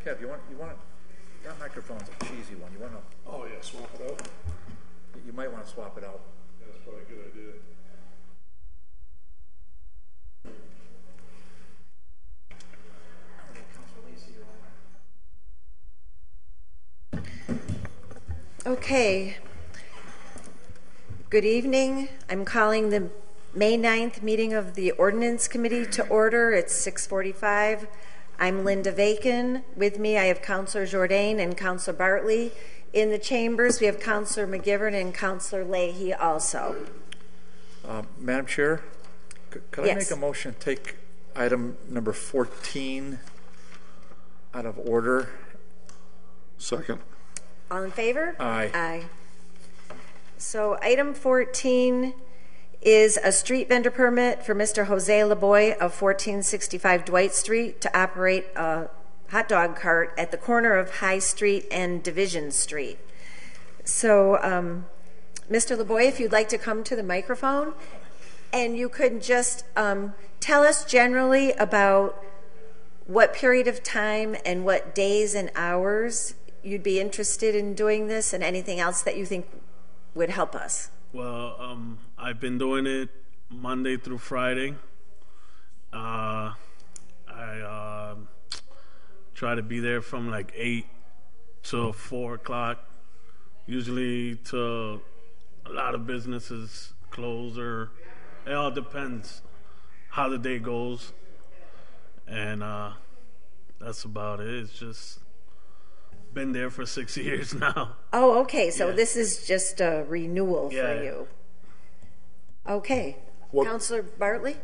Kev, you want that microphone's a cheesy one. You want to? Oh yeah, swap it out. You might want to swap it out. Yeah, that's probably a good idea. Okay. Good evening. I'm calling the May 9th meeting of the Ordinance Committee to order. It's 6:45. I'm Linda Vacan. With me, I have Councilor Jourdain and Councilor Bartley. In the chambers, we have Councilor McGivern and Councilor Leahy also. Madam Chair, could I Yes. make a motion to take item number 14 out of order? Second. All in favor? Aye. Aye. So item 14 is a street vendor permit for Mr. Jose LeBoy of 1465 Dwight Street to operate a hot dog cart at the corner of High Street and Division Street. So, Mr. LeBoy, if you'd like to come to the microphone, and you could just tell us generally about what period of time and what days and hours you'd be interested in doing this, and anything else that you think would help us. Well, I've been doing it Monday through Friday. I try to be there from like 8 to 4 o'clock. Usually till a lot of businesses close, or it all depends how the day goes. And that's about it. It's just been there for 6 years now. Oh, okay. So Yeah. this is just a renewal Yeah. for you. Okay. What- Councilor Bartley?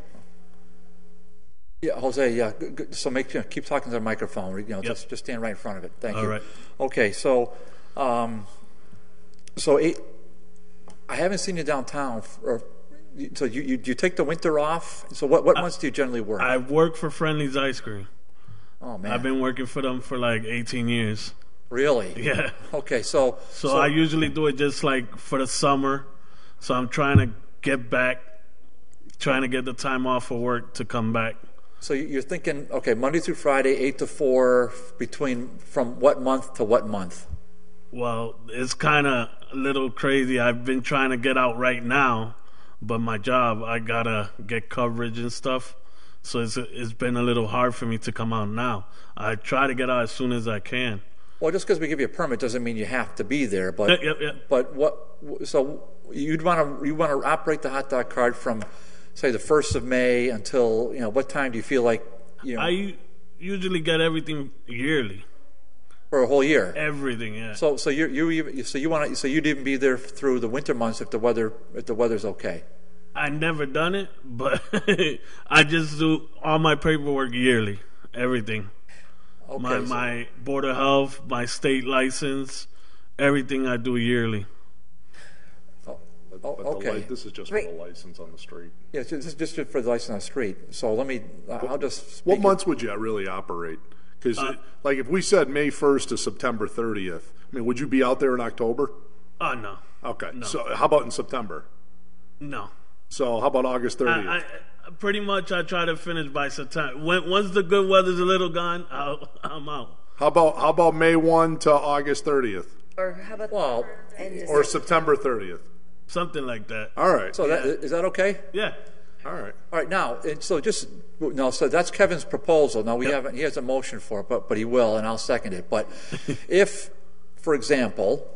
Yeah, Jose. Yeah. Good. So keep talking to the microphone. Yep. Just stand right in front of it. Thank All you. right. Okay. So, I haven't seen you downtown. So you take the winter off. So what months do you generally work? I work for Friendly's Ice Cream. Oh man. I've been working for them for like 18 years. Really? Yeah. Okay. So I usually do it just like for the summer. So I'm trying to get back, trying to get the time off of work to come back. So you're thinking, okay, Monday through Friday, 8 to 4, from what month to what month? Well, it's kind of a little crazy. I've been trying to get out right now, but my job, I gotta get coverage and stuff. So it's been a little hard for me to come out now. I try to get out as soon as I can. Well, just because we give you a permit doesn't mean you have to be there. But Yep. but so you want to operate the hot dog cart from, say, the 1st of May until what time do you feel like I usually get everything yearly. for a whole year? Everything, yeah. So you'd even be there through the winter months if the weather's okay. I never done it, but I just do all my paperwork yearly, everything. Okay. My Board of Health, my state license, everything I do yearly. But okay. this is just Wait. for the license on the street. Yeah, just for the license on the street. So I'll just speak What months would you really operate? Because like if we said May 1st to September 30th, I mean, would you be out there in October? Oh, no. Okay. No. So how about in September? No. So how about August 30th? I pretty much I try to finish by September. Once the good weather's a little gone, I'm out. How about May 1 to August 30th? Or how about Or September 30th? Something like that. All right. So is that okay? Yeah. All right. All right, now, and so so that's Kevin's proposal. Now, he has a motion for it, but he will, and I'll second it. But if, for example,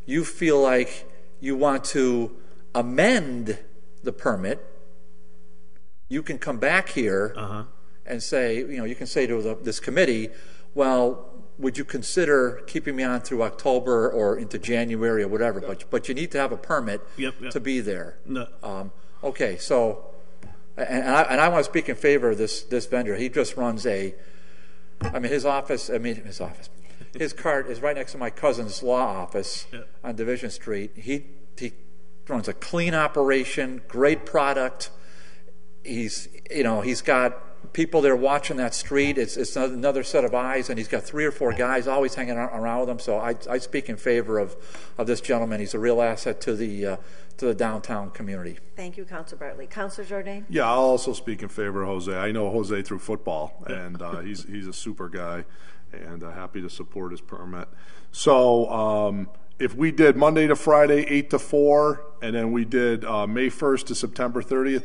you feel like you want to amend the permit, you can come back here and say, you can say to this committee, well, would you consider keeping me on through October or into January or whatever? But you need to have a permit to be there. No. Okay, so, and I want to speak in favor of this vendor. He just runs his cart is right next to my cousin's law office on Division Street. He runs a clean operation, great product. He's got people that are watching that street. It's another set of eyes, and he's got 3 or 4 guys always hanging around with him. So I speak in favor of this gentleman. He's a real asset to the downtown community. Thank you, Councilor Bartley. Councilor Jordan? Yeah, I'll also speak in favor of Jose. I know Jose through football, and he's a super guy, and happy to support his permit. So if we did Monday to Friday, 8 to 4, and then we did May 1st to September 30th,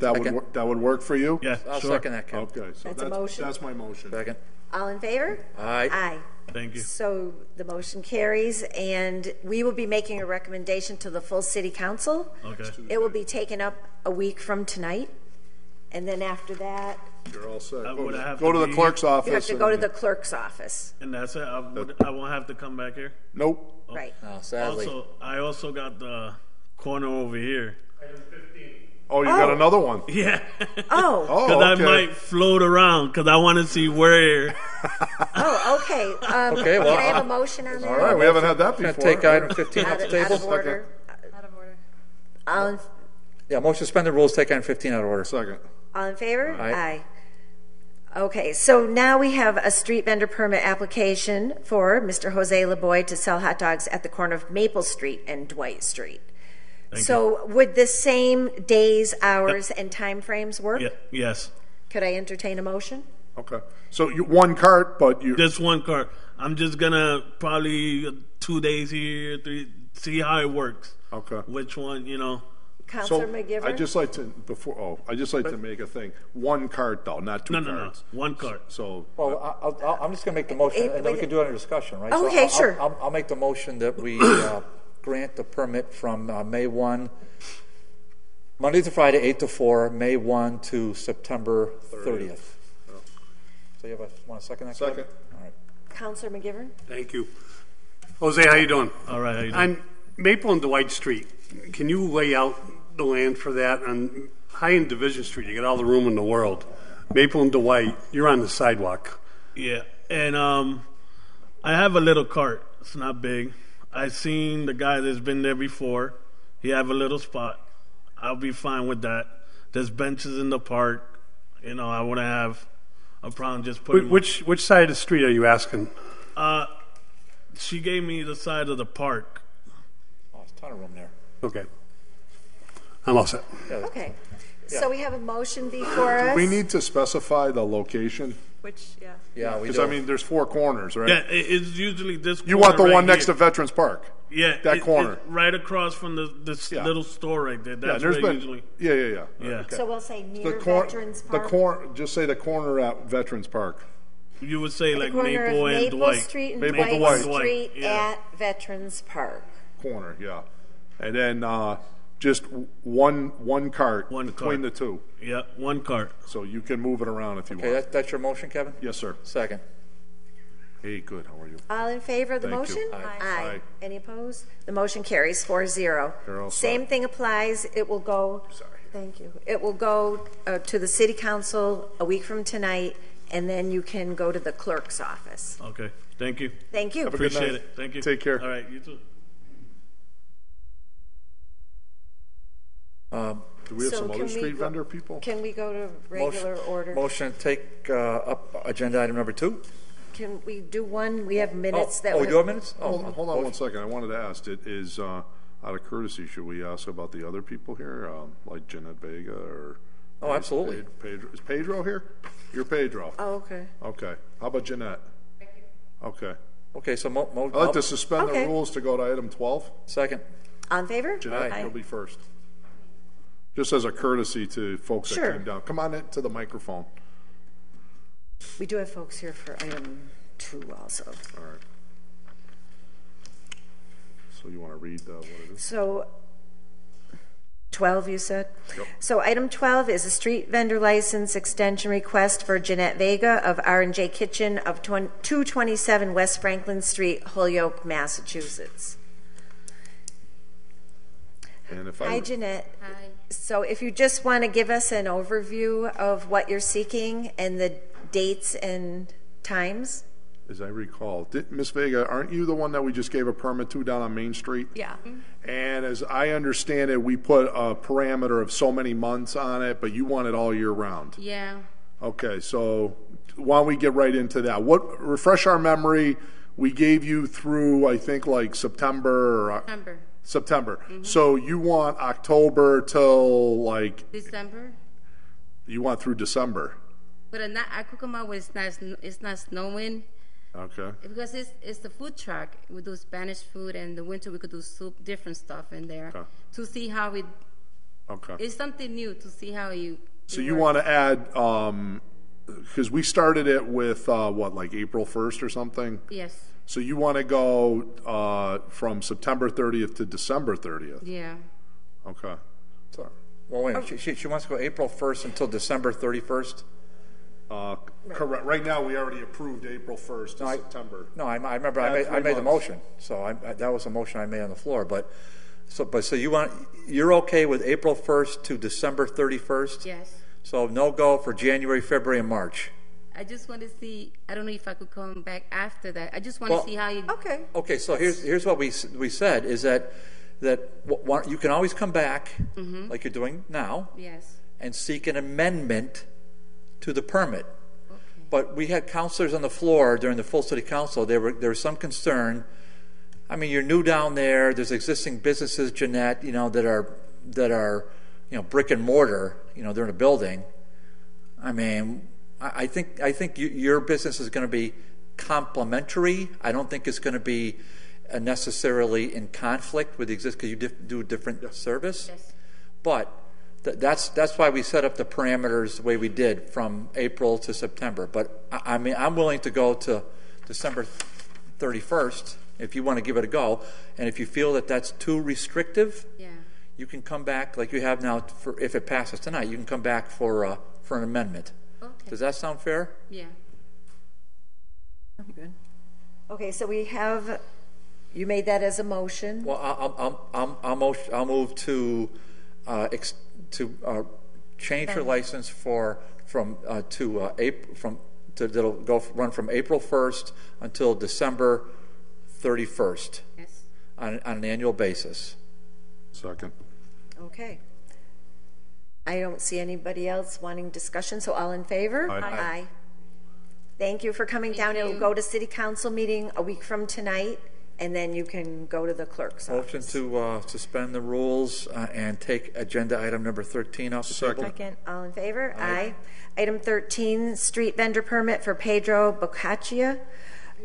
that would work for you? Yeah, I'll sure. second that, Kevin. Okay, so That's a motion. That's my motion. Second. All in favor? Aye. Aye. Thank you. So the motion carries, and we will be making a recommendation to the full city council. Okay. It will be taken up a week from tonight, and then after that, You're all set. Would I have Go to to the be clerk's office. you have to go to the clerk's office. And that's it. I won't have to come back here. Nope. Right. Oh, sadly. I also got the corner over here. Oh, you got another one. Yeah. Oh, Because Oh, okay. I might float around because I want to see where. okay. Okay, well, Can I have a motion on that? All right, we haven't had that I'm going before. to take item 15 off the Out table. of order. Yeah, motion to suspend the rules, take item 15 out of order. Second. All in favor? Aye. Okay, so now we have a street vendor permit application for Mr. Jose LeBoy to sell hot dogs at the corner of Maple Street and Dwight Street. So would the same days, hours, and time frames work? Yeah. Yes. Could I entertain a motion? Okay. So one cart, but you. Just one car. I'm just gonna probably 2 days here, 3. See how it works. Okay. Which one, So Councilor McGivern? I just like to to make a thing. One cart though, not two No. carts. One cart. So Well, I'm just going to make the motion, and then we can do it under discussion, right? Okay, So sure. I'll make the motion that we grant the permit from May 1, Monday to Friday, 8 to 4, May 1 to September 30th. So you want to second that? Kevin? Second. All right. Councilor McGivern? Thank you. Jose, how you doing? All right. How you doing? On Maple and Dwight Street, can you lay out the land for that? On High and Division Street, you got all the room in the world. Maple and Dwight, you're on the sidewalk. Yeah, and I have a little cart. It's not big. I seen the guy that's been there before. He have a little spot. I'll be fine with that. There's benches in the park. I wouldn't have a problem just putting. Which side of the street are you asking? She gave me the side of the park. Oh, there's a ton of room there. Okay. I'm all set. Okay. So we have a motion before us. we need to specify the location Yeah, we because do. there's 4 corners, right? Yeah, it's usually this. You want the corner one right next to here. Veterans Park? Yeah, that corner. right across from this Yeah. little store right there. That's there's where been. usually. Yeah. Yeah. So we'll say near The corner. Veterans The Park. just say the corner at Veterans Park. You would say The like corner Maple of and Maple Dwight. Street and Maple Dwight Dwight. Street Yeah. at Veterans Park. Corner, yeah. And then just one cart One between cart. the two, Yeah, one cart. so you can move it around if you Okay, want. that's your motion, Kevin? Yes, sir. Second. Hey, good. How are you? All in favor of the Thank you. motion? Aye. Aye. Any opposed? The motion carries 4-0. You're all Same set. thing applies. It will go. Sorry. Thank you. It will go to the city council a week from tonight, and then you can go to the clerk's office. Okay, thank you. Thank you. Have a good Appreciate night. it. Thank you. Take care. All right, you too. Do we have So some can other we street go- vendor people? Can we go to regular order? Motion to take up agenda item number 2. Can we do one? We have minutes that we would- do have minutes? Hold on one second. I wanted to ask, out of courtesy, should we ask about the other people here, like Jeanette Vega or? Oh, absolutely. Pedro. Is Pedro here? You're Pedro. Oh, okay. Okay. How about Jeanette? Okay. Okay, so I'd like to suspend Okay. the rules to go to item 12. second. On favor? Jeanette, Aye. you'll be first. Just as a courtesy to folks Sure. that came down. Come on into the microphone. We do have folks here for item 2 also. All right. So you want to read what it is? So 12, you said? Yep. So item 12 is a street vendor license extension request for Jeanette Vega of R&J Kitchen of 227 West Franklin Street, Holyoke, Massachusetts. And if Hi, Jeanette. Hi. So if you just want to give us an overview of what you're seeking and the dates and times? as I recall, Miss Vega, aren't you the one that we just gave a permit to down on Main Street? Yeah. And as I understand it, we put a parameter of so many months on it, but you want it all year round. Yeah. Okay, so why don't we get right into that? Refresh our memory. We gave you through, I think, like September. September. So you want October till like December. you want through December. But I could come out when it's not snowing. Okay. Because it's the food truck. We do Spanish food, and in the winter we could do soup, different stuff in there to see how it. Okay. It's something new to see how you. So you want to add, because we started it with like April 1st or something. Yes. So you want to go from September 30th to December 30th. Yeah. Okay. So, well, wait a minute. She wants to go April 1st until December 31st? Correct. Right now, we already approved April 1st to September. No, I remember I made the motion. So that was a motion I made on the floor. But you're okay with April 1st to December 31st? Yes. So no go for January, February, and March. I just want to see. I don't know if I could come back after that. I just want to see how you. Okay. Okay, so here's what we said is that you can always come back like you're doing now. Yes. And seek an amendment to the permit. Okay. But we had counselors on the floor during the full city council. There was some concern. I mean, you're new down there. There's existing businesses, Jeanette, that are brick and mortar. They're in a building. I mean, I think your business is going to be complementary. I don't think it's going to be necessarily in conflict with the existing because you do a different service. Yes. But that's why we set up the parameters the way we did from April to September. But I mean, I'm willing to go to December 31st if you want to give it a go. And if you feel that that's too restrictive, you can come back like you have now. If it passes tonight, you can come back for an amendment. Okay. Does that sound fair? Yeah. Good. Okay, so you made that as a motion. Well, I'll move to change your license that'll run from April 1st until December 31st. Yes. On an annual basis. Second. Okay. I don't see anybody else wanting discussion, so all in favor? Aye. Thank you for coming down. you. It'll go to city council meeting a week from tonight, and then you can go to the clerk's Motion office. to suspend the rules and take agenda item number 13 off the table. Second. All in favor? Aye. Item 13, street vendor permit for Pedro Boccaccia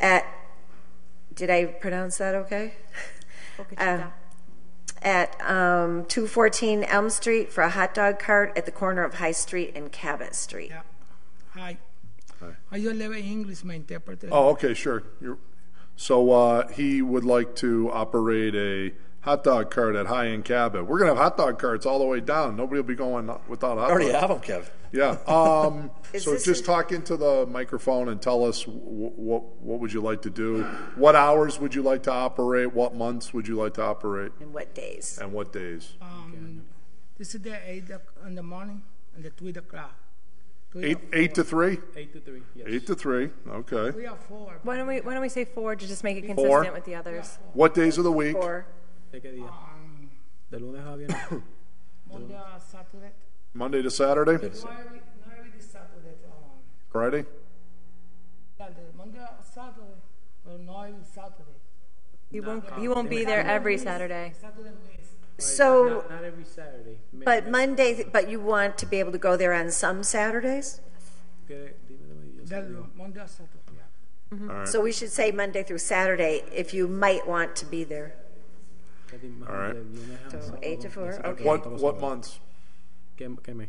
at, did I pronounce that okay? At 214 Elm Street for a hot dog cart at the corner of High Street and Cabot Street. Yeah. Hi. Yo le veo English, me interprete. Oh, okay, sure. So he would like to operate a hot dog cart at High and Cabot. We're going to have hot dog carts all the way down. Nobody will be going without hot dogs. I already have them, Kev. Yeah. So this just talk into the microphone and tell us what would you like to do? What hours would you like to operate? What months would you like to operate? And what days? And what days? This is the 8 in the morning and the 2 o'clock. 8 to 3? 8 to 3, yes. 8 to 3, okay. We are 4. Why don't we say 4 to just make it 4? consistent with the others? What days of the week? 4. ¿De qué día? ¿De lunes a viernes? Monday, Saturday. Monday to Saturday? No every Saturday. Friday? Yeah, the Monday, Saturday. Well, no every Saturday. He won't be there every Saturday. Saturday miss. So, Not every Saturday. but you want to be able to go there on some Saturdays? Monday, Saturday. Yeah. All right. So we should say Monday through Saturday if you might want to be there. All right. So 8 to 4, okay. What months? ¿Qué mes?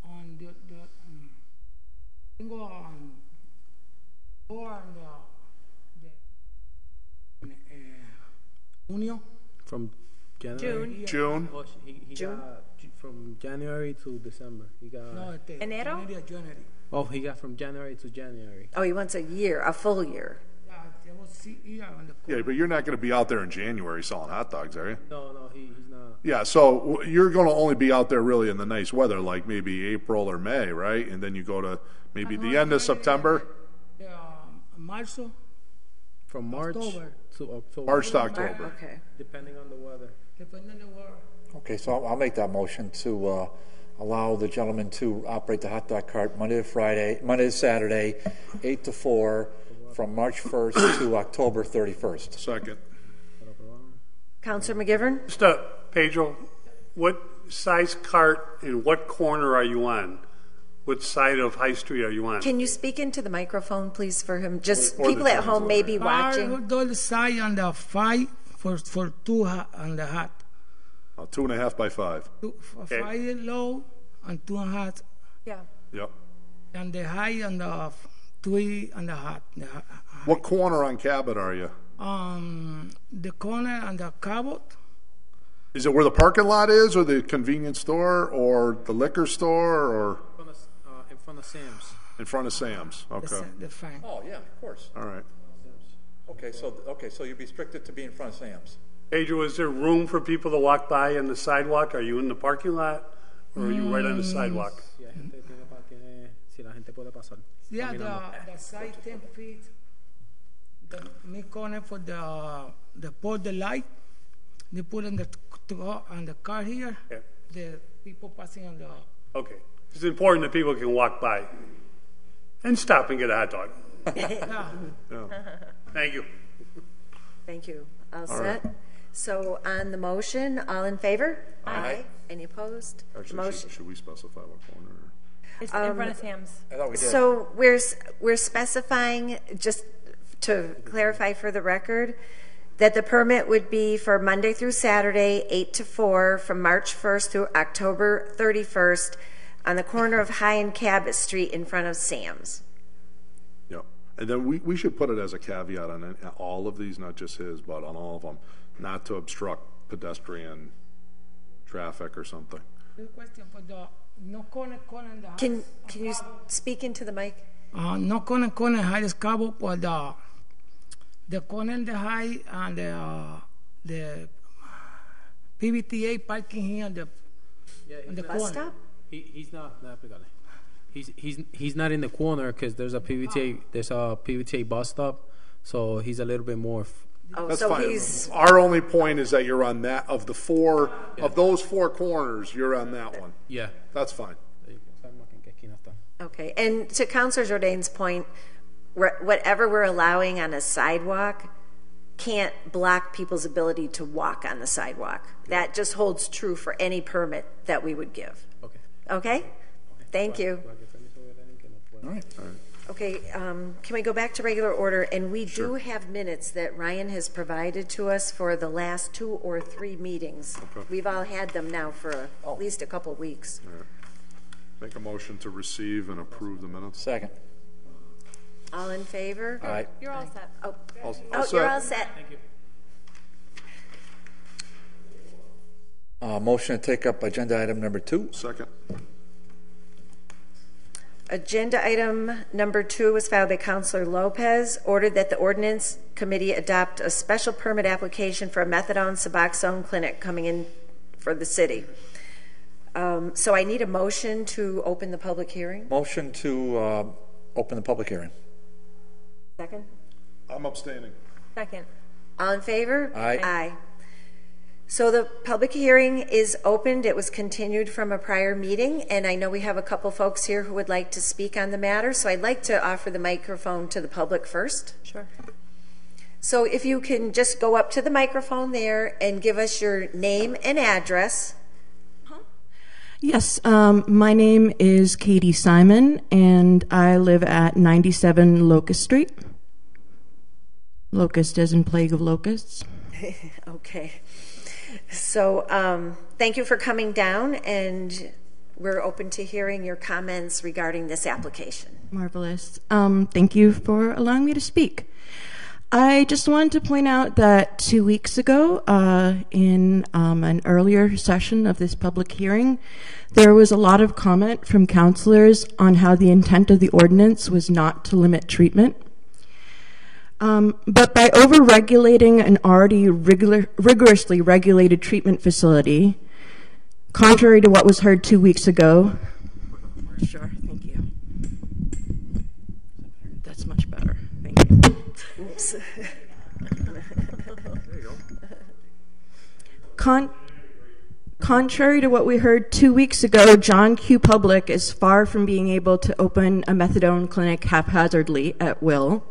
On tengo on 4 on the junio. From January? June? Oh, he got from January to December. He got. No, Enero? January. Oh, he got from January to January. Oh, he wants a full year. Yeah, there was here on the Yeah, but you're not going to be out there in January selling hot dogs, are you? No, he's not. Yeah, so you're going to only be out there really in the nice weather, like maybe April or May, right? And then you go to maybe the end of September? Marzo. From March October. to October. March to October. Okay. Depending on the weather. Depending on the weather. Okay, so I'll make that motion to allow the gentleman to operate the hot dog cart Monday to Saturday, 8 to 4, from March 1st to October 31st. Second. Counselor McGivern? Pedro, what size cart and what corner are you on? What side of High Street are you on? Can you speak into the microphone, please, for him? Just Or people the at home may be watching. The side on the 5 for 2 on the hot. 2.5 by 5. 5 low and 2.5. Yeah. Yep. And the high on the 3 on the hot. What corner on Cabot are you? The corner on the Cabot. Is it where the parking lot is, or the convenience store, or the liquor store, or In front of Sam's. in front of Sam's? Okay. The fine. Oh, yeah, of course. All right. So you're restricted to be in front of Sam's. Pedro, is there room for people to walk by on the sidewalk? Are you in the parking lot or are you right on the sidewalk? Si la gente puede pasar. Yeah, the side 10 feet. The mid corner for the put the light. They put in on the car here. Yeah. The people passing on the. Okay. It's important that people can walk by and stop and get a hot dog. Yeah. Thank you. Thank you. All set? So on the motion, all in favor? Aye. Any opposed? Actually, Motion. should we specify what corner? It's in front of Sam's. I thought we did. So we're specifying, just to clarify for the record, that the permit would be for Monday through Saturday, 8 to 4, from March 1st through October 31st, on the corner of High and Cabot Street in front of Sam's. Yep. And then we should put it as a caveat on all of these, not just his, but on all of them, not to obstruct pedestrian traffic or something. Good question for the no corner in the house. Can you speak into the mic? No corner high is Cabo for the corner in the high and the PBTA parking here on the Bus corner. stop? He's not applicable. He's not in the corner because there's a PBTA bus stop, so he's a little bit more. Oh, That's so fine. he's Our only point is that you're on that of the four of those four corners. You're on that one. Yeah. That's fine. okay. And to Councilor Jourdain's point, whatever we're allowing on a sidewalk can't block people's ability to walk on the sidewalk. That just holds true for any permit that we would give. Okay. Okay? Thank you. All right. Okay, can we go back to regular order? And we do have minutes that Ryan has provided to us for the last 2 or 3 meetings. Okay. We've all had them now for at least a couple weeks. All right. Make a motion to receive and approve the minutes. Second. All in favor? All right. You're all set. Oh, All you're all set. Thank you. Motion to take up agenda item number 2. Second. Agenda item number 2 was filed by Councilor Lopez, ordered that the Ordinance Committee adopt a special permit application for a methadone Suboxone clinic coming in for the city. So I need a motion to open the public hearing. Motion to open the public hearing. Second. I'm abstaining. Second. All in favor? Aye. Aye. So the public hearing is opened. It was continued from a prior meeting, and I know we have a couple folks here who would like to speak on the matter, so I'd like to offer the microphone to the public first. Sure. So if you can just go up to the microphone there and give us your name and address. Yes, my name is Katie Simon, and I live at 97 Locust Street. Locust as in plague of locusts. Okay. So thank you for coming down, and we're open to hearing your comments regarding this application. Marvelous. Thank you for allowing me to speak. I just wanted to point out that 2 weeks ago, in an earlier session of this public hearing, there was a lot of comment from counselors on how the intent of the ordinance was not to limit treatment. But by over-regulating an already rigorously regulated treatment facility, contrary to what was heard 2 weeks ago, sure, thank you. That's much better. Thank you. Oops. Con Contrary to what we heard 2 weeks ago, John Q. Public is far from being able to open a methadone clinic haphazardly at will.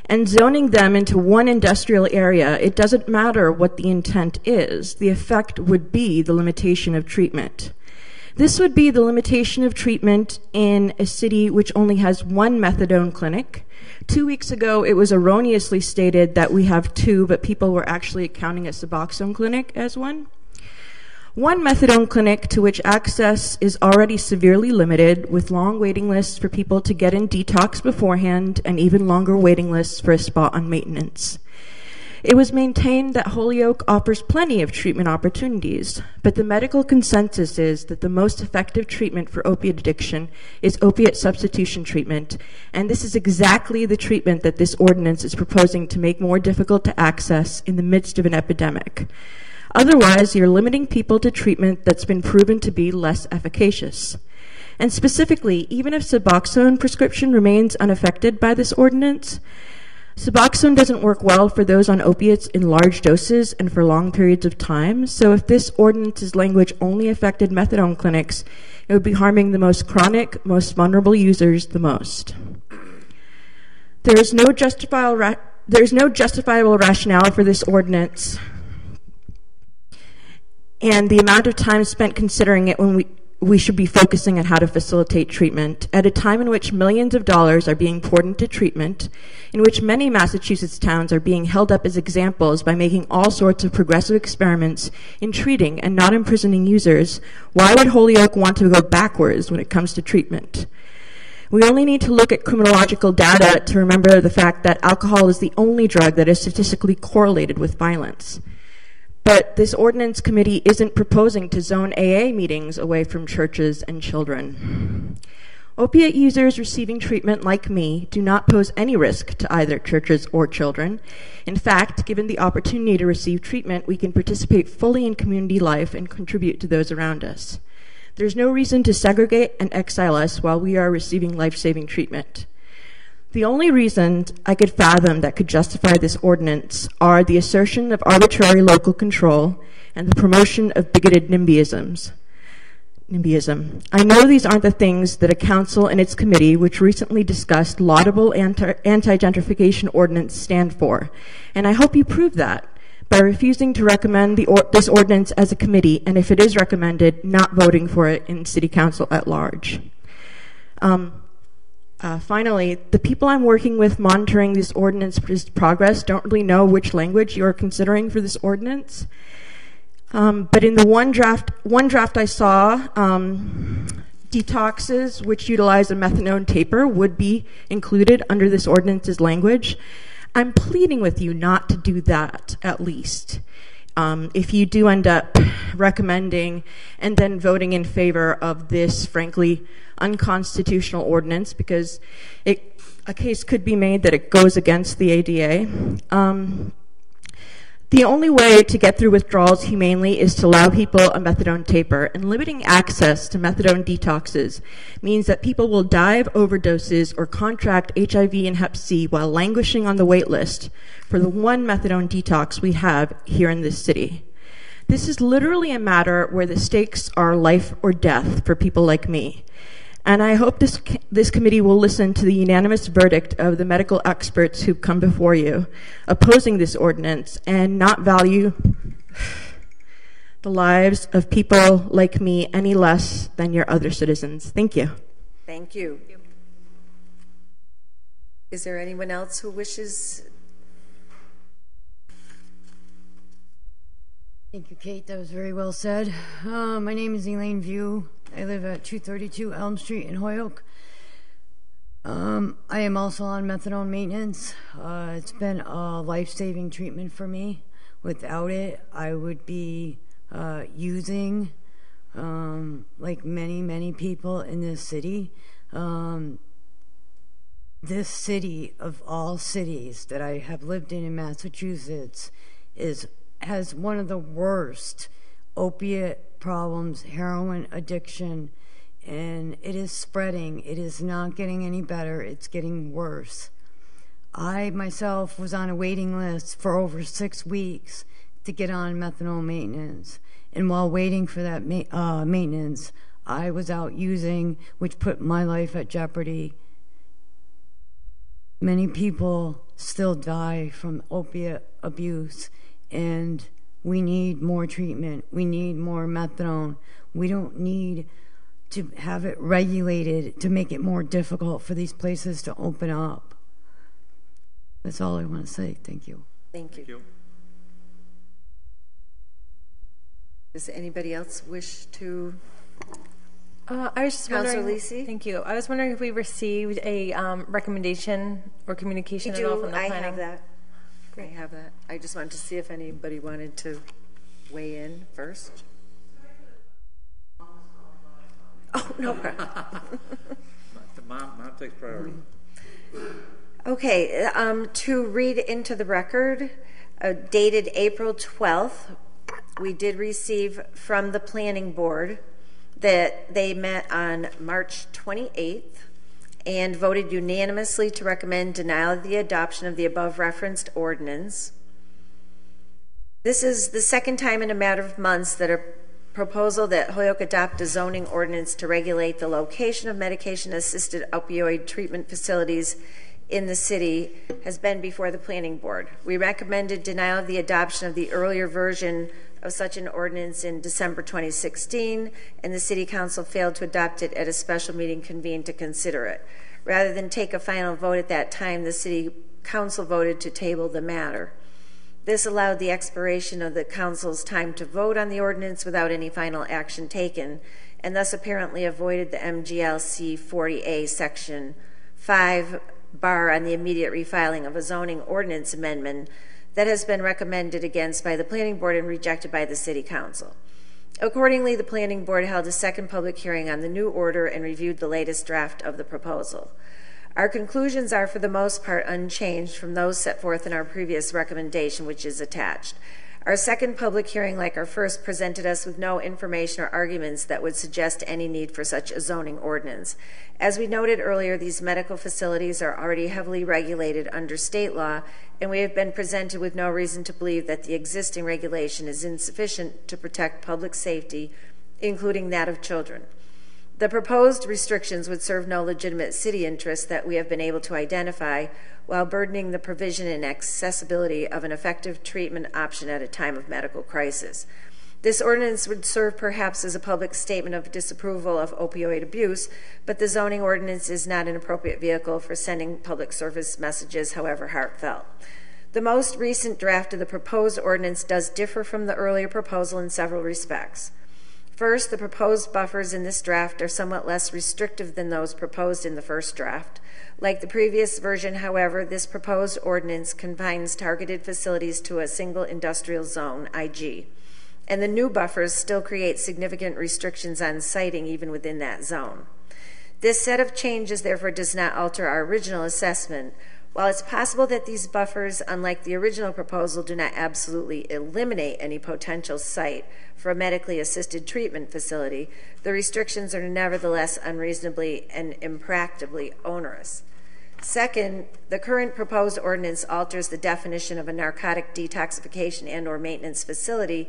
And zoning them into one industrial area, it doesn't matter what the intent is. The effect would be the limitation of treatment. This would be the limitation of treatment in a city which only has one methadone clinic. 2 weeks ago, it was erroneously stated that we have two, but people were actually counting a Suboxone clinic as one. One methadone clinic to which access is already severely limited, with long waiting lists for people to get in detox beforehand and even longer waiting lists for a spot on maintenance. It was maintained that Holyoke offers plenty of treatment opportunities, but the medical consensus is that the most effective treatment for opiate addiction is opiate substitution treatment, and this is exactly the treatment that this ordinance is proposing to make more difficult to access in the midst of an epidemic. Otherwise, you're limiting people to treatment that's been proven to be less efficacious. And specifically, even if Suboxone prescription remains unaffected by this ordinance, Suboxone doesn't work well for those on opiates in large doses and for long periods of time. So if this ordinance's language only affected methadone clinics, it would be harming the most chronic, most vulnerable users the most. There is no justifiable rationale for this ordinance, and the amount of time spent considering it when we should be focusing on how to facilitate treatment at a time in which millions of dollars are being poured into treatment, in which many Massachusetts towns are being held up as examples by making all sorts of progressive experiments in treating and not imprisoning users. Why would Holyoke want to go backwards when it comes to treatment? We only need to look at criminological data to remember the fact that alcohol is the only drug that is statistically correlated with violence. But this ordinance committee isn't proposing to zone AA meetings away from churches and children. Opiate users receiving treatment like me do not pose any risk to either churches or children. In fact, given the opportunity to receive treatment, we can participate fully in community life and contribute to those around us. There's no reason to segregate and exile us while we are receiving life-saving treatment. The only reasons I could fathom that could justify this ordinance are the assertion of arbitrary local control and the promotion of bigoted NIMBYism. I know these aren't the things that a council and its committee, which recently discussed laudable anti-gentrification ordinance, stand for, and I hope you prove that by refusing to recommend this ordinance as a committee, and if it is recommended, not voting for it in City Council at large. Finally, the people I'm working with monitoring this ordinance progress don't really know which language you're considering for this ordinance. But in the one draft I saw, detoxes which utilize a methadone taper would be included under this ordinance's language. I'm pleading with you not to do that, at least. If you do end up recommending and then voting in favor of this, frankly, unconstitutional ordinance, because a case could be made that it goes against the ADA. The only way to get through withdrawals humanely is to allow people a methadone taper, and limiting access to methadone detoxes means that people will die of overdoses or contract HIV and Hep C while languishing on the wait list for the one methadone detox we have here in this city. This is literally a matter where the stakes are life or death for people like me. And I hope this committee will listen to the unanimous verdict of the medical experts who've come before you, opposing this ordinance, and not value the lives of people like me any less than your other citizens. Thank you. Thank you. Is there anyone else who wishes? Thank you, Kate. That was very well said. My name is Elaine View. I live at 232 Elm Street in Holyoke. I am also on methadone maintenance. It's been a life-saving treatment for me. Without it, I would be using, like many people in this city. This city, of all cities that I have lived in Massachusetts, has one of the worst opiate problems, heroin addiction, and it is spreading. It is not getting any better. It's getting worse. I myself was on a waiting list for over 6 weeks to get on methadone maintenance, And while waiting for that maintenance, I was out using, which put my life at jeopardy. Many people still die from opiate abuse, and we need more treatment. We need more methadone. We don't need to have it regulated to make it more difficult for these places to open up. That's all I want to say. Thank you. Thank you. Does anybody else wish to? I was just Councilor wondering. Lisi? Thank you. I was wondering if we received a recommendation or communication We at all do. from the I planning. have that. I have that. I just wanted to see if anybody wanted to weigh in first. Oh, no problem. Mom takes priority. Okay, to read into the record, dated April 12th, we did receive from the planning board that they met on March 28th and voted unanimously to recommend denial of the adoption of the above referenced ordinance. This is the second time in a matter of months that a proposal that Holyoke adopt a zoning ordinance to regulate the location of medication-assisted opioid treatment facilities in the city has been before the planning board. We recommended denial of the adoption of the earlier version of such an ordinance in December 2016, and the City Council failed to adopt it at a special meeting convened to consider it. Rather than take a final vote at that time, the City Council voted to table the matter. This allowed the expiration of the Council's time to vote on the ordinance without any final action taken, and thus apparently avoided the MGLC 40A Section 5 bar on the immediate refiling of a zoning ordinance amendment that has been recommended against by the Planning Board and rejected by the City Council. Accordingly, the Planning Board held a second public hearing on the new order and reviewed the latest draft of the proposal. Our conclusions are for the most part unchanged from those set forth in our previous recommendation, which is attached. Our second public hearing, like our first, presented us with no information or arguments that would suggest any need for such a zoning ordinance. As we noted earlier, these medical facilities are already heavily regulated under state law, and we have been presented with no reason to believe that the existing regulation is insufficient to protect public safety, including that of children. The proposed restrictions would serve no legitimate city interest that we have been able to identify, while burdening the provision and accessibility of an effective treatment option at a time of medical crisis. This ordinance would serve perhaps as a public statement of disapproval of opioid abuse, but the zoning ordinance is not an appropriate vehicle for sending public service messages, however heartfelt. The most recent draft of the proposed ordinance does differ from the earlier proposal in several respects. First, the proposed buffers in this draft are somewhat less restrictive than those proposed in the first draft. Like the previous version, however, this proposed ordinance confines targeted facilities to a single industrial zone, IG, and the new buffers still create significant restrictions on siting even within that zone. This set of changes, therefore, does not alter our original assessment. While it's possible that these buffers, unlike the original proposal, do not absolutely eliminate any potential site for a medically assisted treatment facility, the restrictions are nevertheless unreasonably and impracticably onerous. Second, the current proposed ordinance alters the definition of a narcotic detoxification and/or maintenance facility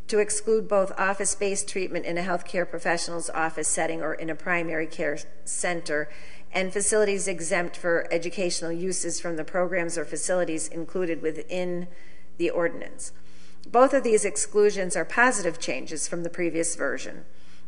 to exclude both office-based treatment in a healthcare professional's office setting or in a primary care center, and facilities exempt for educational uses from the programs or facilities included within the ordinance. Both of these exclusions are positive changes from the previous version.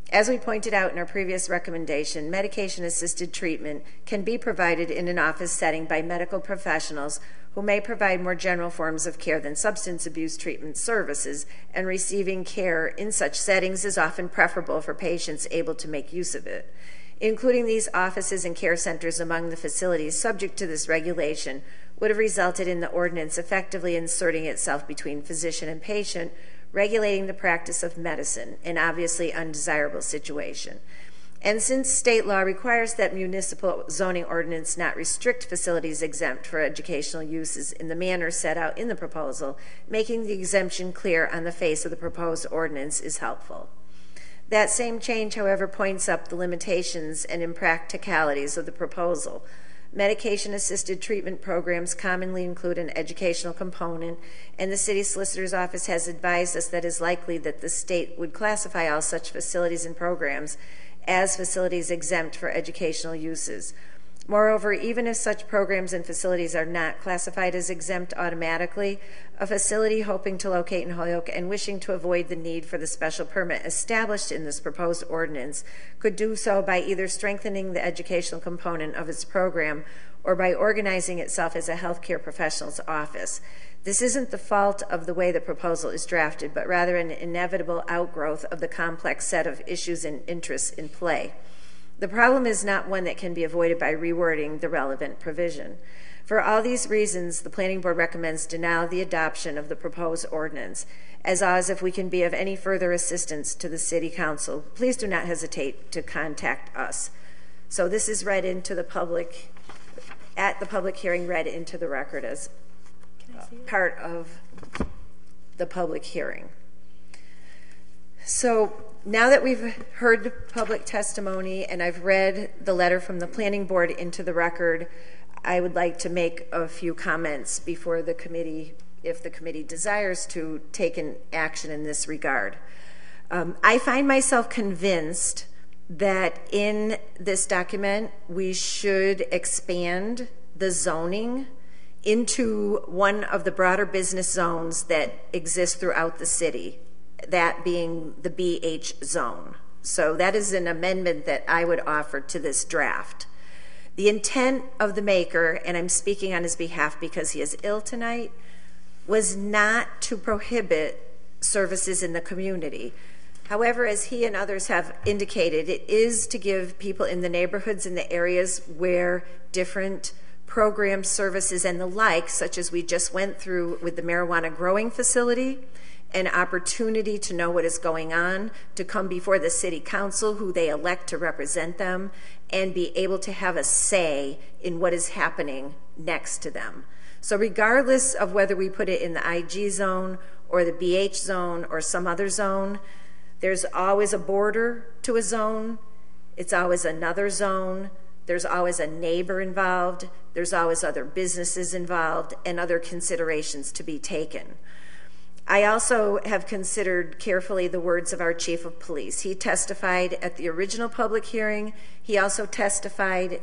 As we pointed out in our previous recommendation, medication-assisted treatment can be provided in an office setting by medical professionals who may provide more general forms of care than substance abuse treatment services, and receiving care in such settings is often preferable for patients able to make use of it. Including these offices and care centers among the facilities subject to this regulation would have resulted in the ordinance effectively inserting itself between physician and patient, regulating the practice of medicine, an obviously undesirable situation. And since state law requires that municipal zoning ordinance not restrict facilities exempt for educational uses in the manner set out in the proposal, making the exemption clear on the face of the proposed ordinance is helpful. That same change, however, points up the limitations and impracticalities of the proposal. Medication-assisted treatment programs commonly include an educational component, and the city solicitor's office has advised us that it is likely that the state would classify all such facilities and programs as facilities exempt for educational uses. Moreover, even if such programs and facilities are not classified as exempt automatically, a facility hoping to locate in Holyoke and wishing to avoid the need for the special permit established in this proposed ordinance could do so by either strengthening the educational component of its program or by organizing itself as a healthcare professional's office. This isn't the fault of the way the proposal is drafted, but rather an inevitable outgrowth of the complex set of issues and interests in play. The problem is not one that can be avoided by rewording the relevant provision. For all these reasons, the Planning Board recommends denial of the adoption of the proposed ordinance. As if we can be of any further assistance to the City Council, please do not hesitate to contact us. So this is read into the public, at the public hearing, read into the record as part of the public hearing. So now that we've heard the public testimony and I've read the letter from the Planning Board into the record, I would like to make a few comments before the committee, if the committee desires to take an action in this regard. I find myself convinced that in this document we should expand the zoning into one of the broader business zones that exist throughout the city, that being the BH zone. So that is an amendment that I would offer to this draft. The intent of the maker, and I'm speaking on his behalf because he is ill tonight, was not to prohibit services in the community. However, as he and others have indicated, it is to give people in the neighborhoods and the areas where different programs, services, and the like, such as we just went through with the marijuana growing facility, an opportunity to know what is going on, to come before the City Council, who they elect to represent them, and be able to have a say in what is happening next to them. So regardless of whether we put it in the IG zone or the BH zone or some other zone, there's always a border to a zone. It's always another zone. There's always a neighbor involved. There's always other businesses involved and other considerations to be taken. I also have considered carefully the words of our chief of police. He testified at the original public hearing. He also testified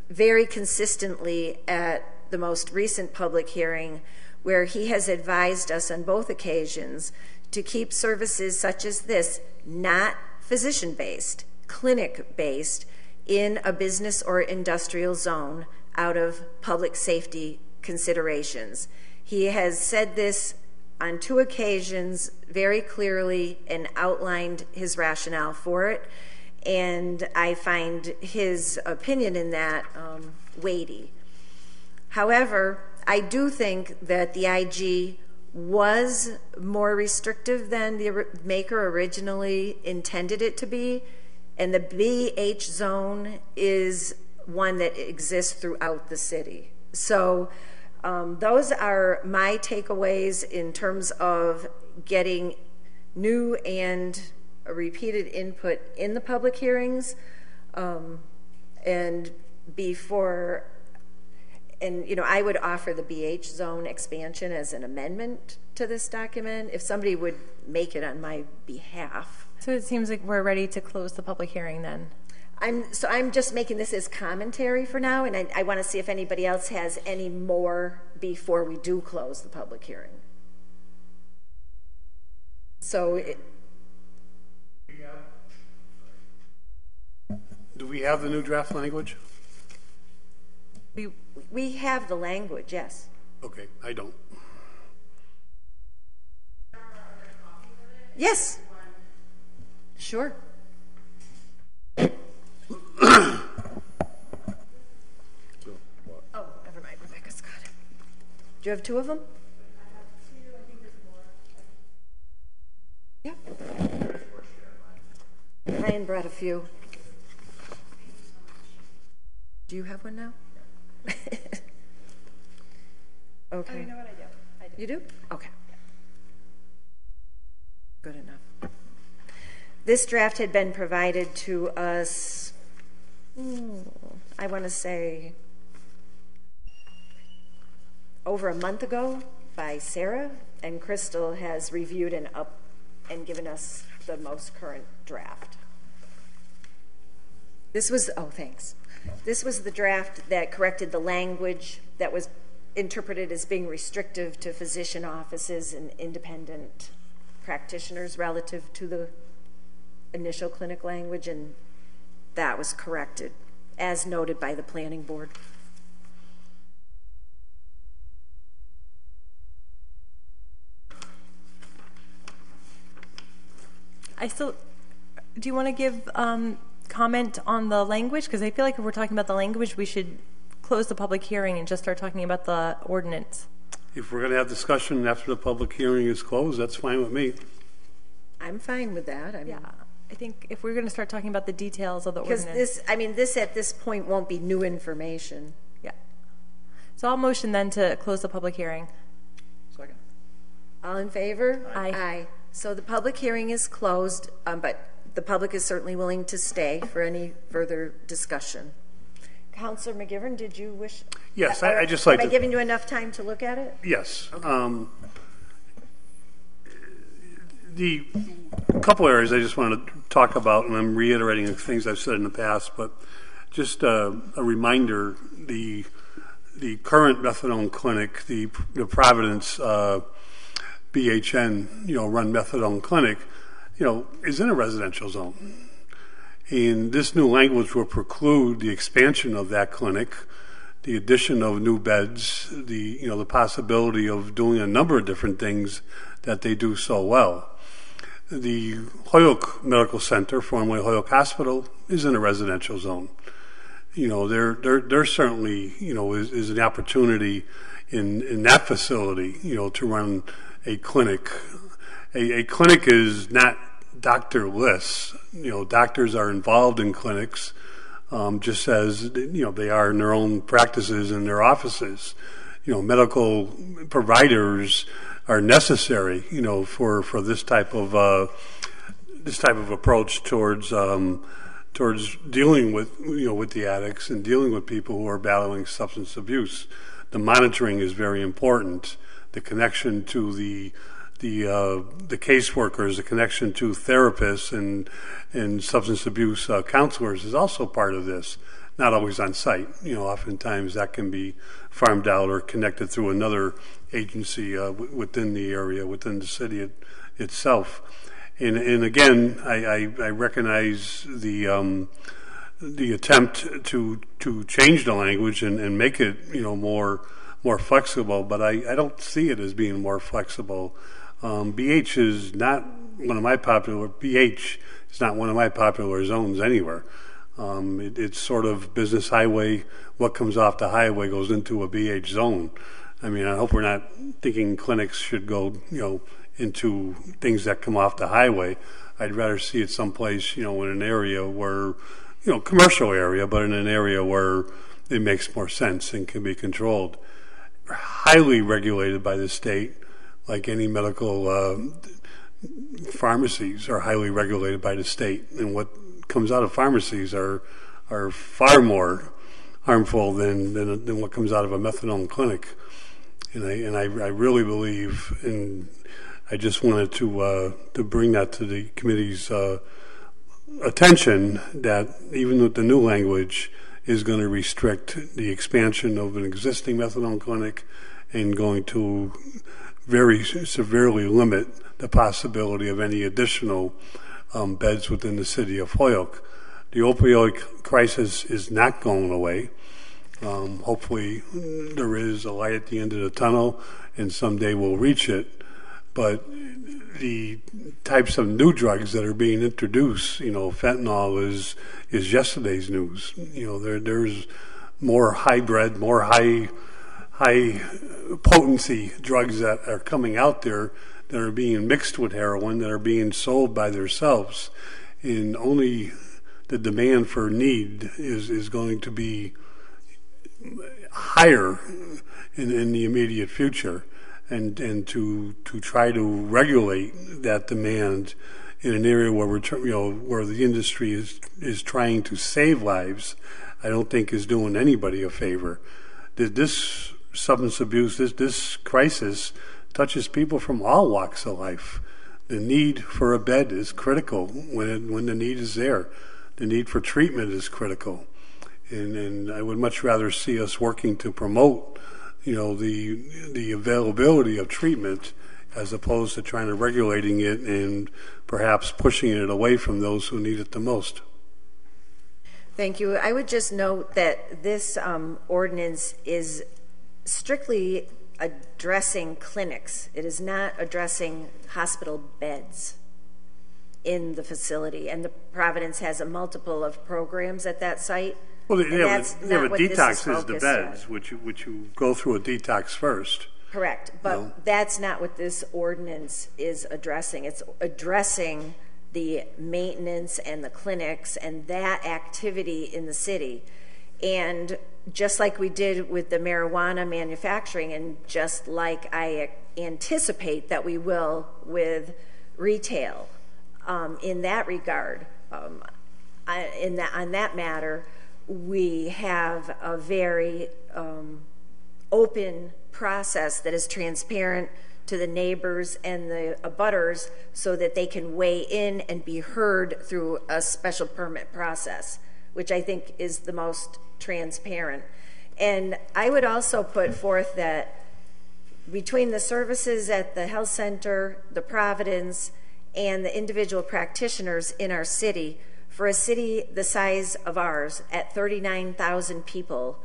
very consistently at the most recent public hearing, where he has advised us on both occasions to keep services such as this not physician-based, clinic-based, in a business or industrial zone out of public safety considerations. He has said this on 2 occasions very clearly and outlined his rationale for it, and I find his opinion in that weighty. However, I do think that the IG was more restrictive than the maker originally intended it to be, and the BH zone is one that exists throughout the city. So those are my takeaways in terms of getting new and repeated input in the public hearings, and I would offer the BH zone expansion as an amendment to this document if somebody would make it on my behalf. So it seems like we're ready to close the public hearing then. I'm just making this as commentary for now, and I want to see if anybody else has any more before we do close the public hearing. So do we have the new draft language? we have the language, yes. Okay, I don't. Yes. Sure. Oh, never mind. Rebecca's got it. Do you have 2 of them? Yeah. Ryan brought a few. Do you have one now? Okay. Oh, you know what I do? You do? Okay. Good enough. This draft had been provided to us, I want to say over a month ago by Sarah, and Crystal has reviewed and given us the most current draft. This was, thanks. This was the draft that corrected the language that was interpreted as being restrictive to physician offices and independent practitioners relative to the initial clinic language, and that was corrected as noted by the planning board. Do you want to give comment on the language? Because I feel like if we're talking about the language, we should close the public hearing and just start talking about the ordinance. If we're going to have discussion after the public hearing is closed, that's fine with me. I'm fine with that. Yeah, I think if we're going to start talking about the details of the because ordinance. this at this point won't be new information. Yeah. So I'll motion then to close the public hearing. Second. All in favor? Aye. Aye. So the public hearing is closed, but the public is certainly willing to stay for any further discussion. Councilor McGivern, did you wish? Yes, I just like to. Am I giving you enough time to look at it? Yes. Okay. The couple areas I just want to talk about, and I'm reiterating the things I've said in the past, but just a reminder: the current methadone clinic, the Providence BHN, run methadone clinic, is in a residential zone. And this new language will preclude the expansion of that clinic, the addition of new beds, the possibility of doing a number of different things that they do so well. The Holyoke Medical Center, formerly Holyoke Hospital, is in a residential zone. There certainly, is an opportunity in that facility, to run a clinic. A clinic is not doctorless. Doctors are involved in clinics, just as they are in their own practices in their offices. Medical providers are necessary, for this type of approach towards dealing with the addicts and dealing with people who are battling substance abuse. The monitoring is very important. The connection to the caseworkers, the connection to therapists and substance abuse counselors is also part of this. Not always on site. Oftentimes that can be farmed out or connected through another agency within the area, within the city itself. And again, I recognize the attempt to change the language and make it more flexible, but I don't see it as being more flexible. BH is not one of my popular zones anywhere. It's sort of business highway. What comes off the highway goes into a BH zone. I mean, I hope we're not thinking clinics should go, into things that come off the highway. I'd rather see it someplace, in an area where, commercial area, but in an area where it makes more sense and can be controlled. Highly regulated by the state, like any medical pharmacies are highly regulated by the state, and what comes out of pharmacies are far more harmful than what comes out of a methadone clinic. And I really believe, and I just wanted to bring that to the committee's attention, that even with the new language is going to restrict the expansion of an existing methadone clinic and going to very severely limit the possibility of any additional beds within the city of Holyoke. The opioid crisis is not going away. Hopefully there is a light at the end of the tunnel and someday we'll reach it. But the types of new drugs that are being introduced, fentanyl is yesterday's news. There's more hybrid, more high potency drugs that are coming out there that are being mixed with heroin, that are being sold by themselves, and only the demand for need is going to be higher in the immediate future, and to try to regulate that demand in an area where where the industry is trying to save lives, I don't think is doing anybody a favor. This substance abuse, this crisis touches people from all walks of life. The need for a bed is critical when the need is there. The need for treatment is critical. And I would much rather see us working to promote, the availability of treatment as opposed to trying to regulating it and perhaps pushing it away from those who need it the most. Thank you. I would just note that this ordinance is strictly addressing clinics. It is not addressing hospital beds in the facility. And the Providence has a multiple of programs at that site. Well, that's not what detox is the focused beds, on. which you go through a detox first. Correct, but that's not what this ordinance is addressing. It's addressing the maintenance and the clinics and that activity in the city. And just like we did with the marijuana manufacturing, and just like I anticipate that we will with retail, in that regard, on that matter, we have a very open process that is transparent to the neighbors and the abutters so that they can weigh in and be heard through a special permit process, which I think is the most transparent. And I would also put forth that between the services at the health center, the Providence, and the individual practitioners in our city, for a city the size of ours at 39,000 people,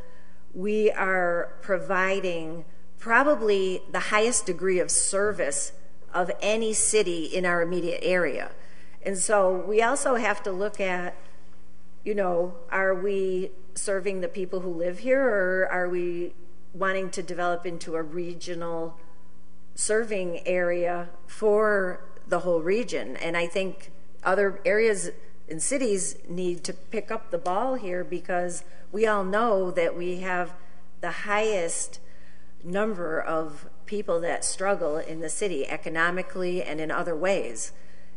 we are providing probably the highest degree of service of any city in our immediate area. And so we also have to look at, are we serving the people who live here, or are we wanting to develop into a regional serving area for the whole region? And I think other areas and cities need to pick up the ball here, because we all know that we have the highest number of people that struggle in the city economically and in other ways.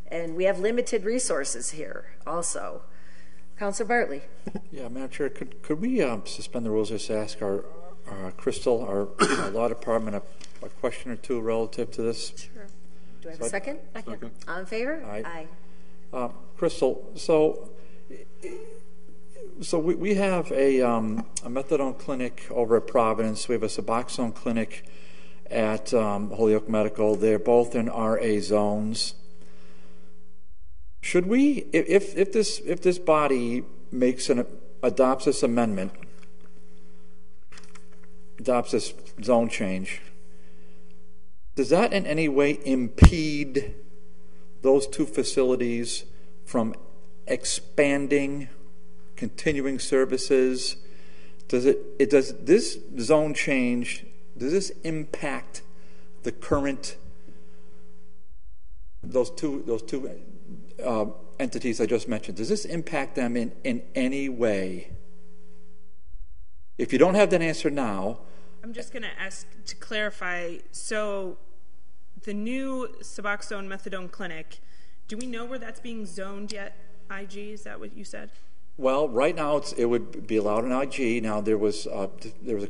And we have limited resources here also. Councilor Bartley. Yeah, Madam Chair, could we suspend the rules, just ask our Crystal, our law department, a question or two relative to this? Sure. Do I have a second? Second. All in favor? Aye. Crystal, so we have a methadone clinic over at Providence. We have a Suboxone clinic at Holyoke Medical. They're both in RA zones. Should we, if this body adopts this amendment, adopts this zone change, does that in any way impede those two facilities from expanding, continuing services? Does this zone change, does this impact the current, those two entities I just mentioned? Does this impact them in any way? If you don't have that answer now, I'm just going to ask to clarify. So the new Suboxone methadone clinic, do we know where that's being zoned yet? IG, is that what you said? Well, right now it would be allowed in IG. Now there was a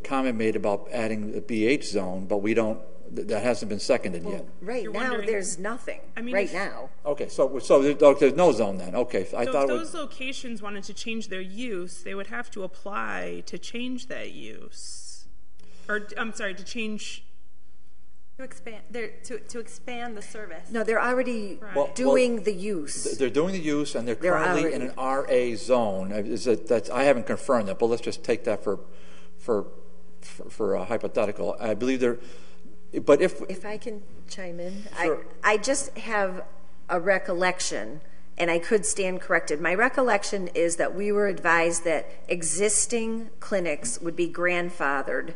comment made about adding the BH zone, but we don't. That hasn't been seconded yet. Right now, there's nothing. I mean, right now. Okay, so there's no zone then. Okay, so if those locations wanted to change their use, they would have to apply to change that use, or I'm sorry, to change. To expand the service. No, they're already doing the use. They're doing the use, and they're currently in an RA zone. I haven't confirmed that, but let's just take that for a hypothetical. I believe they're. But if I can chime in, sure. I just have a recollection, and I could stand corrected. My recollection is that we were advised that existing clinics would be grandfathered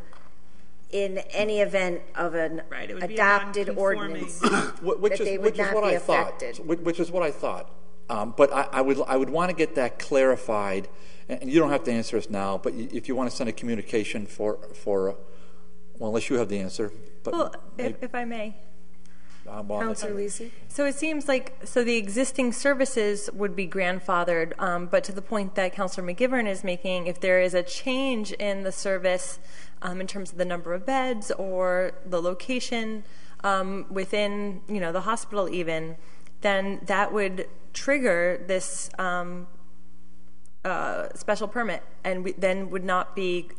in any event of an adopted ordinance, which is what I thought. Which is what I thought. But I would want to get that clarified, and you don't have to answer us now. But if you want to send a communication for well, unless you have the answer. But well, if I may. Councilor Lisi? So it seems like, the existing services would be grandfathered, but to the point that Councilor McGivern is making, if there is a change in the service in terms of the number of beds or the location within, the hospital even, then that would trigger this special permit, and then would not be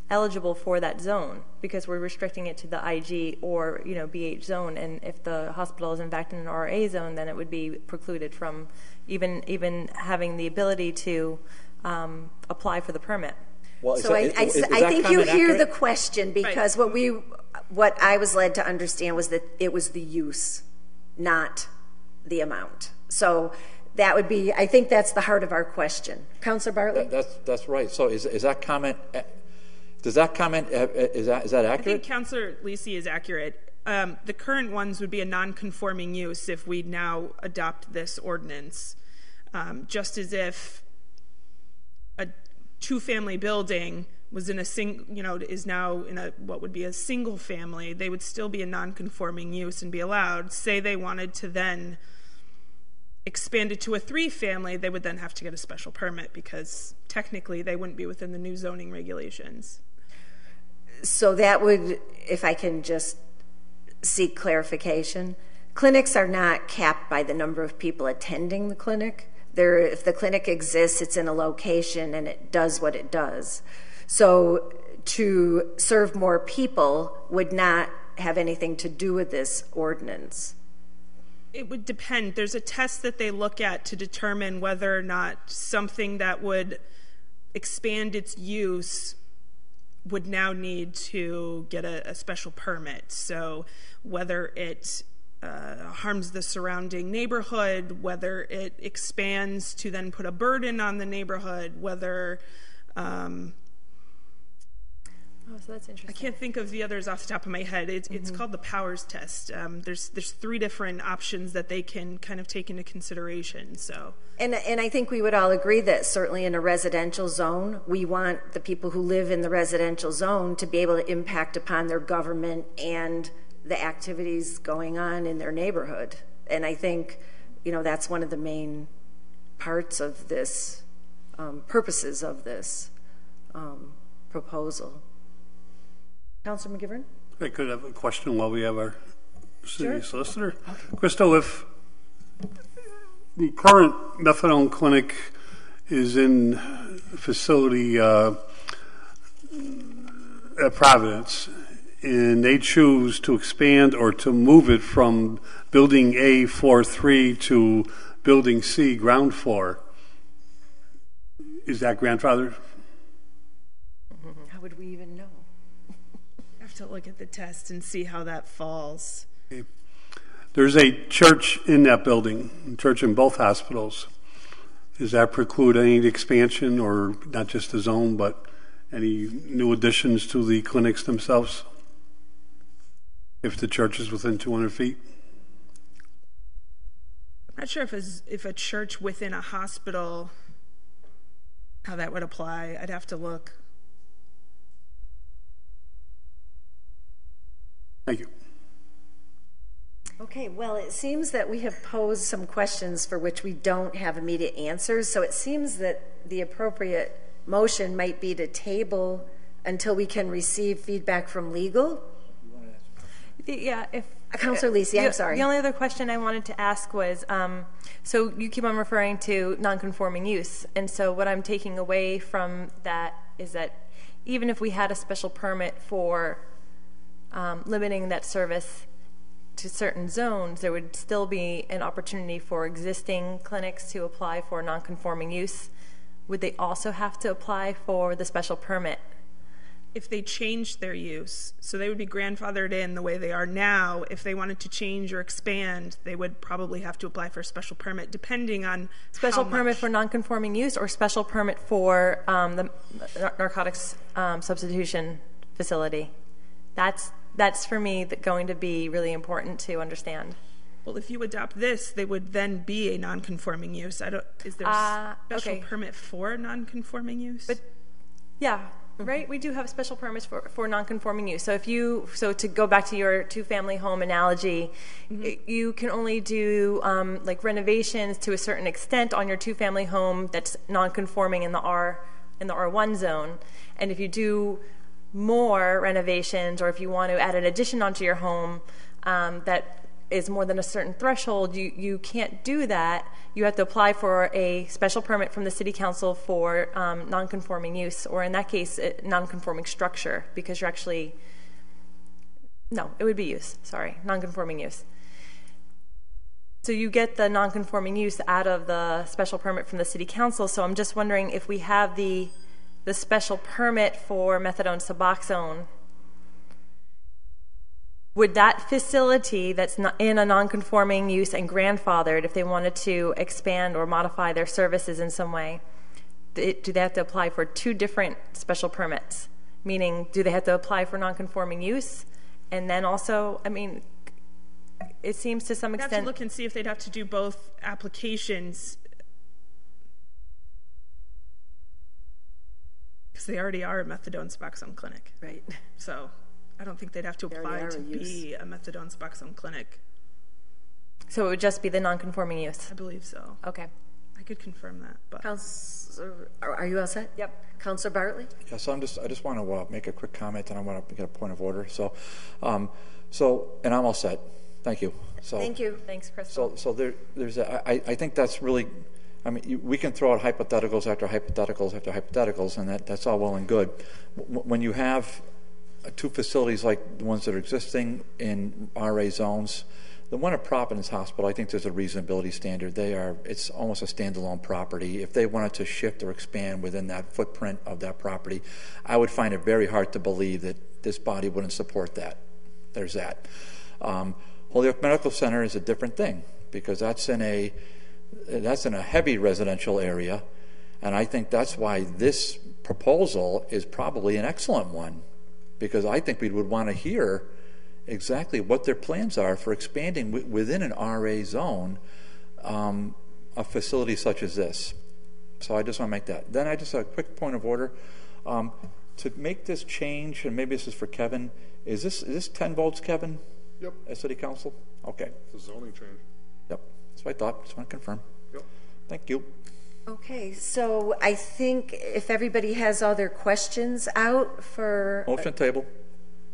eligible for that zone because we're restricting it to the IG or BH zone. And if the hospital is in fact in an RA zone, then it would be precluded from even having the ability to apply for the permit. Well, So I think you hear the question, because what I was led to understand was that it was the use, not the amount. So that would be, I think that's the heart of our question. Councilor Bartley? That's right. So is that comment? Does that comment, is that accurate? I think Councilor Lisi is accurate. The current ones would be a non-conforming use if we now adopt this ordinance. Just as if a two-family building was in is now in what would be a single family, they would still be a non-conforming use and be allowed. Say they wanted to then expand it to a three-family, they would then have to get a special permit because technically they wouldn't be within the new zoning regulations. So that would, if I can just seek clarification, clinics are not capped by the number of people attending the clinic. If the clinic exists, it's in a location and it does what it does. So to serve more people would not have anything to do with this ordinance. It would depend. There's a test that they look at to determine whether or not something that would expand its use would now need to get a special permit. So whether it harms the surrounding neighborhood, whether it expands to then put a burden on the neighborhood, whether so that's interesting. I can't think of the others off the top of my head. It's called the Powers test. There's three different options that they can kind of take into consideration. So, and I think we would all agree that certainly in a residential zone, we want the people who live in the residential zone to be able to impact upon their government and the activities going on in their neighborhood. And I think, that's one of the main parts of this, purposes of this proposal. Councilor McGivern? I could have a question while we have our city solicitor. Crystal, if the current methadone clinic is in facility at Providence, and they choose to expand or to move it from building A, floor 3 to building C, ground floor, is that grandfathered? How would we even know? I have to look at the test and see how that falls. Okay. There's a church in that building, a church in both hospitals. Does that preclude any expansion, or not just the zone, but any new additions to the clinics themselves? If the church is within 200 feet? I'm not sure if a church within a hospital, how that would apply. I'd have to look. Thank you. Okay, well, it seems that we have posed some questions for which we don't have immediate answers, so it seems that the appropriate motion might be to table until we can receive feedback from legal. Yeah, if Councilor Lisi, I'm sorry. The only other question I wanted to ask was, so you keep on referring to non-conforming use, and so what I'm taking away from that is that even if we had a special permit for limiting that service to certain zones, there would still be an opportunity for existing clinics to apply for non-conforming use. Would they also have to apply for the special permit? If they changed their use, so they would be grandfathered in the way they are now. If they wanted to change or expand, they would probably have to apply for a special permit, depending on special permit for non-conforming use or special permit for the narcotics substitution facility. That's for me going to be really important to understand. Well, if you adopt this, they would then be a non-conforming use. Is there a special permit for non-conforming use? But yeah. right? We do have special permits for non-conforming use. So to go back to your two-family home analogy, you can only do like renovations to a certain extent on your two-family home that's non-conforming in the R1 zone. And if you do more renovations, or if you want to add an addition onto your home that is more than a certain threshold, you can't do that. You have to apply for a special permit from the city council for non-conforming use, or in that case, non-conforming structure, because you're actually, no, it would be use, sorry, non-conforming use. So you get the non-conforming use out of the special permit from the city council. So I'm just wondering if we have the special permit for methadone Suboxone, would that facility that's not in a non-conforming use and grandfathered, if they wanted to expand or modify their services in some way, do they have to apply for two different special permits? Meaning, do they have to apply for non-conforming use? And then also, I mean, it seems to some extent... I'd have to look and see if they'd have to do both applications, because they already are a methadone Suboxone clinic. Right. So I don't think they'd have to apply to be a methadone Suboxone clinic. So it would just be the non-conforming use? I believe so. Okay. I could confirm that. But Counselor, are you all set? Yep. Counselor Bartley? Yeah, so I just want to make a quick comment, and I want to get a point of order. So, and I'm all set. Thank you. So, thank you. Thanks, Crystal. So there's I think that's really, I mean, we can throw out hypotheticals after hypotheticals after hypotheticals, and that's all well and good. When you have two facilities like the ones that are existing in RA zones, the one at Providence Hospital, I think there's a reasonability standard. It's almost a standalone property. If they wanted to shift or expand within that footprint of that property, I would find it very hard to believe that this body wouldn't support that. There's that. Holyoke Medical Center is a different thing, because that's in a heavy residential area, and I think that's why this proposal is probably an excellent one, because I think we would want to hear exactly what their plans are for expanding within an RA zone a facility such as this. So I just want to make that. Then I just have a quick point of order. To make this change, and maybe this is for Kevin, is this 10 votes, Kevin? Yep. As City Council? Okay. It's a zoning change. Yep. That's what I thought. Just want to confirm. Yep. Thank you. Okay, so I think if everybody has all their questions out for Motion table.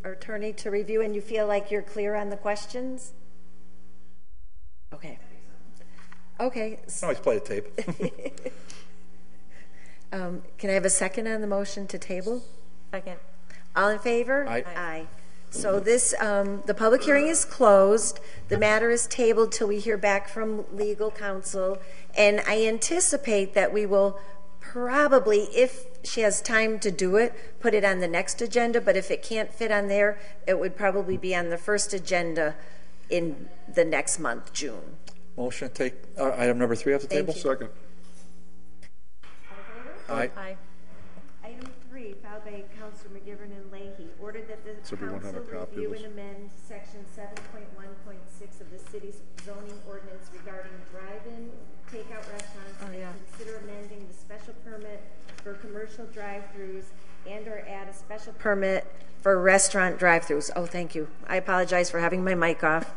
our attorney to review, and you feel like you're clear on the questions? Okay. Okay. You can always play the tape. Can I have a second on the motion to table? Second. All in favor? Aye. Aye. So this, the public hearing is closed. The matter is tabled till we hear back from legal counsel. And I anticipate that we will probably, if she has time to do it, put it on the next agenda. But if it can't fit on there, it would probably be on the first agenda in the next month, June. Motion to take item number 3 off the table. Second. Aye. Aye. Item 3, filed by Councilor McGivern and Leahy, ordered that the So everyone have a council copy of review this? and amend section 7.1.6 of the city's zoning ordinance regarding drive-in takeout restaurants and consider amending the special permit for commercial drive-throughs and or add a special permit for restaurant drive-throughs. Oh, thank you. I apologize for having my mic off.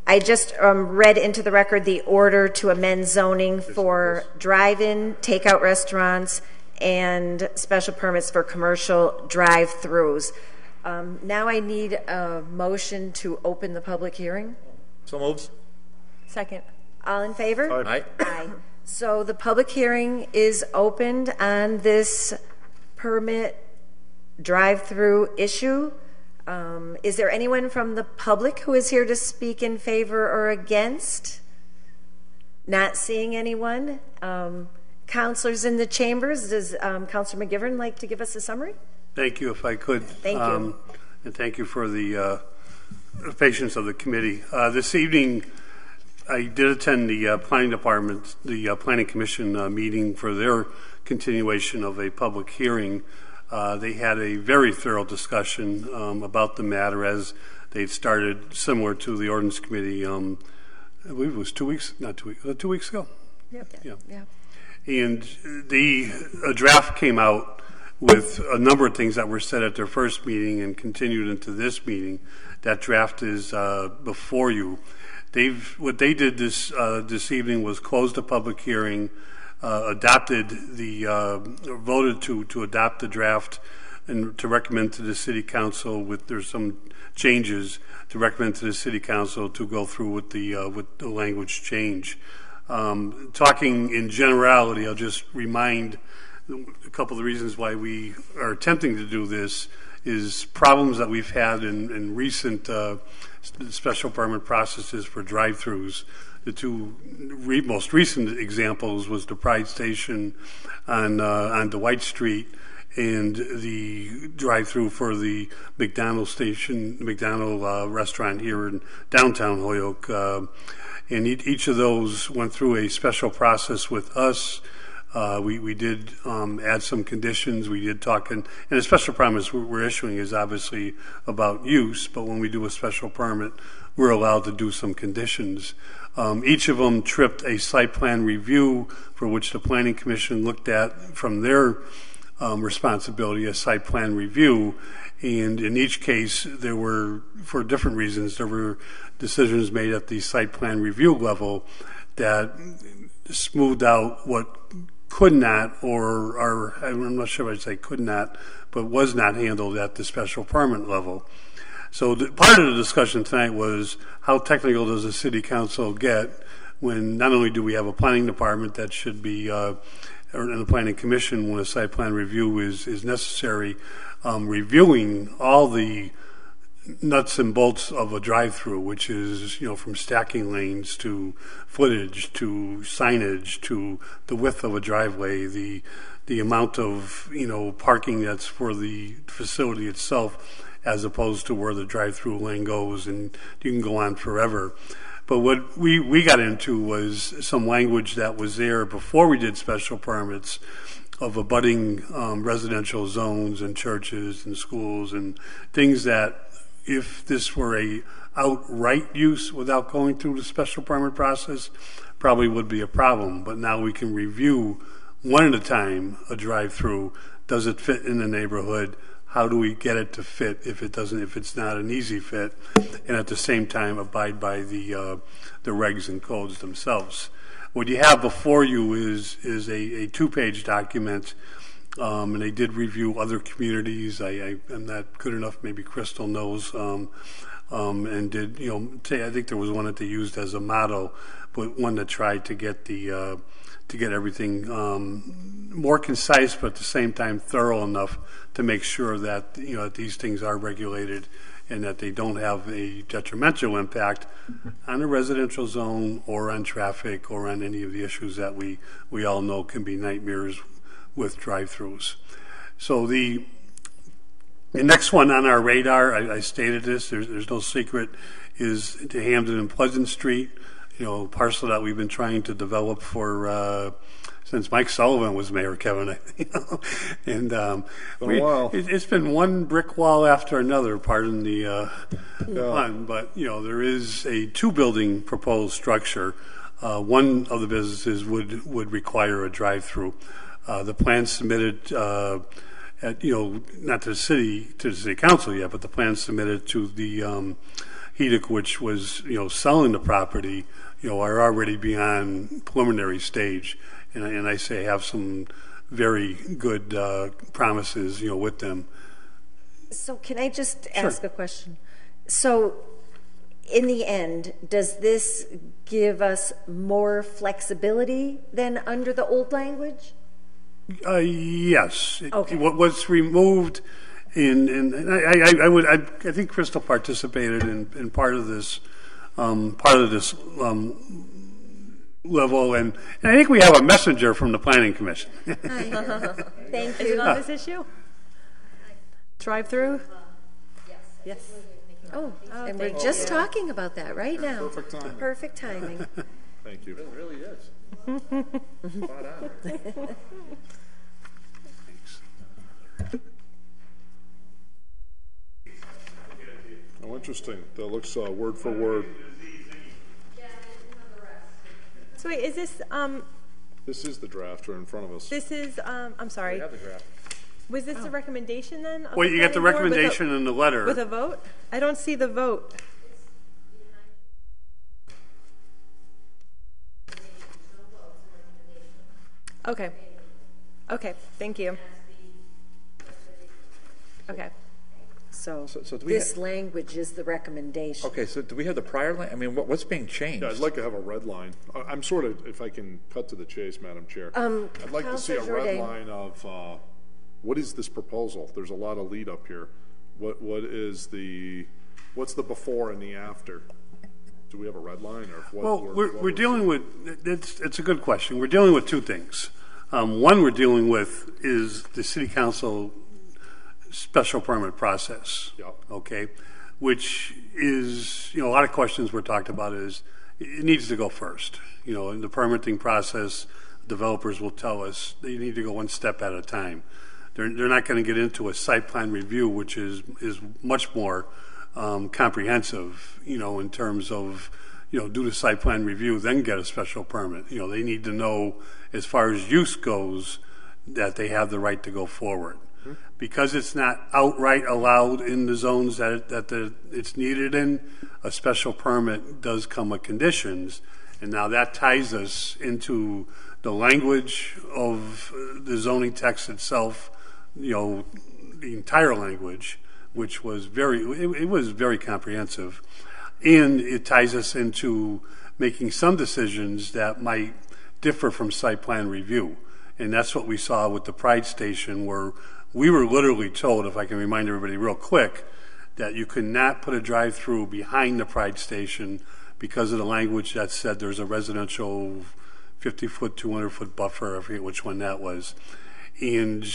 I just read into the record the order to amend zoning for drive-in takeout restaurants and special permits for commercial drive-throughs. Now I need a motion to open the public hearing. So moves. Second. All in favor? Aye. Aye. So the public hearing is opened on this permit drive-through issue. Is there anyone from the public who is here to speak in favor or against? Not seeing anyone. Counselors in the chambers, does Counselor McGivern like to give us a summary? Thank you, if I could. Thank you. And thank you for the patience of the committee. This evening, I did attend the Planning Department, the Planning Commission meeting for their continuation of a public hearing. They had a very thorough discussion about the matter as they'd started, similar to the Ordinance Committee, I believe it was 2 weeks, not 2 weeks, 2 weeks ago. Yep. Yeah. And a draft came out with a number of things that were said at their first meeting and continued into this meeting. That draft is before you. What they did this evening was close the public hearing, voted to adopt the draft and to recommend to the city council there's some changes to recommend to the city council to go through with the language change. Talking in generality, I'll just remind a couple of the reasons why we are attempting to do this is problems that we've had in recent special permit processes for drive-throughs. The two most recent examples was the Pride Station on Dwight Street and the drive-through for the McDonald's restaurant here in downtown Holyoke. And each of those went through a special process with us. We did add some conditions. We did talk, and a special permit we're issuing is obviously about use, but when we do a special permit, we're allowed to do some conditions. Each of them tripped a site plan review for which the Planning Commission looked at from their responsibility a site plan review, and in each case there were, for different reasons, there were decisions made at the site plan review level that smoothed out what could not, or I'm not sure if I'd say could not, but was not handled at the special permit level. So part of the discussion tonight was how technical does the city council get when not only do we have a planning department that should be, or the planning commission when a site plan review is necessary, reviewing all the nuts and bolts of a drive-through, which is, from stacking lanes to footage to signage to the width of a driveway, the amount of, parking that's for the facility itself as opposed to where the drive-through lane goes, and you can go on forever. But what we got into was some language that was there before we did special permits of abutting residential zones and churches and schools and things that, if this were a outright use without going through the special permit process, probably would be a problem. But now we can review one at a time a drive-through. Does it fit in the neighborhood? How do we get it to fit if it's not an easy fit, and at the same time abide by the regs and codes themselves? What you have before you is a 2-page document. And they did review other communities. I'm not good enough. Maybe Crystal knows. And did I think there was one that they used as a model, but one that tried to get everything more concise, but at the same time thorough enough to make sure that that these things are regulated and that they don't have a detrimental impact on a residential zone or on traffic or on any of the issues that we all know can be nightmares with drive-throughs. So the next one on our radar, I stated this, there's no secret, is to Hampden and Pleasant Street, a parcel that we've been trying to develop for since Mike Sullivan was mayor, Kevin. And it's been one brick wall after another, pardon the pun, but there is a 2-building proposed structure. One of the businesses would require a drive-through. The plan submitted not to the city council yet, but the plan submitted to the HEDIC, which was selling the property, are already beyond preliminary stage, and I say have some very good promises with them. So can I just ask a question? So in the end, does this give us more flexibility than under the old language? Yes. Okay. What was removed I think Crystal participated in part of this level, and I think we have a messenger from the Planning Commission. Thank you. Is it on this issue? Drive-through? Yes. Oh, and we're just talking about that right now. Perfect timing. Thank you. It really is. Spot on. Oh, interesting. That looks word for word. So wait, is this This is the draft right in front of us. This is, I'm sorry. We have the draft. Was this the recommendation then? of Wait, you got the planning board with recommendation in the letter. With a vote? I don't see the vote. Okay. Okay, thank you. Okay. So So do we this language is the recommendation. Okay, so do we have the prior I mean, what's being changed? Yeah, I'd like to have a red line. I'm sort of, if I can cut to the chase, Madam Chair. I'd like to see a Councilor red Jourdain. line of what is this proposal? There's a lot of lead up here. What's the before and the after? Do we have a red line or what? Well, we're dealing with, it's a good question. We're dealing with two things. One we're dealing with is the city council special permit process. Yep. Okay, which is, a lot of questions were talked about is it needs to go first. In the permitting process, developers will tell us they need to go one step at a time. They're not going to get into a site plan review, which is much more comprehensive, in terms of, do the site plan review, then get a special permit. They need to know, as far as use goes, that they have the right to go forward. Mm-hmm. Because it's not outright allowed in the zones that it's needed in, a special permit does come with conditions, and now that ties us into the language of the zoning text itself, the entire language, which was very comprehensive, and it ties us into making some decisions that might differ from site plan review. And that's what we saw with the Pride Station, where we were literally told, if I can remind everybody real quick, that you could not put a drive-through behind the Pride Station because of the language that said there's a residential 50-foot, 200-foot buffer. I forget which one that was. And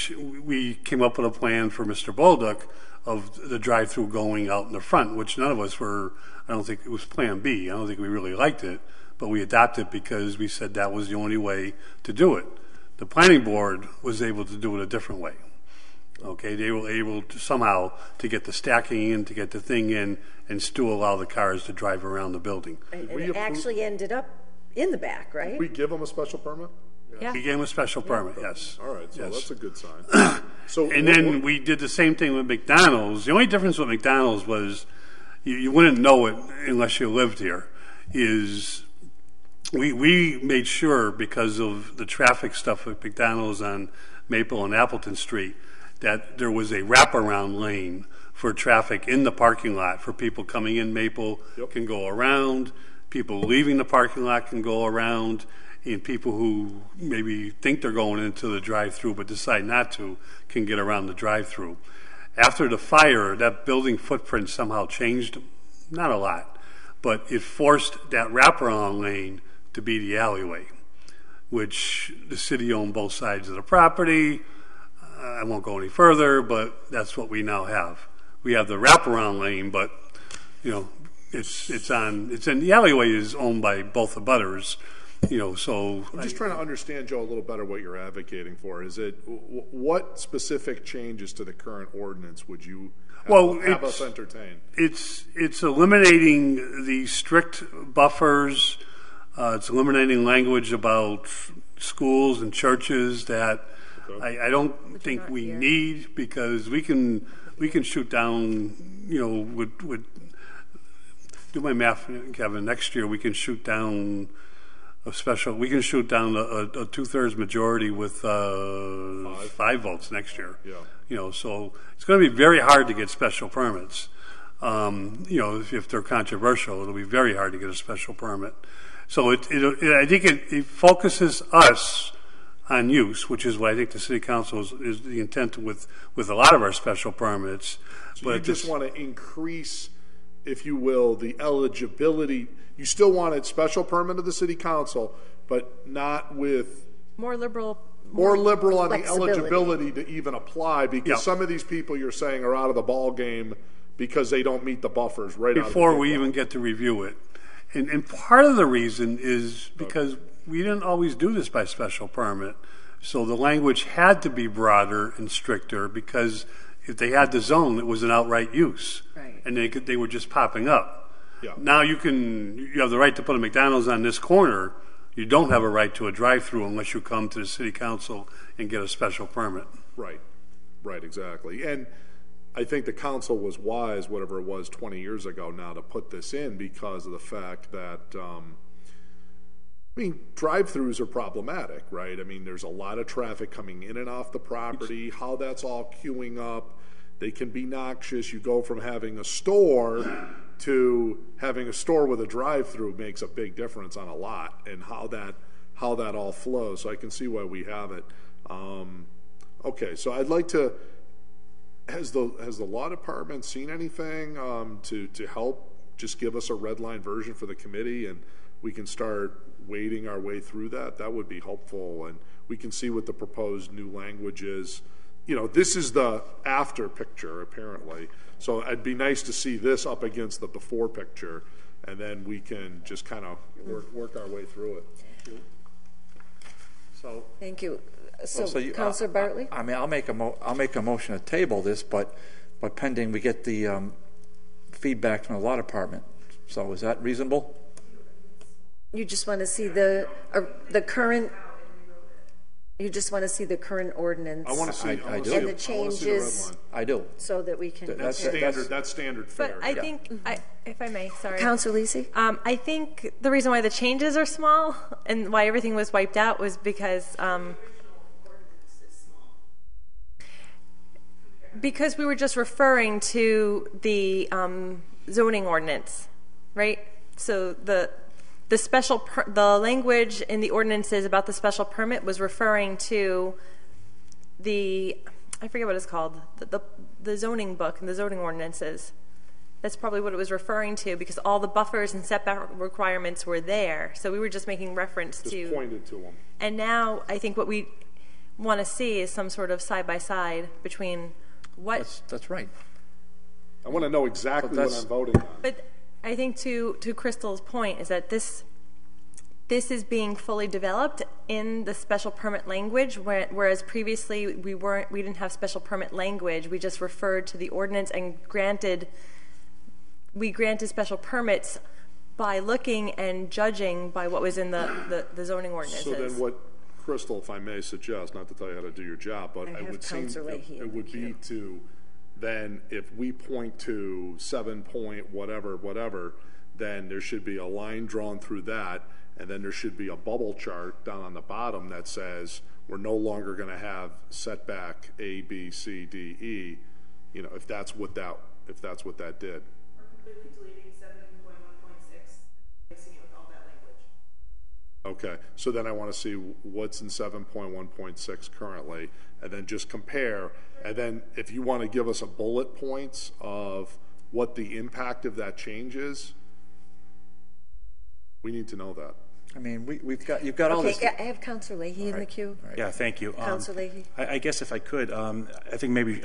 we came up with a plan for Mr. Bolduc of the drive-through going out in the front, which none of us were, I don't think it was Plan B. I don't think we really liked it, but we adopted it because we said that was the only way to do it. The planning board was able to do it a different way. Okay, they were able to somehow to get the stacking in, to get the thing in, and still allow the cars to drive around the building. And it actually ended up in the back, right? Did we give them a special permit? Yeah. He gave him a special permit, yes. All right, so Yes. that's a good sign. And then we did the same thing with McDonald's. The only difference with McDonald's was you wouldn't know it unless you lived here, is we made sure, because of the traffic stuff with McDonald's on Maple and Appleton Street, that there was a wraparound lane for traffic in the parking lot for people coming in Maple can go around, people leaving the parking lot can go around, and people who maybe think they're going into the drive-through but decide not to can get around the drive-through. After the fire, that building footprint somehow changed, not a lot, but it forced that wraparound lane to be the alleyway, which the city owned both sides of the property. I won't go any further, but that's what we now have. We have the wraparound lane, but it's in the alleyway is owned by both the butters. So I'm just trying to understand, Joe, a little better what you're advocating for. Is it what specific changes to the current ordinance would you have us entertain? It's eliminating the strict buffers. It's eliminating language about schools and churches that I don't think we need, because we can shoot down, would do my math, Kevin, next year we can shoot down a 2/3 majority with 5 votes next year. Yeah. So it's going to be very hard to get special permits. If they're controversial, it'll be very hard to get a special permit. So I think it focuses us on use, which is what I think the city council is the intent with a lot of our special permits. So but you just want to increase, if you will, the eligibility. You still want a special permit of the city council, but not with More liberal on the eligibility to even apply, because some of these people you're saying are out of the ball game because they don't meet the buffers right before we even get to review it. And part of the reason is because we didn't always do this by special permit. So the language had to be broader and stricter, because if they had the zone, it was an outright use. Right. And they were just popping up. Yeah. Now you have the right to put a McDonald's on this corner, You don't have a right to a drive-through unless you come to the city council and get a special permit. Right, exactly. And I think the council was wise, whatever it was 20 years ago now, to put this in because of the fact that, drive-throughs are problematic, right? I mean, there's a lot of traffic coming in and off the property, how that's all queuing up. They can be noxious. You go from having a store to having a store with a drive-through makes a big difference on a lot, and how that all flows. So I can see why we have it. Okay, so I'd like to. Has the law department seen anything to help just give us a red line version for the committee, and we can start wading our way through that? That would be helpful, and we can see what the proposed new language is. This is the after picture, apparently. So it'd be nice to see this up against the before picture, and then we can just kind of work our way through it. So thank you. So Councilor Bartley? I'll make a motion to table this, but pending we get the feedback from the law department. So is that reasonable? You just want to see the current. You just want to see the current ordinance. I want to see. I do. And the changes. I do. So that we can. That's standard. That's standard fare. But I think, if I may, sorry. Councilor Lisi? I think the reason why the changes are small and why everything was wiped out was because we were just referring to the zoning ordinance, right? So the language in the ordinances about the special permit was referring to I forget what it's called, the zoning book and the zoning ordinances. That's probably what it was referring to, because all the buffers and setback requirements were there. So we were just making reference just pointed to them. And now I think what we want to see is some sort of side-by-side between what... That's right. I want to know exactly what I'm voting on. But I think to Crystal's point is that this is being fully developed in the special permit language, whereas previously we didn't have special permit language. We just referred to the ordinance and granted special permits by looking and judging by what was in the zoning ordinances. So then what, Crystal, if I may suggest, not to tell you how to do your job, but it would seem it would be to then, if we point to 7 point whatever, then there should be a line drawn through that, and then there should be a bubble chart down on the bottom that says we're no longer going to have setback A, B, C, D, E. If that's what that did. Or completely deleting 7.1.6, mixing it with all that language. Okay, so then I want to see what's in 7.1.6 currently, and then just compare. And then if you want to give us a bullet points of what the impact of that change is, we need to know that. you've got all this. I have Councilor Leahy in the queue. Right. Yeah, thank you. Councilor Leahy. I guess if I could, I think maybe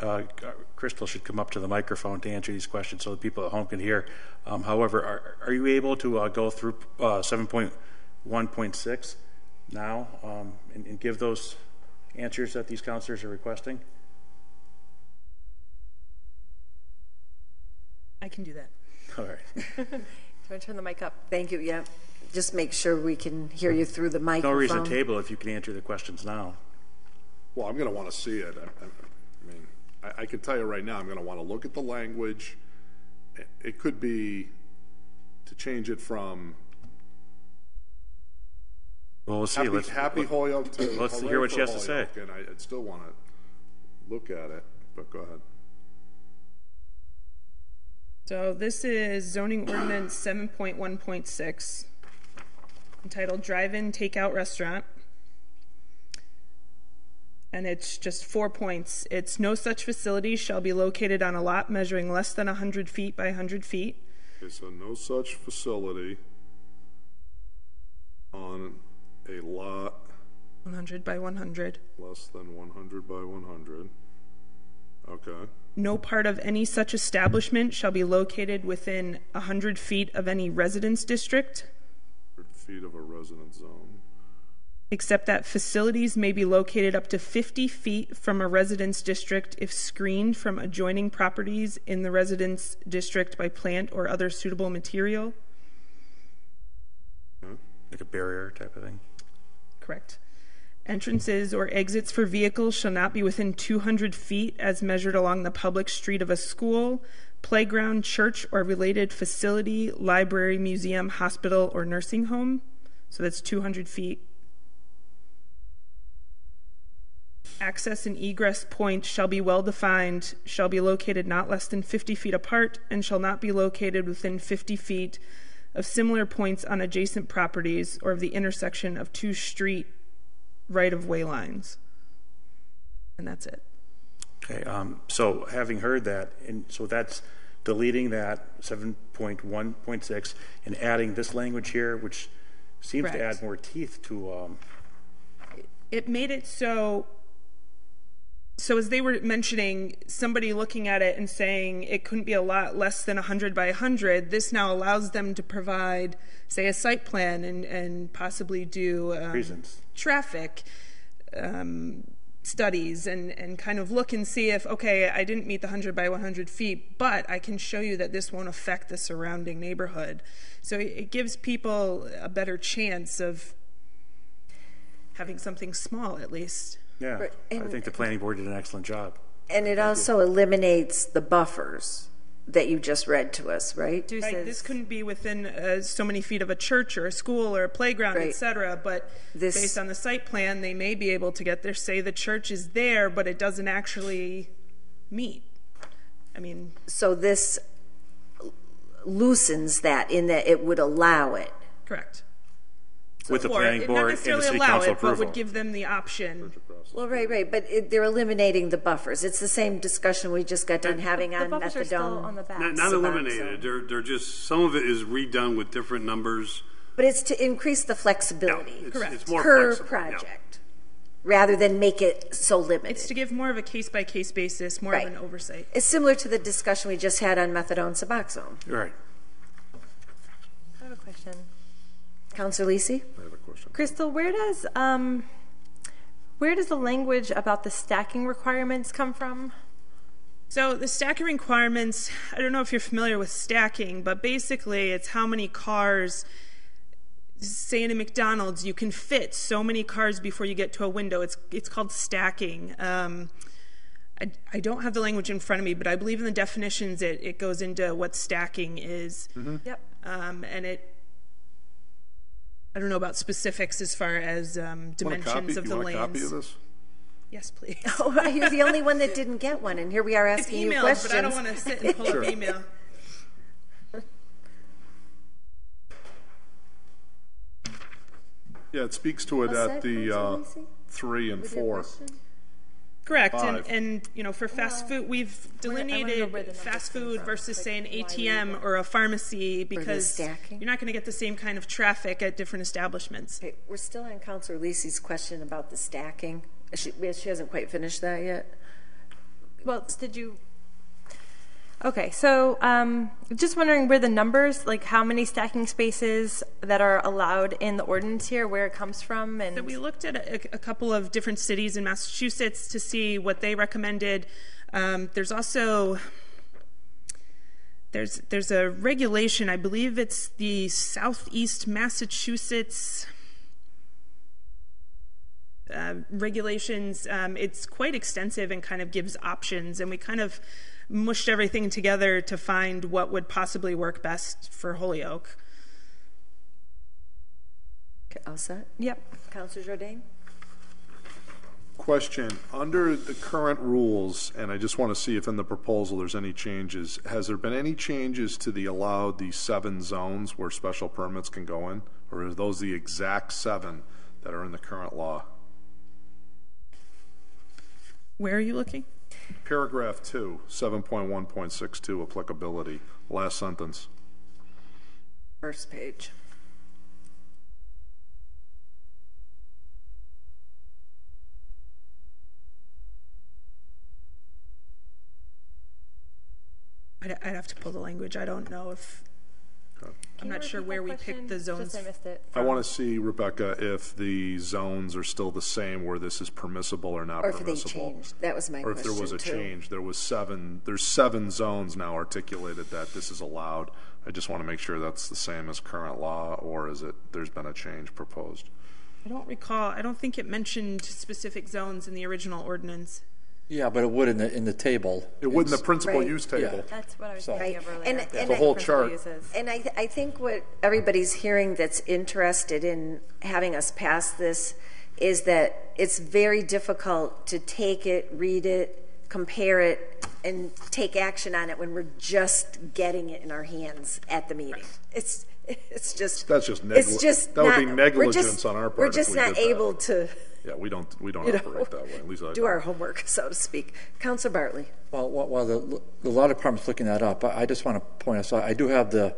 Crystal should come up to the microphone to answer these questions so the people at home can hear. However, are you able to go through 7.1.6 now and give those answers that these councilors are requesting? I can do that. All right. Do you want to turn the mic up? Thank you. Yeah. Just make sure we can hear you through the microphone. No reason to table if you can answer the questions now. Well, I'm going to want to see it. I can tell you right now, I'm going to want to look at the language. It could be to change it from we'll see. Happy Holyoke to let's hear what she has to say. And I'd still want to look at it, but go ahead. So this is zoning ordinance 7.1.6, entitled Drive-In Takeout Restaurant. And it's just 4 points. It's no such facility shall be located on a lot measuring less than 100 feet by 100 feet. Okay, so no such facility on a lot 100 by 100. Less than 100 by 100. Okay. No part of any such establishment shall be located within 100 feet of any residence district. 100 feet of a residence zone. Except that facilities may be located up to 50 feet from a residence district if screened from adjoining properties in the residence district by plant or other suitable material. Okay. like a barrier type of thing. Correct. Entrances or exits for vehicles shall not be within 200 feet as measured along the public street of a school, playground, church, or related facility, library, museum, hospital, or nursing home. So that's 200 feet. Access and egress points shall be well defined, shall be located not less than 50 feet apart, and shall not be located within 50 feet of similar points on adjacent properties or of the intersection of two street right-of-way lines. And that's it. Okay, so having heard that, and so that's deleting that 7.1.6 and adding this language here, which seems Correct. to add more teeth to. It made it so as they were mentioning, somebody looking at it and saying it couldn't be a lot less than 100 by 100, this now allows them to provide, say, a site plan and possibly do reasons. Traffic studies and kind of look and see if, okay, I didn't meet the 100 by 100 feet, but I can show you that this won't affect the surrounding neighborhood. So it gives people a better chance of having something small, at least. Yeah, I think the planning board did an excellent job. And it also eliminates the buffers that you just read to us, right? Right, this couldn't be within so many feet of a church or a school or a playground, Right. etc. But based on the site plan, they may be able to get there. Say the church is there, but it doesn't actually meet. I mean, So this loosens that in that it would allow it. correct. With the Or planning it board not and the necessarily city allow council it, but approval. would give them the option. Well, right, but they're eliminating the buffers. It's the same discussion we just got done having on buffers are still methadone. on the back. Not eliminated. They're just, some of it is redone with different numbers. But it's to increase the flexibility It's more per flexible. project, rather than make it so limited. It's to give more of a case-by-case basis, more Right. of an oversight. It's similar to the discussion we just had on methadone Suboxone. Right. I have a question. Councilor Lisi? I have a question. Crystal, where does the language about the stacking requirements come from? So the stacking requirements, I don't know if you're familiar with stacking, but basically it's how many cars, say in a McDonald's, you can fit so many cars before you get to a window. It's called stacking. I don't have the language in front of me, but I believe in the definitions it goes into what stacking is. Mm-hmm. Yep. And I don't know about specifics as far as dimensions of the lanes. You want a copy of this? Yes, please. Oh, you're the only one that didn't get one, and here we are It's asking you emailed, questions. but I don't want to sit and pull Sure. up email. Yeah, it speaks to it All at set, the Councilor Lisi? 3 and With your 4. question? Correct, Five. and you know, for fast food, we've I wanna know where the delineated numbers fast came food from. versus, Like, say, an why we ATM or a pharmacy because stacking? you're not going to get the same kind of traffic at different establishments. Okay, we're still on Councilor Lisi's question about the stacking. She hasn't quite finished that yet. Well, did you? Okay, so just wondering where the numbers, like how many stacking spaces that are allowed in the ordinance here, where it comes from, and So we looked at a couple of different cities in Massachusetts to see what they recommended. There's also there's a regulation, I believe it's the Southeast Massachusetts regulations. It's quite extensive and kind of gives options, and we kind of mushed everything together to find what would possibly work best for Holyoke. Okay, all set? Yep. Councilor Jordan? Question. Under the current rules, and I just want to see if in the proposal there's any changes, has there been any changes to these 7 zones where special permits can go in? Or are those the exact 7 that are in the current law? Where are you looking? Paragraph 2, 7.1.62, applicability, last sentence. First page. I'd have to pull the language. I don't know if I'm not sure where we picked the zones. Just I missed it. I want to see, Rebecca, if the zones are still the same where this is permissible or not Or if they permissible. changed. That was my Or question, if there was a too. change. There's 7 zones now articulated that this is allowed. I just want to make sure that's the same as current law, or is it, there's been a change proposed? I don't recall. I don't think it mentioned specific zones in the original ordinance. Yeah, but it would in the table. It would in the principal Right. use table. Yeah. That's what I was So- thinking of earlier. And The whole chart. And I think what everybody's hearing that's interested in having us pass this is that it's very difficult to take it, read it, compare it, and take action on it when we're just getting it in our hands at the meeting. It's just That's just it's just that would be not- negligence on our part. We're if just we not did that. able to Yeah, we don't you operate know, that way. At least I do don't. our homework, so to speak. Councilor Bartley. Well, while the law department's looking that up, I just want to point out, I do have the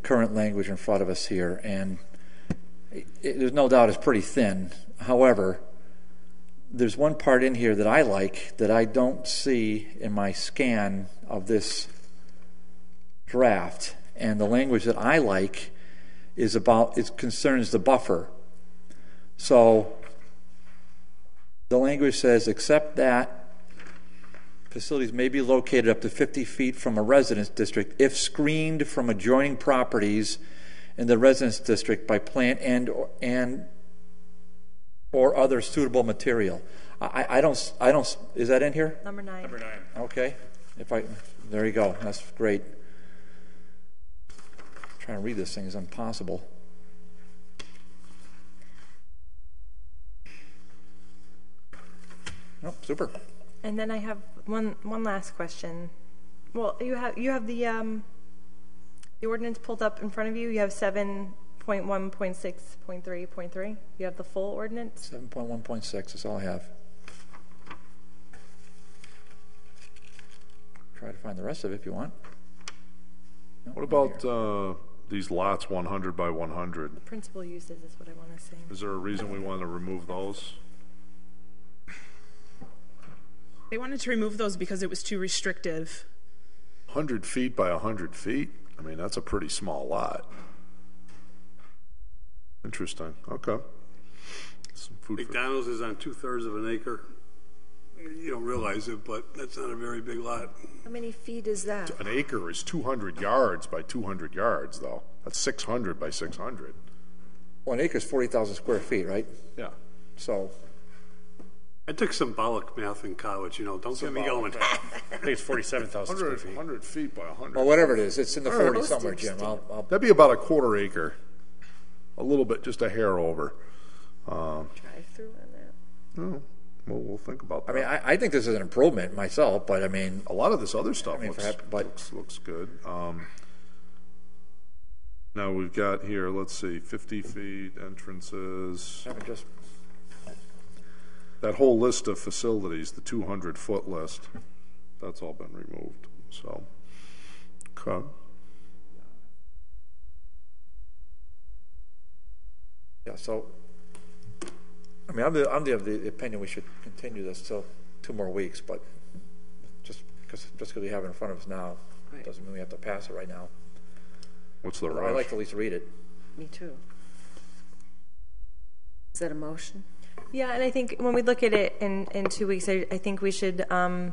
current language in front of us here, and there's no doubt it's pretty thin. However, there's one part in here that I like that I don't see in my scan of this draft, and the language that I like it concerns the buffer. So the language says, except that facilities may be located up to 50 feet from a residence district if screened from adjoining properties in the residence district by plant or other suitable material. I don't. Is that in here? Number 9. Okay. There you go. That's great. Trying to read this thing is impossible. Oh, super. And then I have one last question. Well, you have the ordinance pulled up in front of you. You have 7.1.6.3.3. You have the full ordinance. 7.1.6 is all I have. Try to find the rest of it if you want. No, What not about here. these lots 100 by 100? Principal uses is what I want to say. Is there a reason we want to remove those? They wanted to remove those because it was too restrictive. 100 feet by 100 feet? I mean, that's a pretty small lot. Interesting. Okay. Some food for McDonald's is on 2/3 of an acre. You don't realize it, but that's not a very big lot. How many feet is that? An acre is 200 yards by 200 yards, though. That's 600 by 600. Well, an acre is 40,000 square feet, right? Yeah. So I took symbolic math in college, don't get me going. I think it's 47,000 square 100, feet. 100 feet by 100. well, whatever it is, it's in the 40 Postage somewhere, Jim. stamp. I'll That'd be about a quarter acre. A little bit, just a hair over. Drive through on that. No, we'll think about that. I mean, I think this is an improvement myself, but I mean, a lot of this other stuff mean, looks good. Now we've got here, let's see, 50 feet, entrances. I mean, just That whole list of facilities, the 200-foot list, that's all been removed. So, okay. yeah. So, I mean, I'm of the opinion we should continue this till 2 more weeks, but just because we have it in front of us now doesn't mean we have to pass it right now. What's the I'd rush? like to at least read it. Me too. Is that a motion? Yeah, and I think when we look at it in 2 weeks, I think we should. I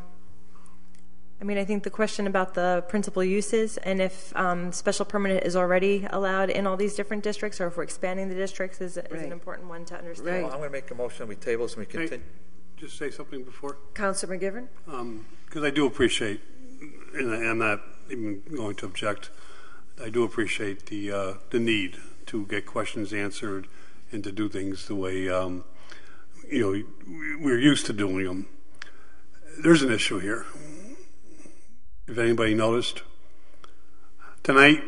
think the question about the principal uses and if special permit is already allowed in all these different districts, or if we're expanding the districts, is an important one to understand. Right. Well, I'm going to make a motion. We table this and we continue. Hey, just say something before? Councilor McGivern? Because I do appreciate, and I'm not even going to object, I do appreciate the need to get questions answered and to do things the way we're used to doing them. There's an issue here. If anybody noticed, tonight,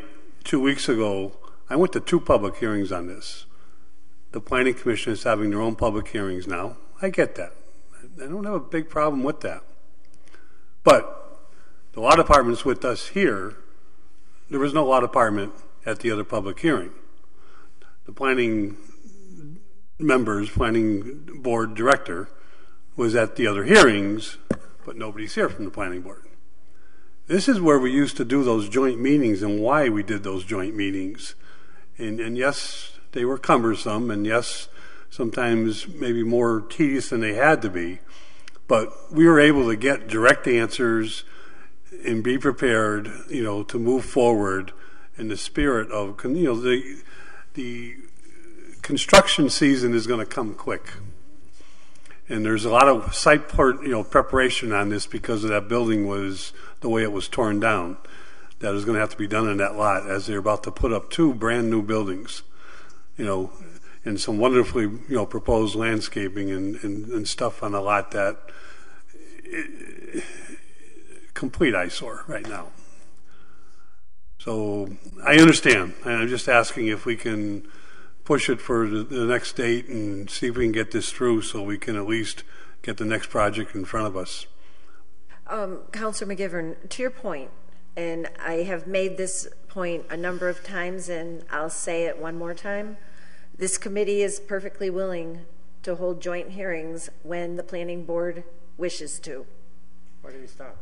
2 weeks ago, I went to 2 public hearings on this. The Planning Commission is having their own public hearings now. I get that. I don't have a big problem with that. But the law department's with us here. There was no law department at the other public hearing. The planning board director was at the other hearings, but nobody's here from the planning board. This is where we used to do those joint meetings and why we did those joint meetings. And yes, they were cumbersome, and yes, sometimes maybe more tedious than they had to be. But we were able to get direct answers and be prepared, to move forward in the spirit of, the construction season is going to come quick. And there's a lot of site preparation on this because of that building was the way it was torn down. That is going to have to be done in that lot as they're about to put up 2 brand new buildings, and some wonderfully, proposed landscaping and stuff on the lot that complete eyesore right now. So I understand. I'm just asking if we can push it for the next date and see if we can get this through so we can at least get the next project in front of us. Councilor McGivern, to your point, and I have made this point a number of times, and I'll say it one more time, this committee is perfectly willing to hold joint hearings when the planning board wishes to. Why did he stop?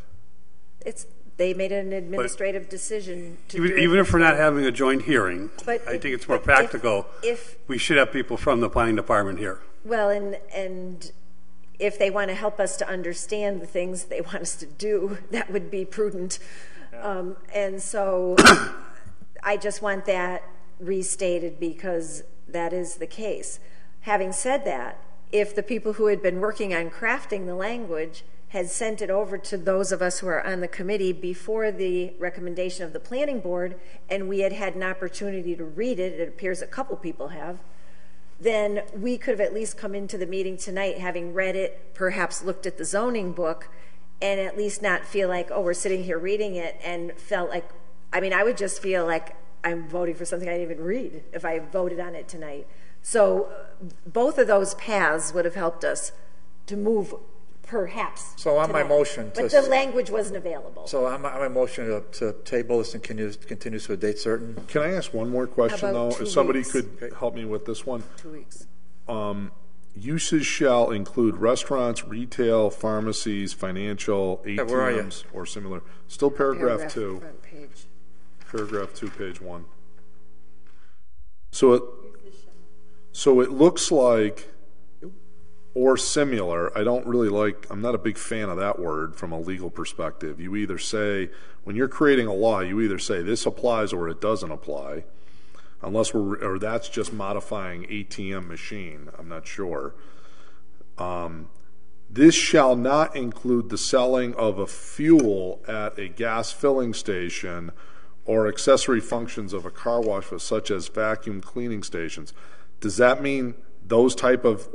They made an administrative decision to even if we're not having a joint hearing, I think it's more practical. If we should have people from the planning department here. Well, and if they want to help us to understand the things they want us to do, that would be prudent. Yeah. And so I just want that restated because that is the case. Having said that, if the people who had been working on crafting the language had sent it over to those of us who are on the committee before the recommendation of the planning board, and we had had an opportunity to read it, it appears a couple people have, then we could have at least come into the meeting tonight having read it, perhaps looked at the zoning book, and at least not feel like, oh, we're sitting here reading it, and felt like, I would just feel like I'm voting for something I didn't even read if I voted on it tonight. So both of those paths would have helped us to move perhaps. So on my motion, but the language wasn't available. So on my motion to table this and continue to a date certain. Can I ask one more question though? If somebody could help me with this one. 2 weeks. Uses shall include restaurants, retail, pharmacies, financial, ATMs, or similar. Still paragraph 2. Front page. Paragraph 2, page 1. So it looks like, or similar. I'm not a big fan of that word from a legal perspective. You either say, when you're creating a law, you either say this applies or it doesn't apply, or that's just modifying ATM machine. I'm not sure. This shall not include the selling of a fuel at a gas filling station or accessory functions of a car wash, such as vacuum cleaning stations. Does that mean those type of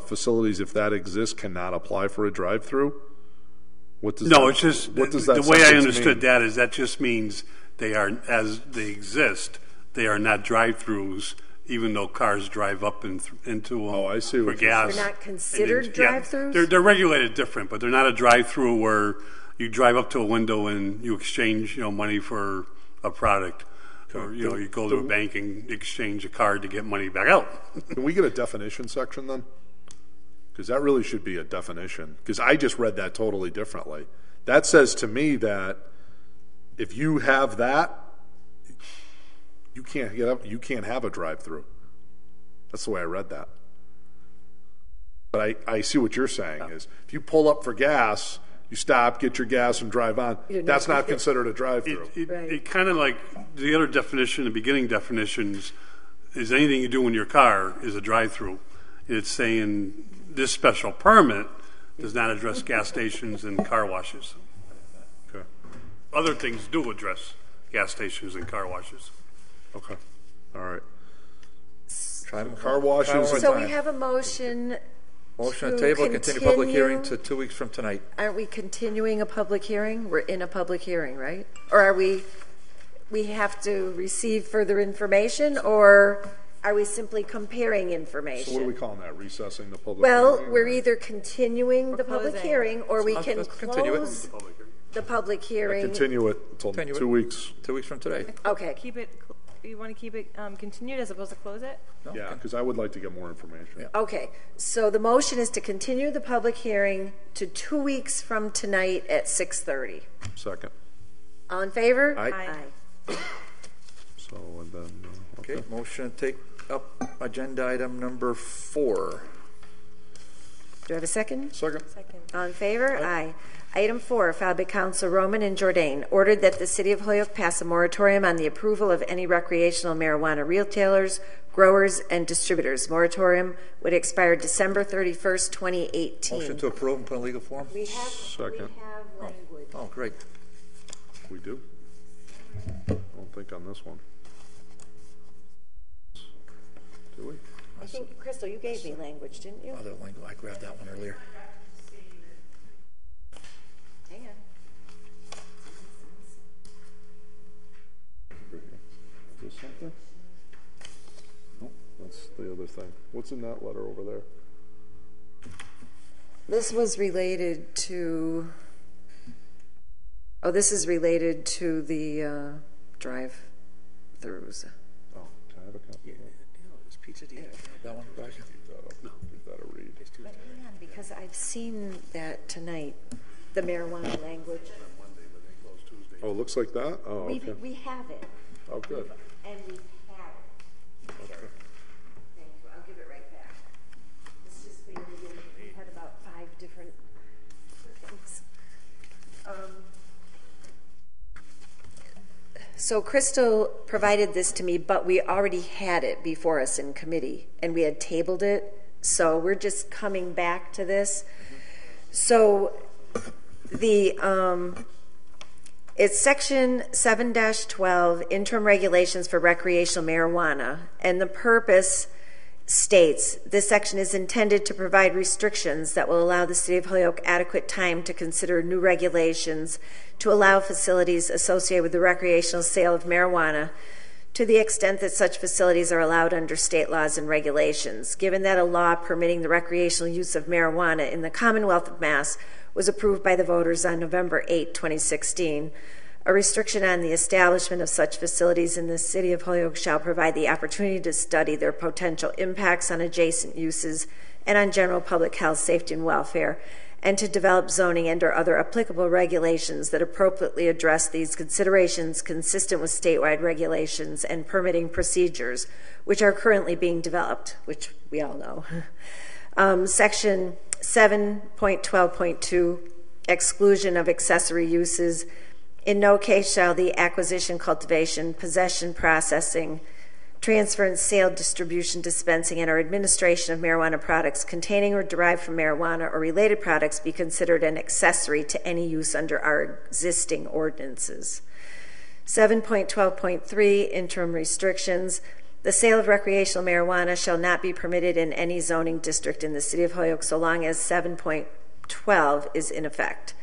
facilities, if that exists, cannot apply for a drive-through? It's just the way I understood that is that just means they are, as they exist, they are not drive-throughs, even though cars drive up into them I see for gas. They're not considered drive-throughs? Yeah, they're regulated different, but they're not a drive-through where you drive up to a window and you exchange money for a product. Or you go to a bank and exchange a card to get money back out. Can we get a definition section then? Because that really should be a definition. Because I just read that totally differently. That says to me that if you have that, you can't get up. You can't have a drive-through. That's the way I read that. But I see what you're saying is if you pull up for gas, you stop, get your gas, and drive on. That's not considered a drive-through. It kind of like the other definition, the beginning definitions, is anything you do in your car is a drive-through. It's saying this special permit does not address gas stations and car washes. Okay. Other things do address gas stations and car washes. Okay. All right. Try them car washes. So we have a motion. Motion to table, continue public hearing to 2 weeks from tonight. Aren't we continuing a public hearing? We're in a public hearing, right? Or are we have to receive further information, or are we simply comparing information? So what are we calling that? Recessing the public hearing? Well, we're either continuing the public hearing, or we can close the public hearing. Continue it until 2 weeks. 2 weeks from today. Okay. You want to keep it continued as opposed to close it? No. Yeah, because I would like to get more information. Yeah. Okay, so the motion is to continue the public hearing to 2 weeks from tonight at 6:30. Second. All in favor? Aye. So, and then, Okay, motion to take up agenda item number 4. Do I have a second? Second. All in favor? Aye. Item 4, filed by Council Roman and Jordan, ordered that the City of Holyoke pass a moratorium on the approval of any recreational marijuana retailers, growers, and distributors. Moratorium would expire December 31st, 2018. Motion to approve and put in legal form? Second. language. Oh, great. We do? I don't think on this one. Do we? I think, Crystal, you gave me language, didn't you? Other language, I grabbed that one earlier. Hang on. Is this something? No, that's the other thing. What's in that letter over there? This was related to, this is related to the drive-throughs. Oh, can I have a copy of that? It's pizza. Do you have that one back? No. Give that a read. But hang on, because I've seen that tonight, the marijuana language. Oh, it looks like that? Oh, okay. We have it. Oh, good. And we have it. Okay. Thank you. I'll give it right back. It's just we had about 5 different things. So Crystal provided this to me, but we already had it before us in committee, and we had tabled it. So we're just coming back to this. So the it's section 7-12, interim regulations for recreational marijuana, and the purpose states this section is intended to provide restrictions that will allow the City of Holyoke adequate time to consider new regulations to allow facilities associated with the recreational sale of marijuana to the extent that such facilities are allowed under state laws and regulations. Given that a law permitting the recreational use of marijuana in the Commonwealth of Mass was approved by the voters on November 8, 2016, a restriction on the establishment of such facilities in the City of Holyoke shall provide the opportunity to study their potential impacts on adjacent uses and on general public health, safety, and welfare, and to develop zoning and or other applicable regulations that appropriately address these considerations consistent with statewide regulations and permitting procedures, which are currently being developed, which we all know. Section 7.12.2, exclusion of accessory uses. In no case shall the acquisition, cultivation, possession, processing, transfer and sale, distribution, dispensing, and or administration of marijuana products containing or derived from marijuana or related products be considered an accessory to any use under our existing ordinances. 7.12.3, interim restrictions. The sale of recreational marijuana shall not be permitted in any zoning district in the City of Holyoke so long as 7.12 is in effect.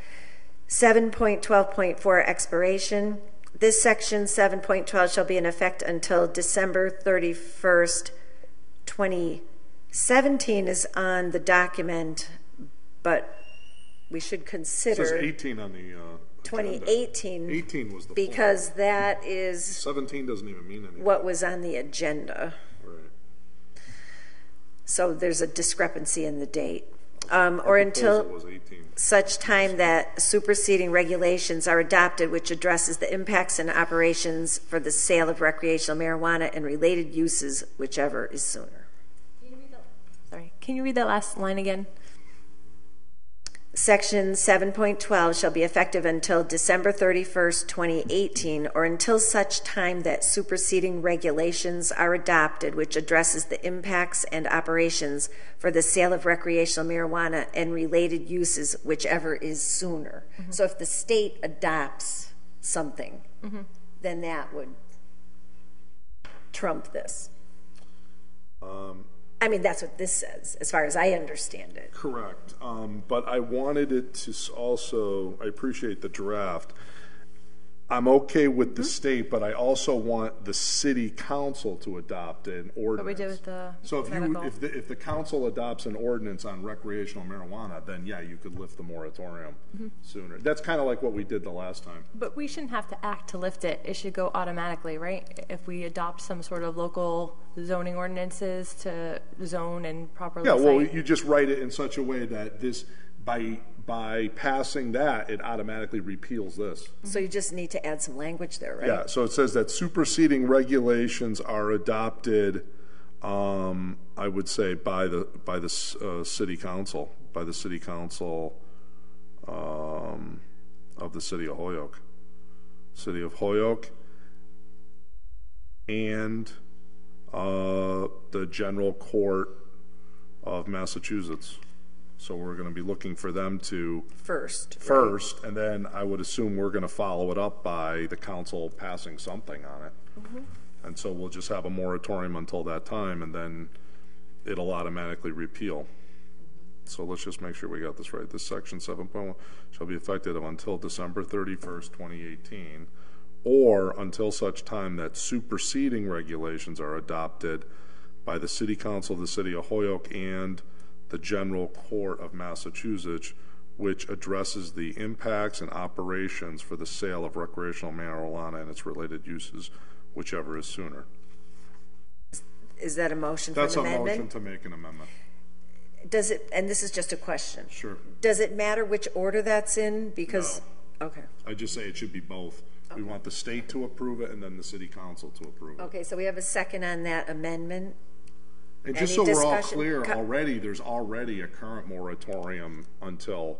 7.12.4, expiration. This section 7.12 shall be in effect until December 31st, 2017 is on the document, but we should consider. It says 18 on the 2018. 18 was the because point. That is 17 doesn't even mean anything. What was on the agenda. Right. So there's a discrepancy in the date. Or until such time that superseding regulations are adopted which addresses the impacts and operations for the sale of recreational marijuana and related uses, whichever is sooner. Can you read that last line again? Section 7.12 shall be effective until December 31st, 2018, or until such time that superseding regulations are adopted which addresses the impacts and operations for the sale of recreational marijuana and related uses, whichever is sooner. Mm-hmm. So if the state adopts something, then that would trump this. I mean, that's what this says, as far as I understand it. Correct. But I wanted it to also, I appreciate the draft. I'm okay with the state, but I also want the city council to adopt an ordinance. What we did with the if the council adopts an ordinance on recreational marijuana, then yeah, you could lift the moratorium sooner. That's kind of like what we did the last time. But we shouldn't have to act to lift it. It should go automatically, right? If we adopt some sort of local zoning ordinances to zone and properly Yeah, well, you just write it in such a way that this, by by passing that, it automatically repeals this. So you just need to add some language there, right? Yeah, so it says that superseding regulations are adopted, I would say, by the city council, of the city of Holyoke. City of Holyoke and the General Court of Massachusetts. So we're going to be looking for them to first, and then I would assume we're going to follow it up by the council passing something on it. And so we'll just have a moratorium until that time, and then it'll automatically repeal. So let's just make sure we got this right. This section 7.1 shall be effective until December 31st, 2018, or until such time that superseding regulations are adopted by the City Council of the City of Holyoke and the General Court of Massachusetts, which addresses the impacts and operations for the sale of recreational marijuana and its related uses, whichever is sooner. Is that a motion for That's an a amendment? motion to make an amendment. Does it, and this is just a question. Sure. Does it matter which order that's in? Because, okay. I just say it should be both. We want the state to approve it and then the city council to approve it. Okay, so we have a second on that amendment. And just Any so we're all discussion? clear, already, there's already a current moratorium until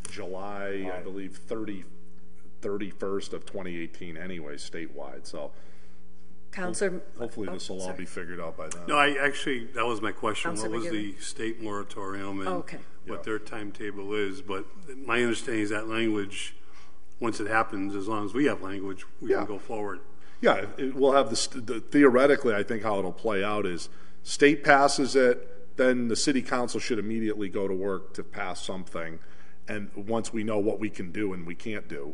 July, I believe, 31st of 2018 anyway, statewide. So Counselor, hopefully this will all be figured out by then. No, that was my question. Counselor What was McGivern? the state moratorium and Okay. what their timetable is? But my understanding is that language, once it happens, as long as we have language, we can go forward. Yeah, we'll have theoretically, I think how it'll play out is state passes it, then the city council should immediately go to work to pass something. And once we know what we can do and we can't do,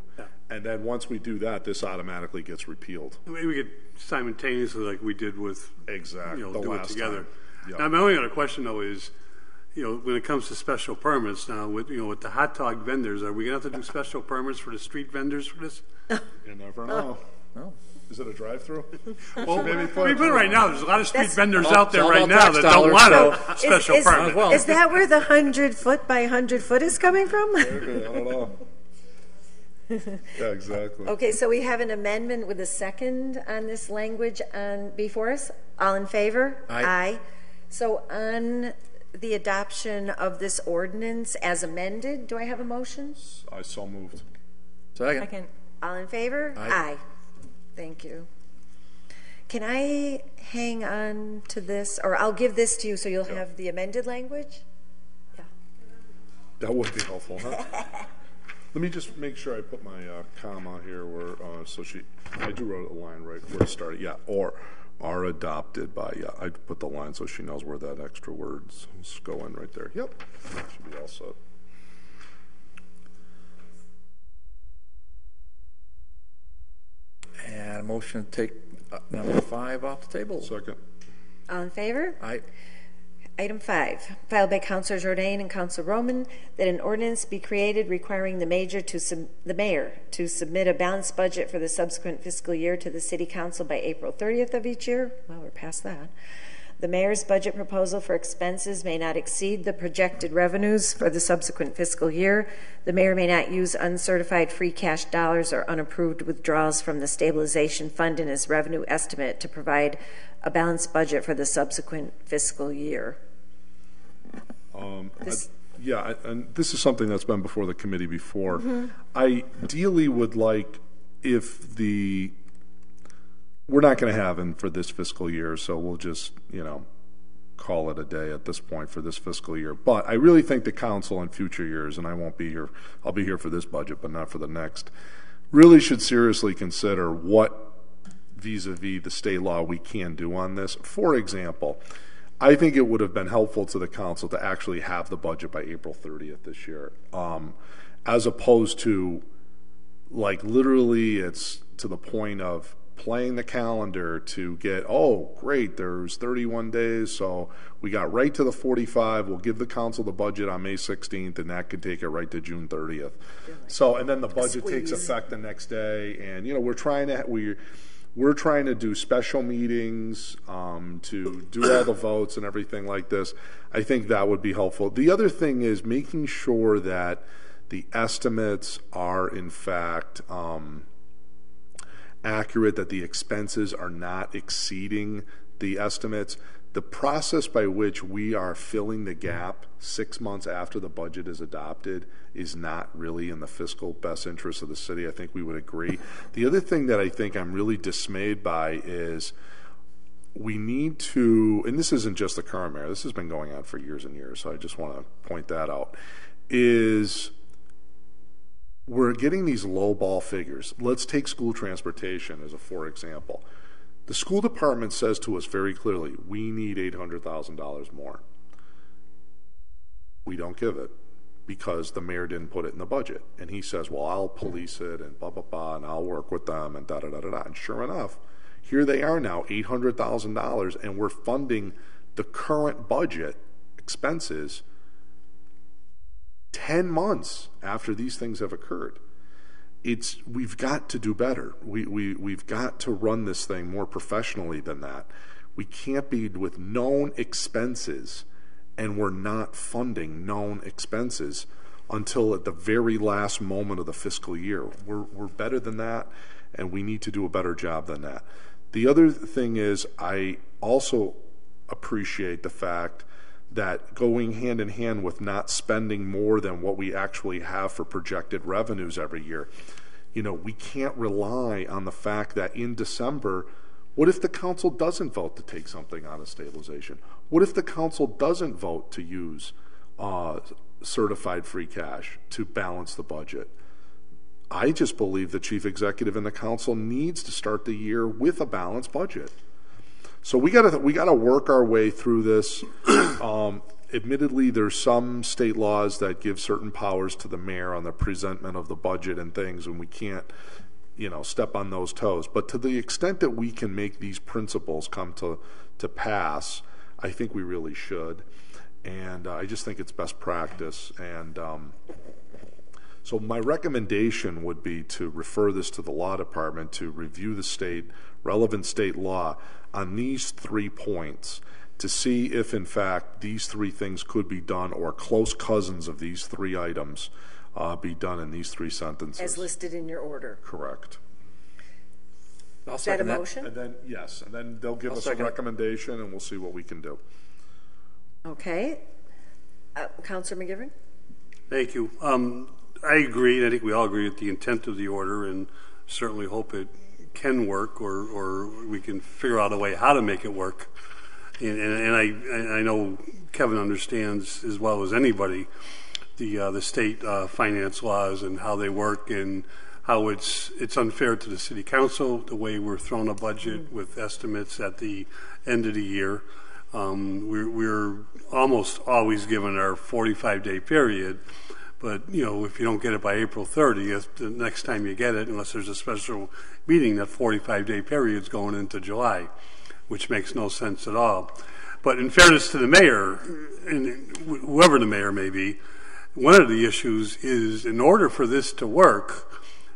and then once we do that, this automatically gets repealed. Maybe we could simultaneously, like we did with the do it last together. time. Yep. Now, my only other question though is, when it comes to special permits now, with with the hot dog vendors, are we gonna have to do special permits for the street vendors for this? You never know. No. Is it a drive-through? Well, maybe put it right now. There's a lot of street vendors Well, out there it's all right about now tax that don't dollars, want so- a special permit. Well. Is that where the 100-foot by 100-foot is coming from? I don't know. Yeah, exactly. Okay, so we have an amendment with a second on this language before us. All in favor? Aye. So on the adoption of this ordinance as amended, do I have a motion? I so moved. Second. All in favor? Aye. Thank you. Can I hang on to this, or I'll give this to you so you'll have the amended language? Yeah. That would be helpful, huh? Let me just make sure I put my comma here where, I do wrote a line right where it started. Yeah, or are adopted by, I put the line so she knows where that extra words go in right there. Yep, should be all set. And a motion to take number 5 off the table. Second. All in favor? Aye. Item 5, filed by Councilor Jourdain and Councilor Roman, that an ordinance be created requiring the mayor to submit a balanced budget for the subsequent fiscal year to the City Council by April 30th of each year. Well, we're past that. The mayor's budget proposal for expenses may not exceed the projected revenues for the subsequent fiscal year. The mayor may not use uncertified free cash dollars or unapproved withdrawals from the stabilization fund in his revenue estimate to provide a balanced budget for the subsequent fiscal year. And this is something that's been before the committee before. I ideally would like if we're not going to have him for this fiscal year, so we'll just, call it a day at this point for this fiscal year. But I really think the council in future years, and I won't be here, I'll be here for this budget, but not for the next, really should seriously consider what vis-a-vis the state law we can do on this. For example, I think it would have been helpful to the council to actually have the budget by April 30th this year, as opposed to, literally it's to the point of playing the calendar to get, oh, great, there's 31 days, so we got right to the 45. We'll give the council the budget on May 16th, and that could take it right to June 30th. So, and then the budget takes effect the next day, and, we're trying to, we're trying to do special meetings to do all the votes and everything like this. I think that would be helpful. The other thing is making sure that the estimates are in fact accurate, that the expenses are not exceeding the estimates. The process by which we are filling the gap 6 months after the budget is adopted is not really in the fiscal best interest of the city. I think we would agree. The other thing that I think I'm really dismayed by is we need to, and this isn't just the current mayor, this has been going on for years and years, so I just want to point that out, is we're getting these low ball figures. Let's take school transportation as a for example. The school department says to us very clearly, we need $800,000 more. We don't give it because the mayor didn't put it in the budget. And he says, well, I'll police it and blah, blah, blah, and I'll work with them and da-da-da-da-da. And sure enough, here they are now, $800,000, and we're funding the current budget expenses 10 months after these things have occurred. We've got to do better. We've got to run this thing more professionally than that. We can't be with known expenses and we're not funding known expenses until at the very last moment of the fiscal year. We're better than that, and we need to do a better job than that. The other thing is I also appreciate the fact that going hand in hand with not spending more than what we actually have for projected revenues every year. You know, we can't rely on the fact that in December, what if the council doesn't vote to take something out of stabilization? What if the council doesn't vote to use certified free cash to balance the budget? I just believe the chief executive and the council needs to start the year with a balanced budget. So we gotta work our way through this. Admittedly, there's some state laws that give certain powers to the mayor on the presentment of the budget and things, and we can't, step on those toes. But to the extent that we can make these principles come to pass, I think we really should. And I just think it's best practice. And so my recommendation would be to refer this to the law department to review the relevant state law on these 3 points to see if, in fact, these 3 things could be done or close cousins of these 3 items be done in these 3 sentences. As listed in your order. Correct. Is that a motion? And then, yes, and then they'll give us a recommendation and we'll see what we can do. Okay. Councilor McGivern? Thank you. I agree. I think we all agree with the intent of the order and certainly hope it can work or we can figure out a way how to make it work. And I know Kevin understands as well as anybody the state finance laws and how they work and how it's unfair to the city council the way we're throwing a budget with estimates at the end of the year. We're almost always given our 45-day period, but if you don't get it by April 30th, the next time you get it, unless there's a special meeting, that 45-day period is going into July, which makes no sense at all. But in fairness to the mayor, and whoever the mayor may be, one of the issues is in order for this to work,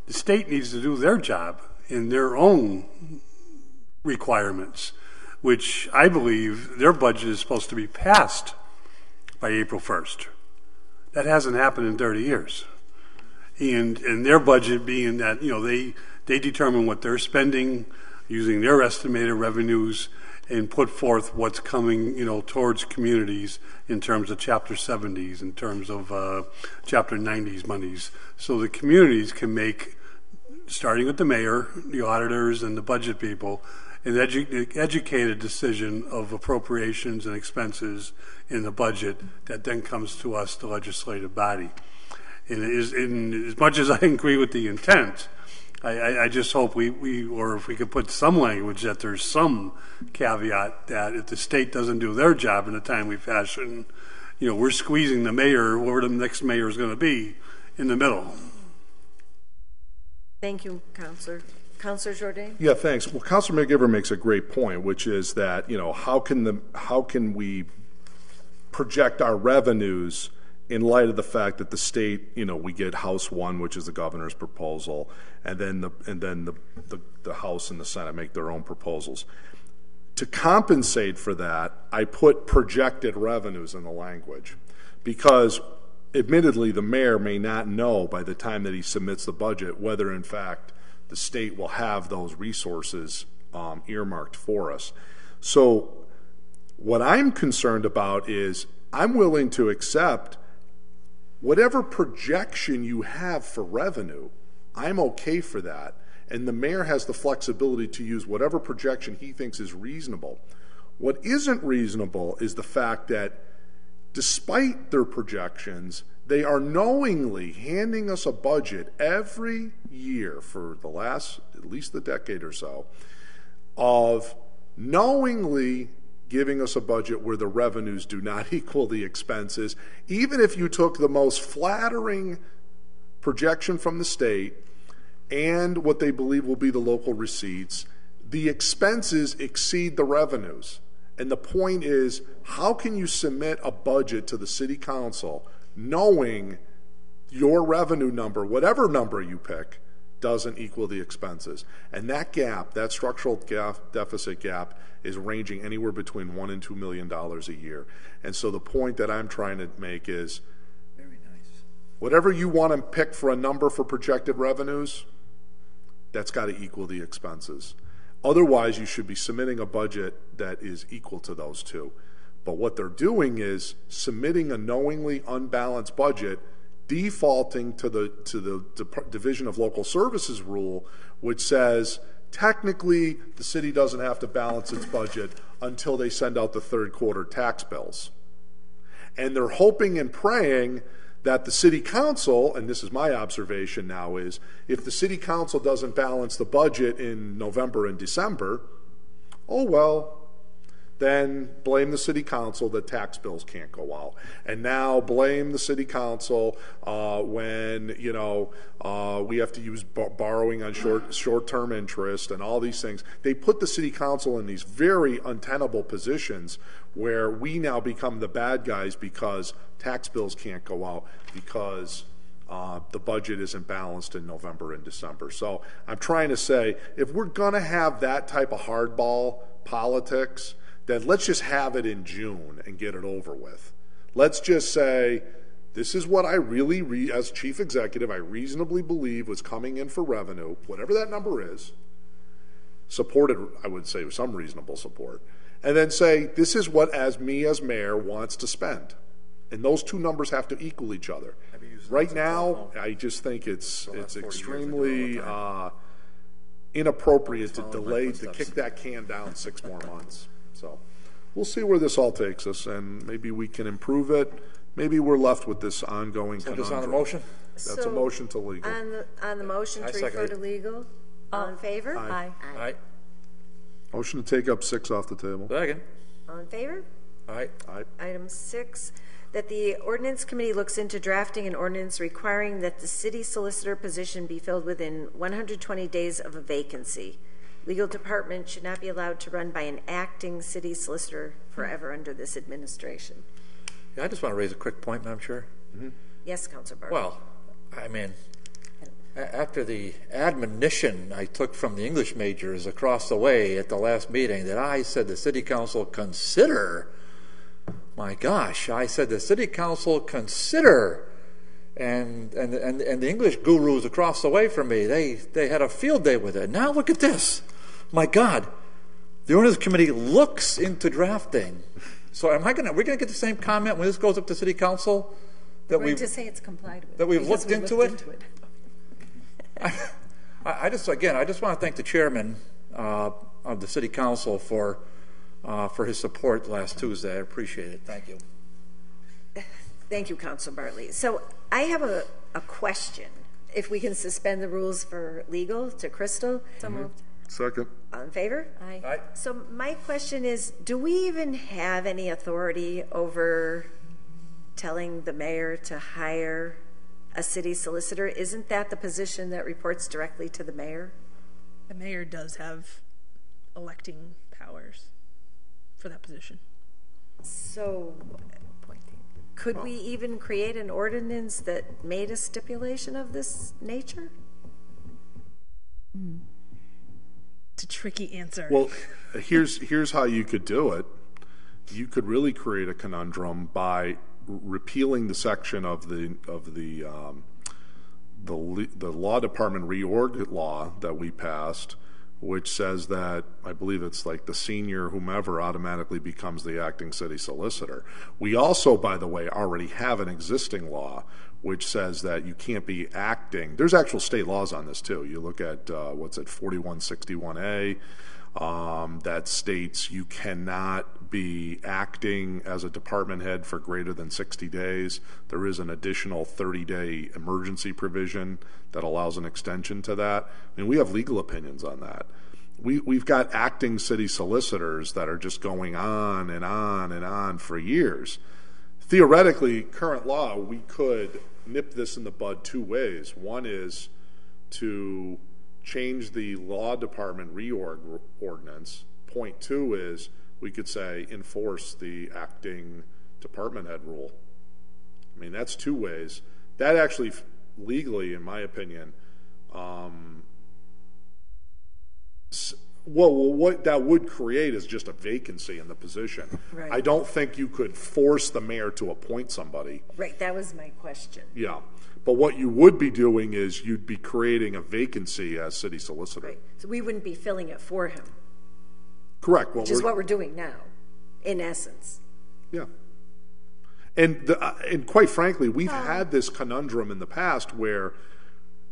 the state needs to do their job in their own requirements, which I believe their budget is supposed to be passed by April 1st. That hasn't happened in 30 years. And their budget being that, they determine what they're spending using their estimated revenues and put forth what's coming, towards communities in terms of Chapter 70s, in terms of Chapter 90s monies. So the communities can make, starting with the mayor, the auditors, and the budget people, an educated decision of appropriations and expenses in the budget that then comes to us, the legislative body. And as much as I agree with the intent, I just hope or if we could put some language that there's some caveat that if the state doesn't do their job in a timely fashion, we're squeezing the mayor, whoever the next mayor is going to be, in the middle. Thank you, Councilor. Councilor Jourdain? Yeah, thanks. Well, Councilor McGivern makes a great point, which is that how can we project our revenues in light of the fact that the state, we get House 1, which is the governor's proposal, and then the House and the Senate make their own proposals. To compensate for that, I put projected revenues in the language, because admittedly the mayor may not know by the time that he submits the budget whether in fact the state will have those resources earmarked for us. So what I'm concerned about is I'm willing to accept whatever projection you have for revenue. I'm okay for that. And the mayor has the flexibility to use whatever projection he thinks is reasonable. What isn't reasonable is the fact that despite their projections, they are knowingly handing us a budget every year for the last, at least the decade or so, of knowingly giving us a budget where the revenues do not equal the expenses. Even if you took the most flattering projection from the state and what they believe will be the local receipts, the expenses exceed the revenues. And the point is, how can you submit a budget to the city council knowing your revenue number, whatever number you pick, doesn't equal the expenses? And that gap, that structural deficit gap, is ranging anywhere between $1 and $2 million a year. And so the point that I'm trying to make is, whatever you want to pick for a number for projected revenues, that's got to equal the expenses. Otherwise, you should be submitting a budget that is equal to those two. But what they're doing is submitting a knowingly unbalanced budget, defaulting to the Division of Local Services rule, which says technically the city doesn't have to balance its budget until they send out the third quarter tax bills. And they're hoping and praying that the city council, and this is my observation now, is if the city council doesn't balance the budget in November and December, oh well, then blame the city council that tax bills can't go out. And now blame the city council when we have to use borrowing on short-term interest and all these things. They put the city council in these very untenable positions where we now become the bad guys because tax bills can't go out because the budget isn't balanced in November and December. So I'm trying to say, if we're going to have that type of hardball politics, then let's just have it in June and get it over with. Let's just say, this is what I really, as chief executive, I reasonably believe was coming in for revenue, whatever that number is, supported, I would say, with some reasonable support, and then say, this is what as mayor wants to spend. And those two numbers have to equal each other. Right now, I just think it's extremely inappropriate to kick that can down 6 more months. So we'll see where this all takes us, and maybe we can improve it. Maybe we're left with this ongoing conundrum. Just on a motion? That's a motion to legal. On the motion to refer to legal, all in favor? Aye. Aye. Motion to take up 6 off the table. Second. All in favor? Aye. Aye. Item 6, that the Ordinance Committee looks into drafting an ordinance requiring that the city solicitor position be filled within 120 days of a vacancy. Legal department should not be allowed to run by an acting city solicitor forever under this administration. Yeah, I just want to raise a quick point, Madam Chair. Mm-hmm. Yes, Councilor Bartley. Well, I mean, after the admonition I took from the English majors across the way at the last meeting that I said the city council consider, my gosh, I said the city council consider, and the English gurus across the way from me, they had a field day with it. Now look at this. My God, the Ordinance Committee looks into drafting. So we're going to get the same comment when this goes up to City Council? We're going to say it's complied with. That we've looked into it? I just want to thank the chairman of the City Council for his support last Tuesday. I appreciate it. Thank you. Thank you, Councilor Bartley. So I have a question. If we can suspend the rules for legal to Crystal. So moved. Second. All in favor? Aye. Aye. So my question is, do we even have any authority over telling the mayor to hire a city solicitor? Isn't that the position that reports directly to the mayor? The mayor does have electing powers for that position. So Could we even create an ordinance that made a stipulation of this nature? It's a tricky answer. Well, here's how you could do it. You could really create a conundrum by repealing the section of the law department reorg law that we passed, which says that, I believe it's like the senior whomever automatically becomes the acting city solicitor. We also, by the way, already have an existing law which says that you can't be acting. There's actual state laws on this too. You look at, 4161A, that states you cannot be acting as a department head for greater than 60 days. There is an additional 30-day emergency provision that allows an extension to that. I mean, we have legal opinions on that. We've got acting city solicitors that are just going on and on and on for years. Theoretically, current law, we could nip this in the bud two ways. One is to change the law department reorg ordinance. Point two is we could say enforce the acting department head rule. I mean, that's two ways. That actually, legally, in my opinion, what that would create is just a vacancy in the position. Right. I don't think you could force the mayor to appoint somebody. Right, that was my question. Yeah. But what you would be doing is you'd be creating a vacancy as city solicitor. Right. So we wouldn't be filling it for him. Correct. Which is what we're doing now, in essence. Yeah. And quite frankly, we've had this conundrum in the past where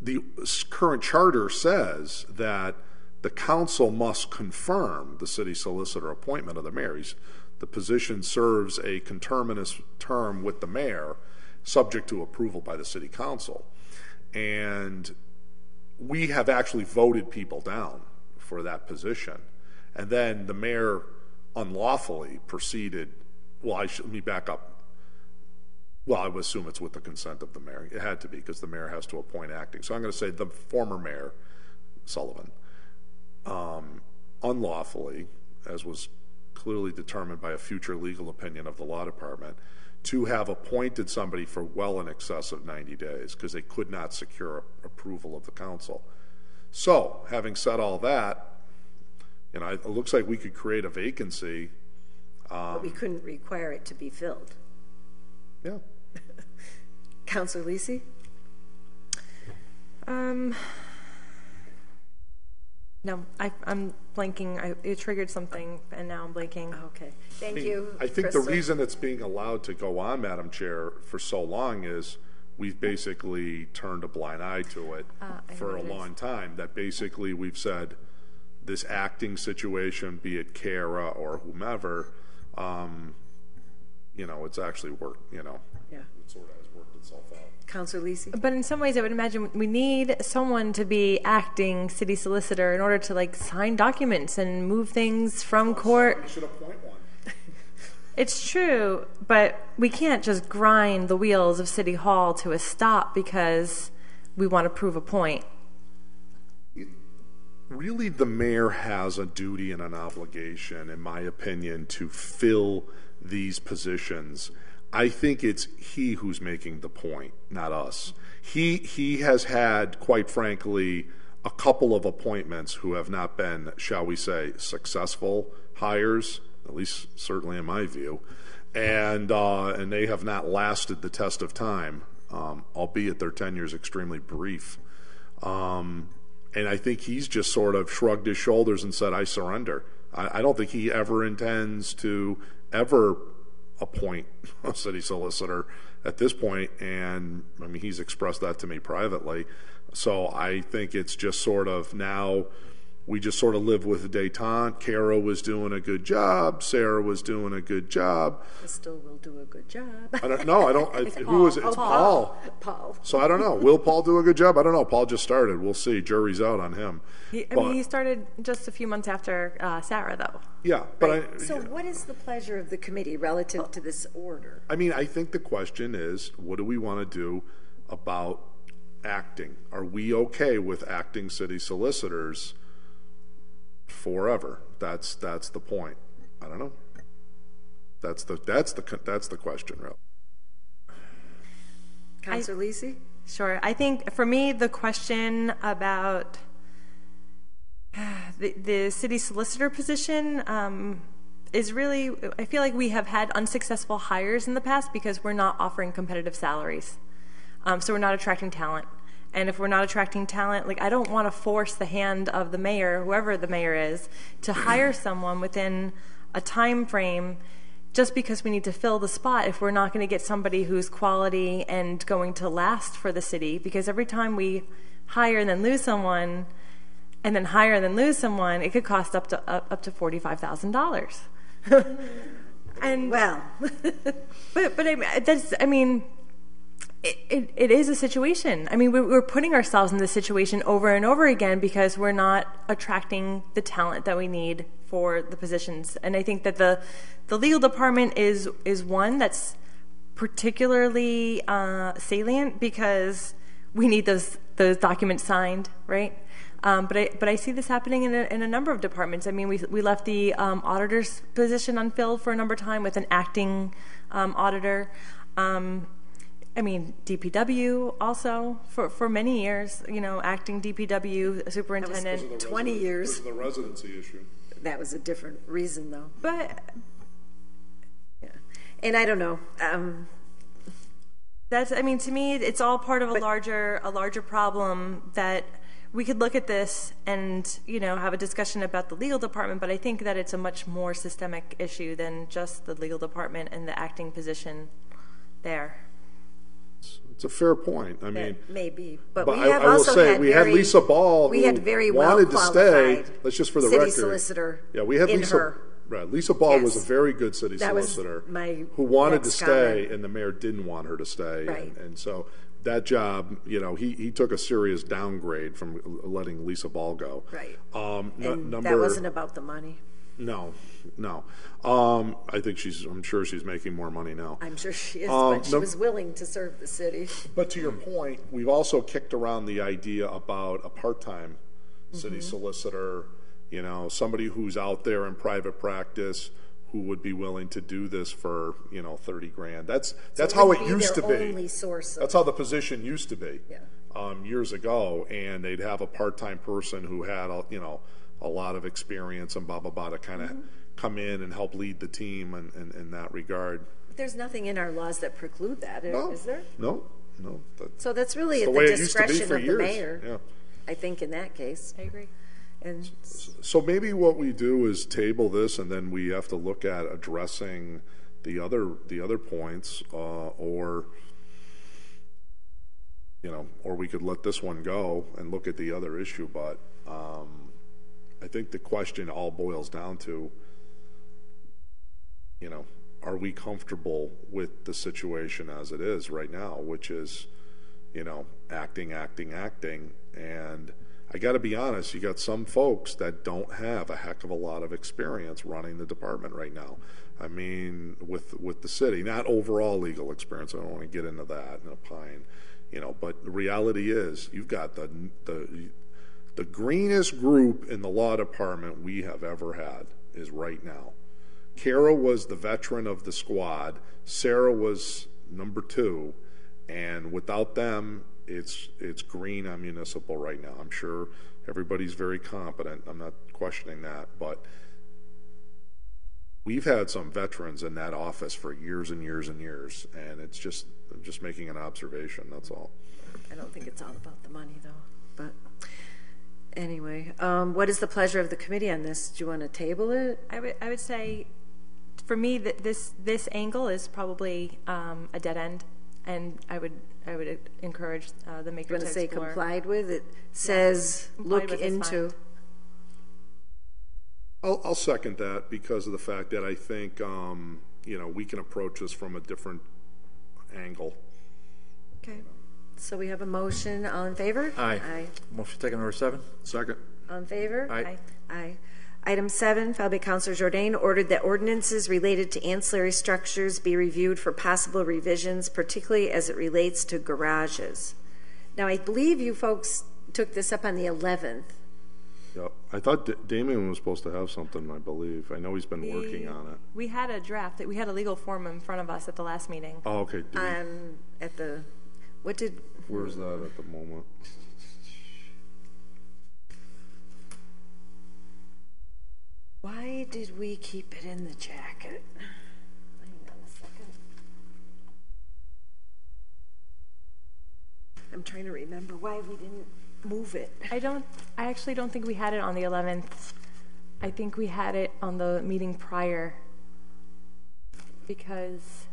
the current charter says that the council must confirm the city solicitor appointment of the mayor. The position serves a conterminous term with the mayor, subject to approval by the city council. And we have actually voted people down for that position. And then the mayor unlawfully proceeded, let me back up. Well, I would assume it's with the consent of the mayor. It had to be because the mayor has to appoint acting. So I'm going to say the former mayor, Sullivan, unlawfully, as was clearly determined by a future legal opinion of the law department, to have appointed somebody for well in excess of 90 days because they could not secure approval of the council. So, having said all that, it looks like we could create a vacancy. But we couldn't require it to be filled. Yeah. Councilor Lisi? No, I'm blanking. It triggered something, and now I'm blanking. Okay. Thank you, I think Crystal. the reason it's being allowed to go on, Madam Chair, for so long is we've basically turned a blind eye to it for a long time. That basically we've said this acting situation, be it Kara or whomever, it's actually worked, Yeah. It sort of has worked itself out. Councilor Lisi? But in some ways, I would imagine we need someone to be acting city solicitor in order to sign documents and move things from court. You should appoint one. It's true, but we can't just grind the wheels of City Hall to a stop because we want to prove a point. Really, the mayor has a duty and an obligation, in my opinion, to fill these positions. I think it's he who's making the point, not us. He has had, quite frankly, a couple of appointments who have not been, shall we say, successful hires, at least certainly in my view, and they have not lasted the test of time, albeit their tenure is extremely brief. And I think he's just sort of shrugged his shoulders and said, I surrender. I don't think he ever intends to ever appoint a city solicitor at this point, and I mean he's expressed that to me privately. So I think it's just sort of now we just sort of live with detente. Kara was doing a good job. Sarah was doing a good job. Crystal will do a good job. I don't know. Who is it? It's Paul. Paul. So I don't know. Will Paul do a good job? I don't know. Paul just started. We'll see. Jury's out on him. He started just a few months after Sarah, though. Yeah, but So what is the pleasure of the committee relative to this order? I mean, I think the question is, what do we want to do about acting? Are we okay with acting city solicitors forever? That's the point. I don't know. That's the question, really. Councilor Lisi? Sure. I think for me, the question about the city solicitor position is really, I feel like we have had unsuccessful hires in the past because we're not offering competitive salaries. So we're not attracting talent. And if we're not attracting talent, like I don't want to force the hand of the mayor, whoever the mayor is, to hire someone within a time frame just because we need to fill the spot if we're not going to get somebody who's quality and going to last for the city. Because every time we hire and then lose someone, and then hire and then lose someone, it could cost up to $45,000. And well, but I mean, it is a situation. I mean, we're putting ourselves in this situation over and over again because we're not attracting the talent that we need for the positions. And I think that the legal department is one that's particularly salient because we need those documents signed, right? But I see this happening in a number of departments. I mean, we left the auditor's position unfilled for a number of time with an acting auditor. I mean, DPW also for many years. You know, acting DPW superintendent. 20 years. Because of the residency issue. That was a different reason, though. But yeah, and I don't know. That's. I mean, to me, it's all part of a larger problem that. We could look at this and, you know, have a discussion about the legal department, but I think that it's a much more systemic issue than just the legal department and the acting position there. It's a fair point. I mean, maybe, but we I have will also say had we had Lisa Ball, we had very wanted to stay. qualified Let's just for the city record, solicitor. Yeah, we had in Lisa. her. Right, Lisa Ball was a very good city That was solicitor my who wanted to next stay, comment. and the mayor didn't want her to stay, Right. and so that job, you know, he took a serious downgrade from letting Lisa Ball go. Right. And that wasn't about the money. No. I think I'm sure she's making more money now. I'm sure she is, but she was willing to serve the city. But to your point, we've also kicked around the idea about a part-time city solicitor, you know, somebody who's out there in private practice who would be willing to do this for, you know, $30,000. That's how it used to be. Only source of, that's how the position used to be. Yeah. Years ago, and they'd have a part-time person who had, a lot of experience and blah blah blah to kind of come in and help lead the team in that regard. There's nothing in our laws that preclude that, is there? No. So that's really at the way the it used to be discretion for of years. the mayor. Yeah. I think in that case. I agree. And so maybe what we do is table this, and then we have to look at addressing the other points, or we could let this one go and look at the other issue. But I think the question all boils down to, are we comfortable with the situation as it is right now, which is, acting, and I got to be honest, you got some folks that don't have a heck of a lot of experience running the department right now. I mean, with the city, not overall legal experience. I don't want to get into that and opine, but the reality is you've got the greenest group in the law department we have ever had is right now. Kara was the veteran of the squad. Sarah was number 2, and without them, it's green on municipal right now. I'm sure everybody's very competent. I'm not questioning that, but we've had some veterans in that office for years and years and years, and I'm just making an observation. That's all. I don't think it's all about the money, though. But anyway, what is the pleasure of the committee on this? Do you want to table it? I would say, for me, that this angle is probably a dead end, and I would encourage the maker to explore. You want to say complied with? It says look into. I'll second that because of the fact that I think we can approach this from a different angle. Okay. So we have a motion. All in favor? Aye. Aye. Motion taken, number 7. Second. All in favor? Aye. Aye. Item 7, filed by Councilor Jourdain, ordered that ordinances related to ancillary structures be reviewed for possible revisions, particularly as it relates to garages. Now, I believe you folks took this up on the 11th. Yep. I thought Damien was supposed to have something, I believe. I know he's been working on it. We had a draft. We had a legal form in front of us at the last meeting. Oh, okay. What did... Where's that at the moment? Why did we keep it in the jacket? Hang on a second. I'm trying to remember why we didn't move it. I actually don't think we had it on the 11th. I think we had it on the meeting prior because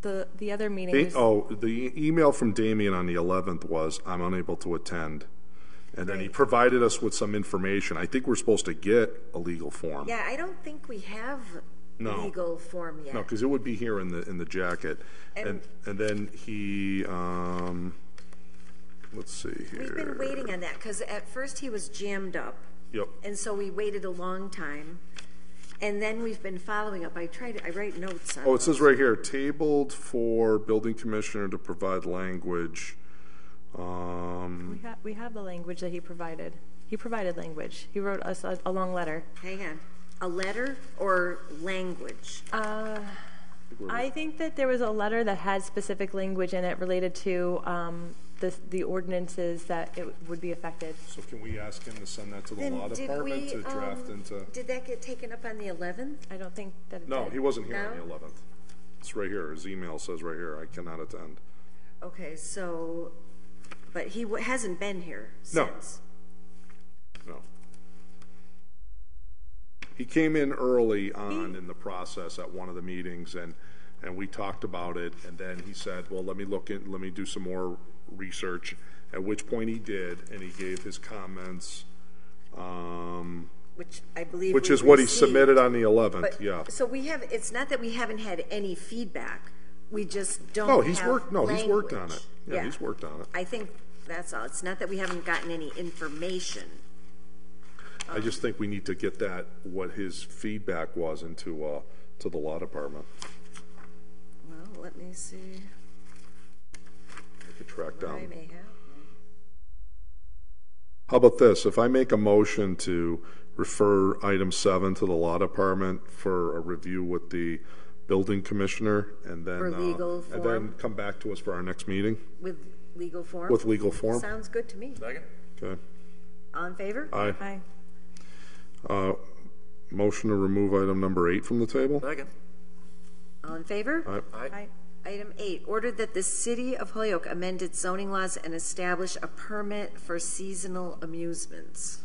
the other meeting was... The email from Damien on the 11th was, I'm unable to attend. And then he provided us with some information. I think we're supposed to get a legal form. Yeah, I don't think we have legal form yet. No, because it would be here in the jacket. And then he, let's see here. We've been waiting on that because at first he was jammed up. Yep. And so we waited a long time. And then we've been following up. I write notes on it says right here, tabled for building commissioner to provide language. We have the language that he provided. He provided language. He wrote us a long letter. Hang on. A letter or language? I think that there was a letter that had specific language in it related to the ordinances that it would be affected. So can we ask him to send that to the law department to draft into... Did that get taken up on the 11th? I don't think that it No, did. he wasn't here on the 11th. It's right here. His email says right here, I cannot attend. Okay, so... But he hasn't been here since. No. He came in early on in the process at one of the meetings, and we talked about it, and then he said, well, let me do some more research, at which point he did, and he gave his comments, which I believe which is what he submitted on the 11th. But, yeah. So it's not that we haven't had any feedback. We just don't he's worked on it. Yeah, he's worked on it. I think that's all. It's not that we haven't gotten any information. I just think we need to get what his feedback was into to the law department. Well, let me see. I could track down. I may have. How about this? If I make a motion to refer item 7 to the law department for a review with the building commissioner, and then for legal form. And then come back to us for our next meeting with legal form. With legal form. Sounds good to me. Second. Okay. All in favor? Aye. Motion to remove item number 8 from the table. Second. All in favor? Aye. Item 8, ordered that the City of Holyoke amend its zoning laws and establish a permit for seasonal amusements.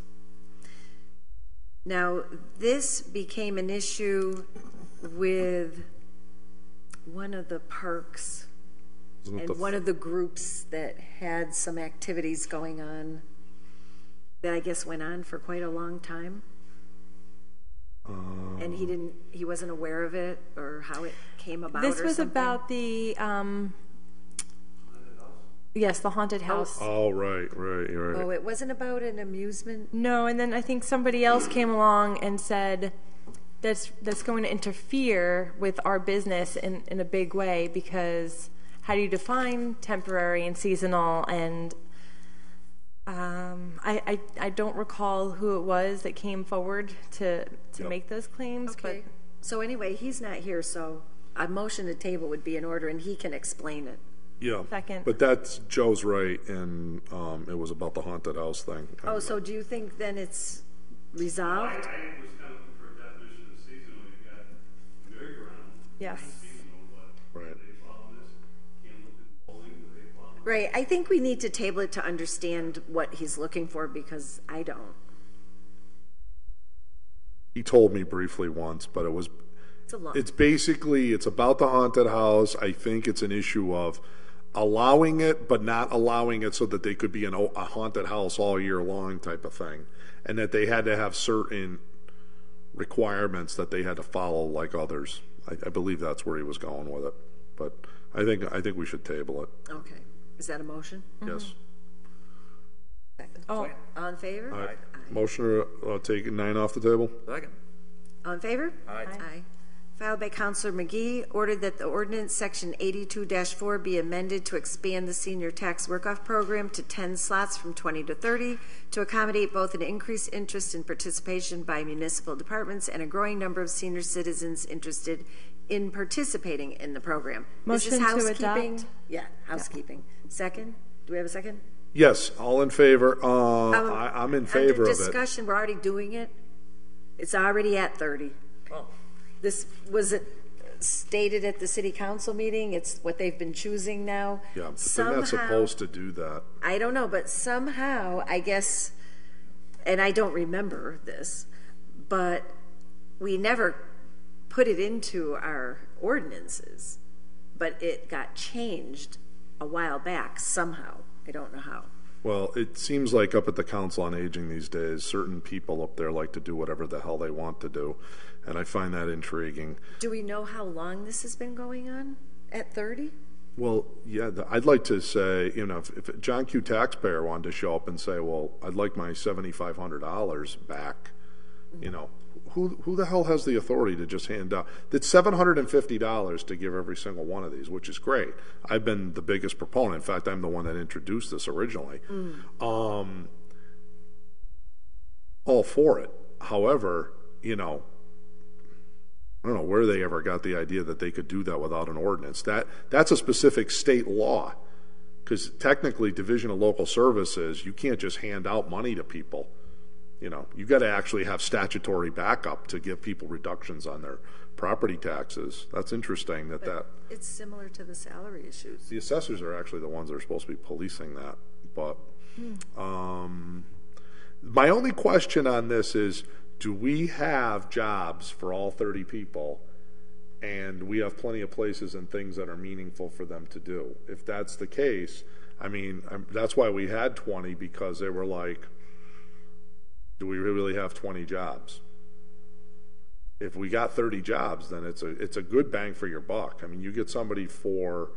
Now, this became an issue with one of the parks and one of the groups that had some activities going on that I guess went on for quite a long time. And he wasn't aware of it or how it came about. This was something. about the yes, the haunted house. Oh, right. Oh, it wasn't about an amusement? No, and then I think somebody else came along and said that's going to interfere with our business in a big way, because how do you define temporary and seasonal? And I don't recall who it was that came forward to make those claims. Okay. But so anyway, he's not here, so a motion to table would be in order, and he can explain it. Yeah. Second. But Joe's right, and it was about the haunted house thing. Oh, so do you think then it's resolved? I was kind of looking for a definition of seasonal. You got merry-go-round. Yes. Seasonal, but right. they follow this. Can't look at bowling. Do they follow? Right. I think we need to table it to understand what he's looking for, because I don't. He told me briefly once, but it was. It's it's about the haunted house. I think it's an issue of allowing it, but not allowing it so that they could be a haunted house all year long type of thing, and that they had to have certain requirements that they had to follow like others. I believe that's where he was going with it, but I think we should table it. Okay. Is that a motion? Yes. Oh, all in favor? All right. Motion to take 9 off the table. Second. All in favor? Aye. Filed by Councilor McGee, ordered that the ordinance section 82-4 be amended to expand the senior tax work-off program to 10 slots from 20 to 30 to accommodate both an increased interest and participation by municipal departments and a growing number of senior citizens interested in participating in the program. Motion Is this to housekeeping? adopt? Yeah, housekeeping. Second? Do we have a second? Yes, all in favor. I'm in favor Under of it. discussion, we're already doing it. It's already at 30. Oh. This was it stated at the city council meeting. It's what they've been choosing now. Yeah, but they're not supposed to do that. I don't know, but somehow, I guess, and I don't remember this, but we never put it into our ordinances, but it got changed a while back somehow. I don't know how. Well, it seems like up at the Council on Aging these days, certain people up there like to do whatever the hell they want to do, and I find that intriguing. Do we know how long this has been going on at 30? Well, yeah, I'd like to say, you know, if a John Q. taxpayer wanted to show up and say, well, I'd like my $7,500 back, you know, who the hell has the authority to just hand out? It's $750 to give every single one of these, which is great. I've been the biggest proponent. In fact, I'm the one that introduced this originally. All for it. However, you know, I don't know where they ever got the idea that they could do that without an ordinance. That's a specific state law, because technically Division of Local Services, you can't just hand out money to people. You know, you got to actually have statutory backup to give people reductions on their property taxes. That's interesting that It's similar to the salary issues. the assessors are actually the ones that are supposed to be policing that. But my only question on this is, do we have jobs for all 30 people, and we have plenty of places and things that are meaningful for them to do? If that's the case, I mean, that's why we had 20, because they were like, do we really have 20 jobs? If we got 30 jobs, then it's a good bang for your buck. I mean, you get somebody for,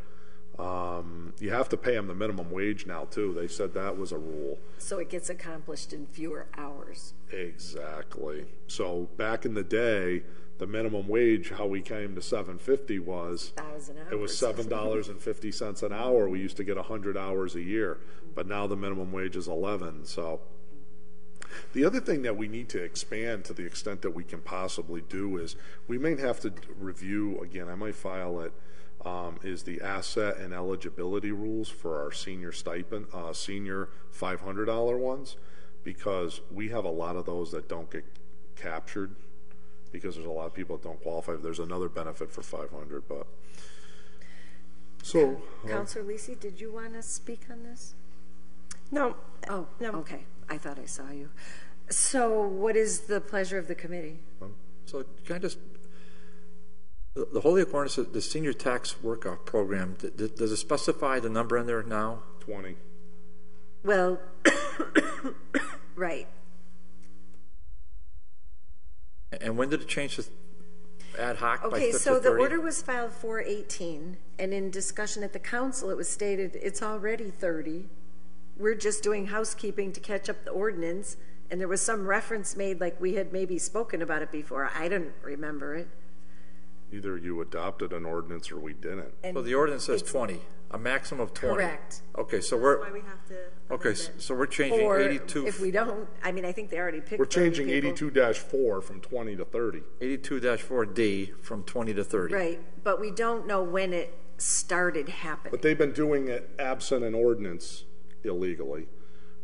you have to pay them the minimum wage now too. They said that was a rule. So it gets accomplished in fewer hours. Exactly. So back in the day, the minimum wage, how we came to $7.50 was, 1,000 hours. it was $7.50 an hour. We used to get 100 hours a year, but now the minimum wage is 11. So the other thing that we need to expand to the extent that we can possibly do is we may have to review, again, I might file it, is the asset and eligibility rules for our senior stipend, senior $500 ones, because we have a lot of those that don't get captured because there's a lot of people that don't qualify. There's another benefit for $500, but so. Councilor Lisi, did you want to speak on this? No. Oh, No. okay. I thought I saw you. So what is the pleasure of the committee? So can I just, the Holyoke Ordinance, the senior tax workout program, does it specify the number in there now? 20. Well, right. And when did it change to ad hoc by Okay, 50 so to the 30? order was filed 4/18, and in discussion at the council, it was stated it's already 30. We're just doing housekeeping to catch up the ordinance, and there was some reference made like we had maybe spoken about it before. I didn't remember it. Either you adopted an ordinance or we didn't. And So the ordinance says it's 20, a maximum of 20. Correct. Okay, so we're, Why we have to okay, amend it. so we're changing Or 82, if we don't, I mean, I think they already picked We're 30 changing people. 82-4 from 20 to 30. 82-4D from 20 to 30. Right, but we don't know when it started happening. But they've been doing it absent an ordinance illegally.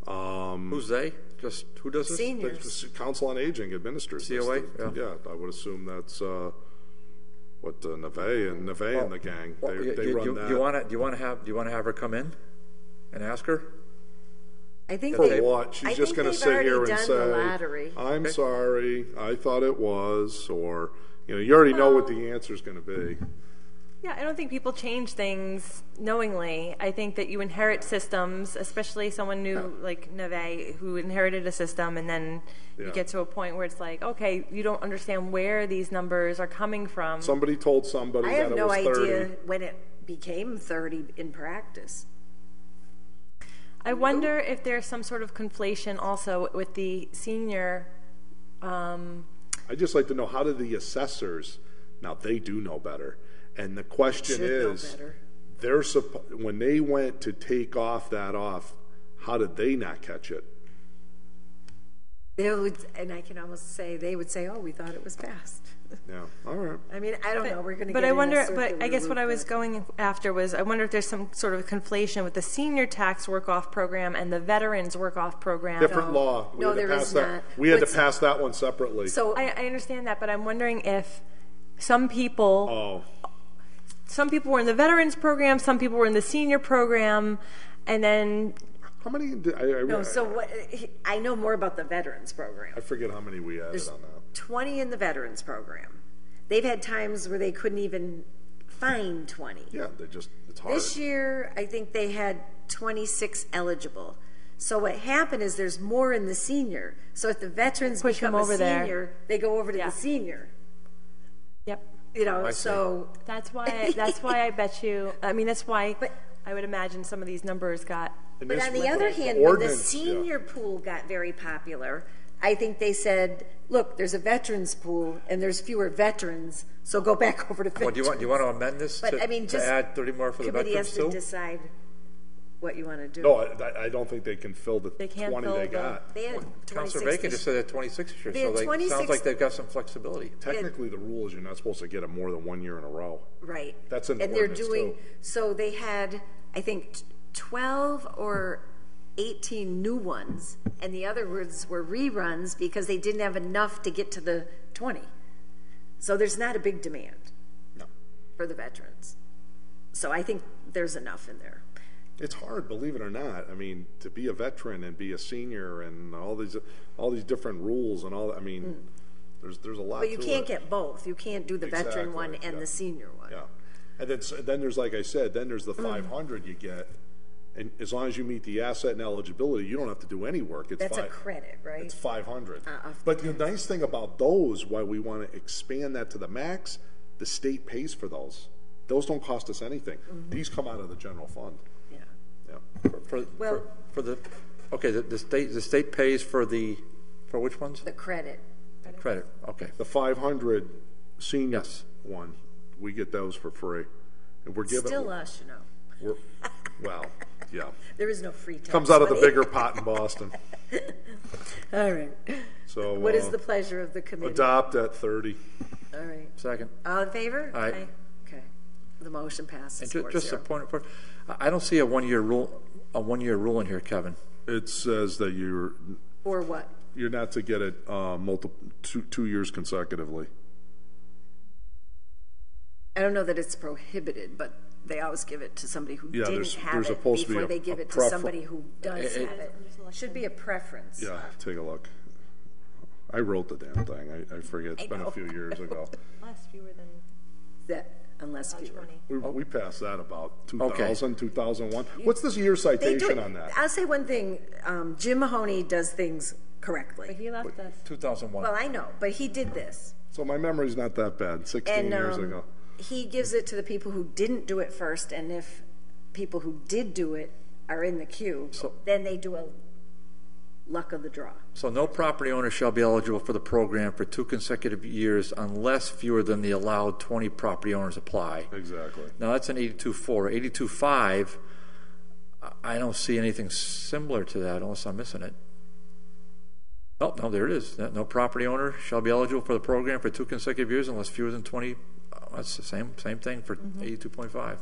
Who's they? Just, who does this? Seniors. The Council on Aging administers this. COA? Yeah, I would assume that's what Neve and the gang. Well, They you, run you, that. you want to have her come in and ask her? I think For they, what? She's I just think going to they've sit already here and done say, the lottery. "I'm sorry, I thought it was," or you already know what the answer is going to be. Yeah, I don't think people change things knowingly. I think that you inherit systems, especially someone new like Neve, who inherited a system, and then you get to a point where it's like, okay, you don't understand where these numbers are coming from. Somebody told somebody I that have it no was 30. idea when it became 30 in practice. I wonder if there's some sort of conflation also with the senior. I'd just like to know, how do the assessors, now they do know better, and the question Should know is, better. when they went to take that off, how did they not catch it? They would, and I can almost say, they would say, oh, we thought it was passed. Yeah, all right. I mean, I don't know, we're going to But get I in a wonder, circular but I guess what I loop, was but- going after was, I wonder if there's some sort of conflation with the senior tax work-off program and the veterans work-off program. Different law. We No, had to there pass is that. not. We had to What's- pass that one separately. So, I understand that, but I'm wondering if some people were in the veterans program, some people were in the senior program, and then how many? no, so what, I know more about the veterans program. I forget how many we added There's on that. 20 in the veterans program. They've had times where they couldn't even find 20. Yeah, it's hard. This year, I think they had 26 eligible. So what happened is there's more in the senior. So if the veterans Push become them a over there. senior, they go over to the senior. Yep. You know, I see. so That's why I bet you. I mean, that's why. But I would imagine some of these numbers got. But on the other hand, when the senior pool got very popular, I think they said, look, there's a veterans pool and there's fewer veterans, so go back over to veterans. Well, do you want to amend this But, to, I mean, to just add 30 more for the committee veterans has too? to decide what you want to do. No, I don't think they can fill the They can't 20 fill they the- got. They had 26 Councilor Bacon just said that 26 this year, They had so 26 sounds like they've got some flexibility. Technically, the rule is you're not supposed to get them more than 1 year in a row. Right. That's in the and they're ordinance, doing, too. so they had, I think, 12 or 18 new ones, and the other ones were reruns because they didn't have enough to get to the 20. So there's not a big demand for the veterans. So I think there's enough in there. It's hard, believe it or not. I mean, to be a veteran and be a senior and all these different rules and all. I mean, there's a lot. But you to can't it. get both. You can't do the veteran Exactly, one and yeah. the senior one. Yeah, and then there's, like I said, then there's the 500 you get, and as long as you meet the asset and eligibility, you don't have to do any work. It's That's a credit, right? It's 500. But the nice thing about those, why we want to expand that to the max, the state pays for those. Those don't cost us anything. These come out of the general fund. Yeah. For the state pays for which ones? The credit. Credit. Okay. The 500 senior one, we get those for free, and we're giving. Still us, you know. Well, yeah. There is no free tax Comes out of the money. bigger pot in Boston. All right. So what is the pleasure of the committee? Adopt at 30. All right. Second. All in favor? Aye. Okay. The motion passes. And just a 4-0. point of I don't see a 1 year rule. A 1 year rule in here, Kevin. It says that you're Or what? You're not to get it two years consecutively. I don't know that it's prohibited, but they always give it to somebody who didn't have there's it supposed to be before a- they give a it to prefer- somebody who does have it. Should be a preference. Yeah, take a look. I wrote the damn thing. I forget. It's I been know. a few years ago. Less fewer than That, unless fewer. We passed that about 2000, Okay. 2001. What's this year They do citation it- on that? I'll say one thing. Jim Mahoney does things correctly. he left us. 2001. Well, I know, but he did this. So my memory's not that bad. 16 years ago. He gives it to the people who didn't do it first, and if people who did do it are in the queue, then they do a luck of the draw. So no property owner shall be eligible for the program for 2 consecutive years unless fewer than the allowed 20 property owners apply. Exactly. Now that's an 82.4. 82.5, I don't see anything similar to that unless I'm missing it. Oh, no, there it is. No property owner shall be eligible for the program for 2 consecutive years unless fewer than 20. That's the same thing for 82.5.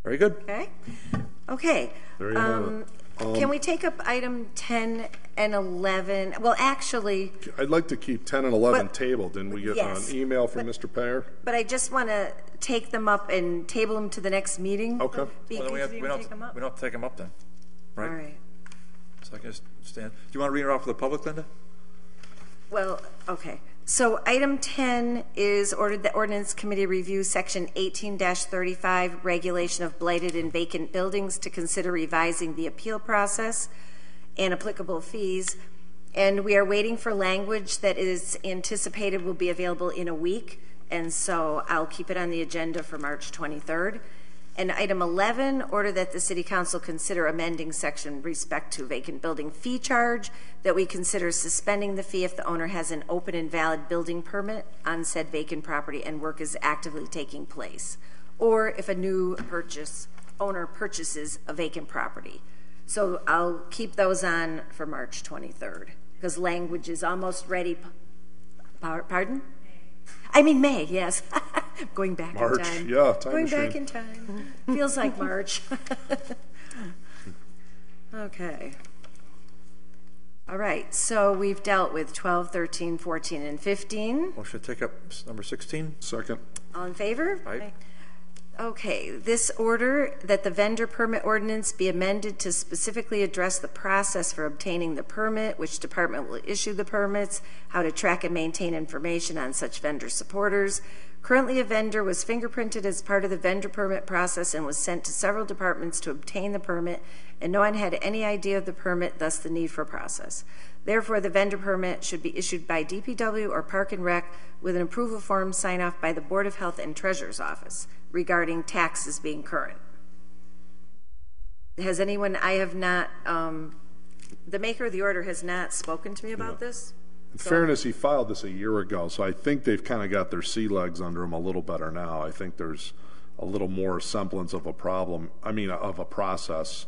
Very good. Okay. There you have it. Can we take up item 10 and 11? Well, actually, I'd like to keep 10 and 11 But- tabled. Didn't we get yes, an email from Mr. Payer? but I just want to take them up and table them to the next meeting. Okay. Well, then we don't have to take them up then. Right? All right. So I can just stand. Do you want to read it off for the public, Linda? Well, okay. So item 10 is ordered that Ordinance Committee review Section 18-35, regulation of blighted and vacant buildings to consider revising the appeal process and applicable fees. And we are waiting for language that is anticipated will be available in a week. And so I'll keep it on the agenda for March 23rd. And item 11, order that the City Council consider amending section respect to vacant building fee charge, that we consider suspending the fee if the owner has an open and valid building permit on said vacant property and work is actively taking place, or if a new owner purchases a vacant property. So I'll keep those on for March 23rd. because language is almost ready. Pardon? I mean May, yes. Going back March, in time. yeah, time Going machine. back in time. Feels like March. Okay. All right, so we've dealt with 12, 13, 14, and 15. Motion to take up number 16. Second. All in favor? Aye. Okay, this order that the vendor permit ordinance be amended to specifically address the process for obtaining the permit, which department will issue the permits, how to track and maintain information on such vendor supporters. Currently, a vendor was fingerprinted as part of the vendor permit process and was sent to several departments to obtain the permit, and no one had any idea of the permit, thus the need for process. Therefore, the vendor permit should be issued by DPW or Park and Rec with an approval form signed off by the Board of Health and Treasurer's Office regarding taxes being current. Has anyone, I have not, the maker of the order has not spoken to me about this. In fairness, he filed this a year ago, so I think they've kind of got their sea legs under them a little better now. I think there's a little more semblance of a problem, of a process.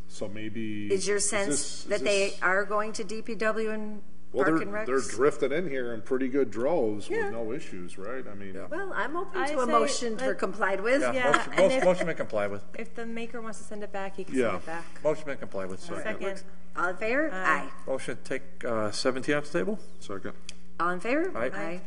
So maybe... Is your sense that they are going to DPW and Park and Recs? They're drifting in here in pretty good droves with no issues, right? Well, I'm open to a say, motion for complied with. Motion been complied with. If the maker wants to send it back, he can send it back. Motion been complied with. Second. All in favor? Aye. Motion to take 17 off the table. Second. All in favor? Aye.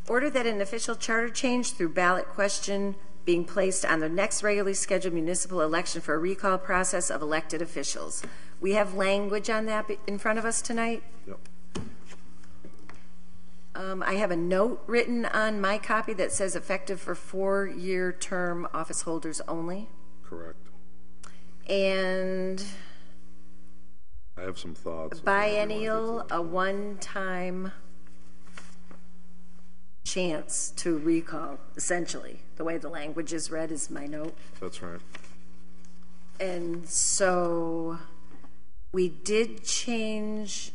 Order that an official charter change through ballot question being placed on the next regularly scheduled municipal election for a recall process of elected officials. We have language on that in front of us tonight. Yep. I have a note written on my copy that says effective for 4-year term office holders only. Correct. And I have some thoughts. Biennial, a one-time chance to recall, essentially. The way the language is read is my note. That's right. And so we did change,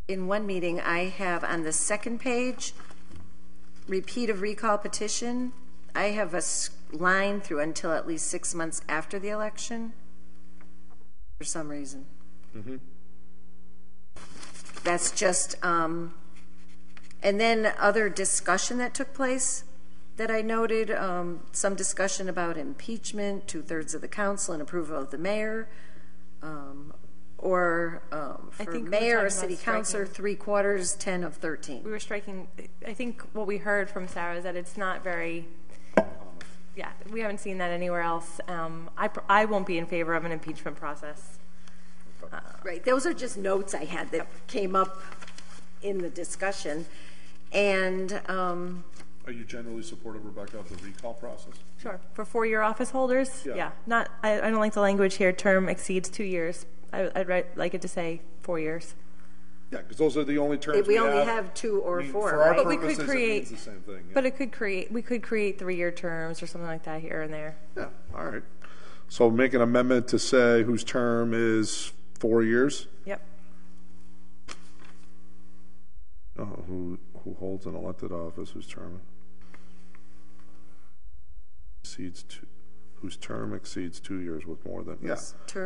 in one meeting, I have on the second page, repeat of recall petition. I have a line through until at least 6 months after the election, for some reason. That's just, and then other discussion that took place that I noted, some discussion about impeachment, 2/3 of the council and approval of the mayor, or for mayor or city councilor, 3/4, 10 of 13. We were striking, I think what we heard from Sarah is that it's not very, we haven't seen that anywhere else. I won't be in favor of an impeachment process. Right, those are just notes I had that came up in the discussion. And are you generally supportive, Rebecca, of the recall process? Sure. For 4-year office holders? Yeah. Not. I don't like the language here, term exceeds 2 years. I'd like it to say 4 years. Yeah, because those are the only terms we only have 2 or 4, for our right? But we purposes, could create, it means the same thing. Yeah. But we could create 3-year terms or something like that here and there. Yeah, all right. So make an amendment to say whose term is 4 years? Yep. Who holds an elected office whose term exceeds whose term exceeds 2 years with more than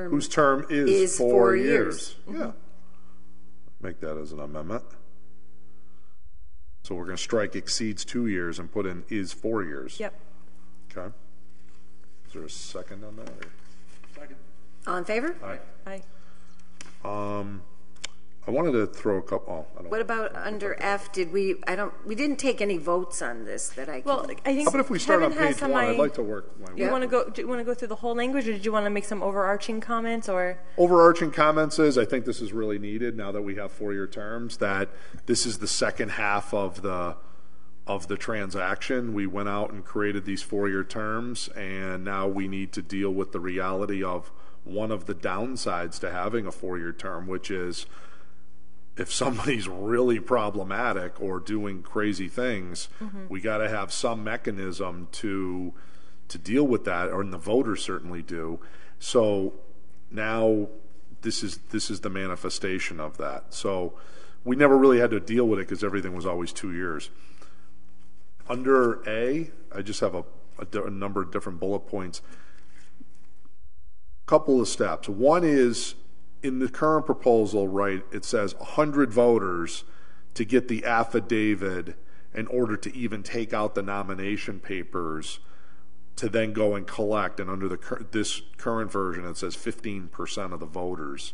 whose term is 4 years. Yeah. Make that as an amendment. So we're going to strike exceeds 2 years and put in is 4 years. Yep. Okay. Is there a second on that? Or? Second. All in favor? Aye. I wanted to throw a couple. What about under F? We didn't take any votes on this that I can. Well, I think. How about if we start Kevin on page has 1? I'd like to work my way. Do you want to go through the whole language, or did you want to make some overarching comments, or? Overarching comments is I think this is really needed now that we have 4-year terms. That this is the second half of the transaction. We went out and created these 4-year terms, and now we need to deal with the reality of one of the downsides to having a 4-year term, which is if somebody's really problematic or doing crazy things, we got to have some mechanism to deal with that, or the voters certainly do. So now this is the manifestation of that. So we never really had to deal with it because everything was always 2 years. Under A, I just have a number of different bullet points. Couple of steps. One is in the current proposal, right, it says 100 voters to get the affidavit in order to even take out the nomination papers to then go and collect. And under this current version, it says 15% of the voters,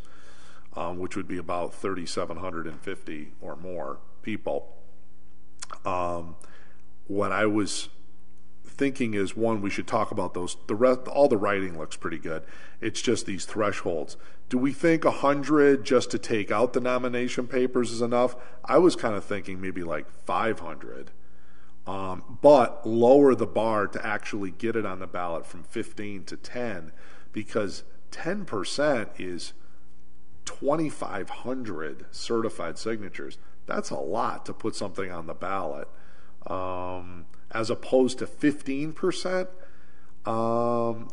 which would be about 3,750 or more people. What I was thinking is, one, we should talk about those. The rest, all the writing looks pretty good. It's just these thresholds. Do we think 100 just to take out the nomination papers is enough? I was kind of thinking maybe like 500, but lower the bar to actually get it on the ballot from 15 to 10, because 10% is 2,500 certified signatures. That's a lot to put something on the ballot. As opposed to 15%,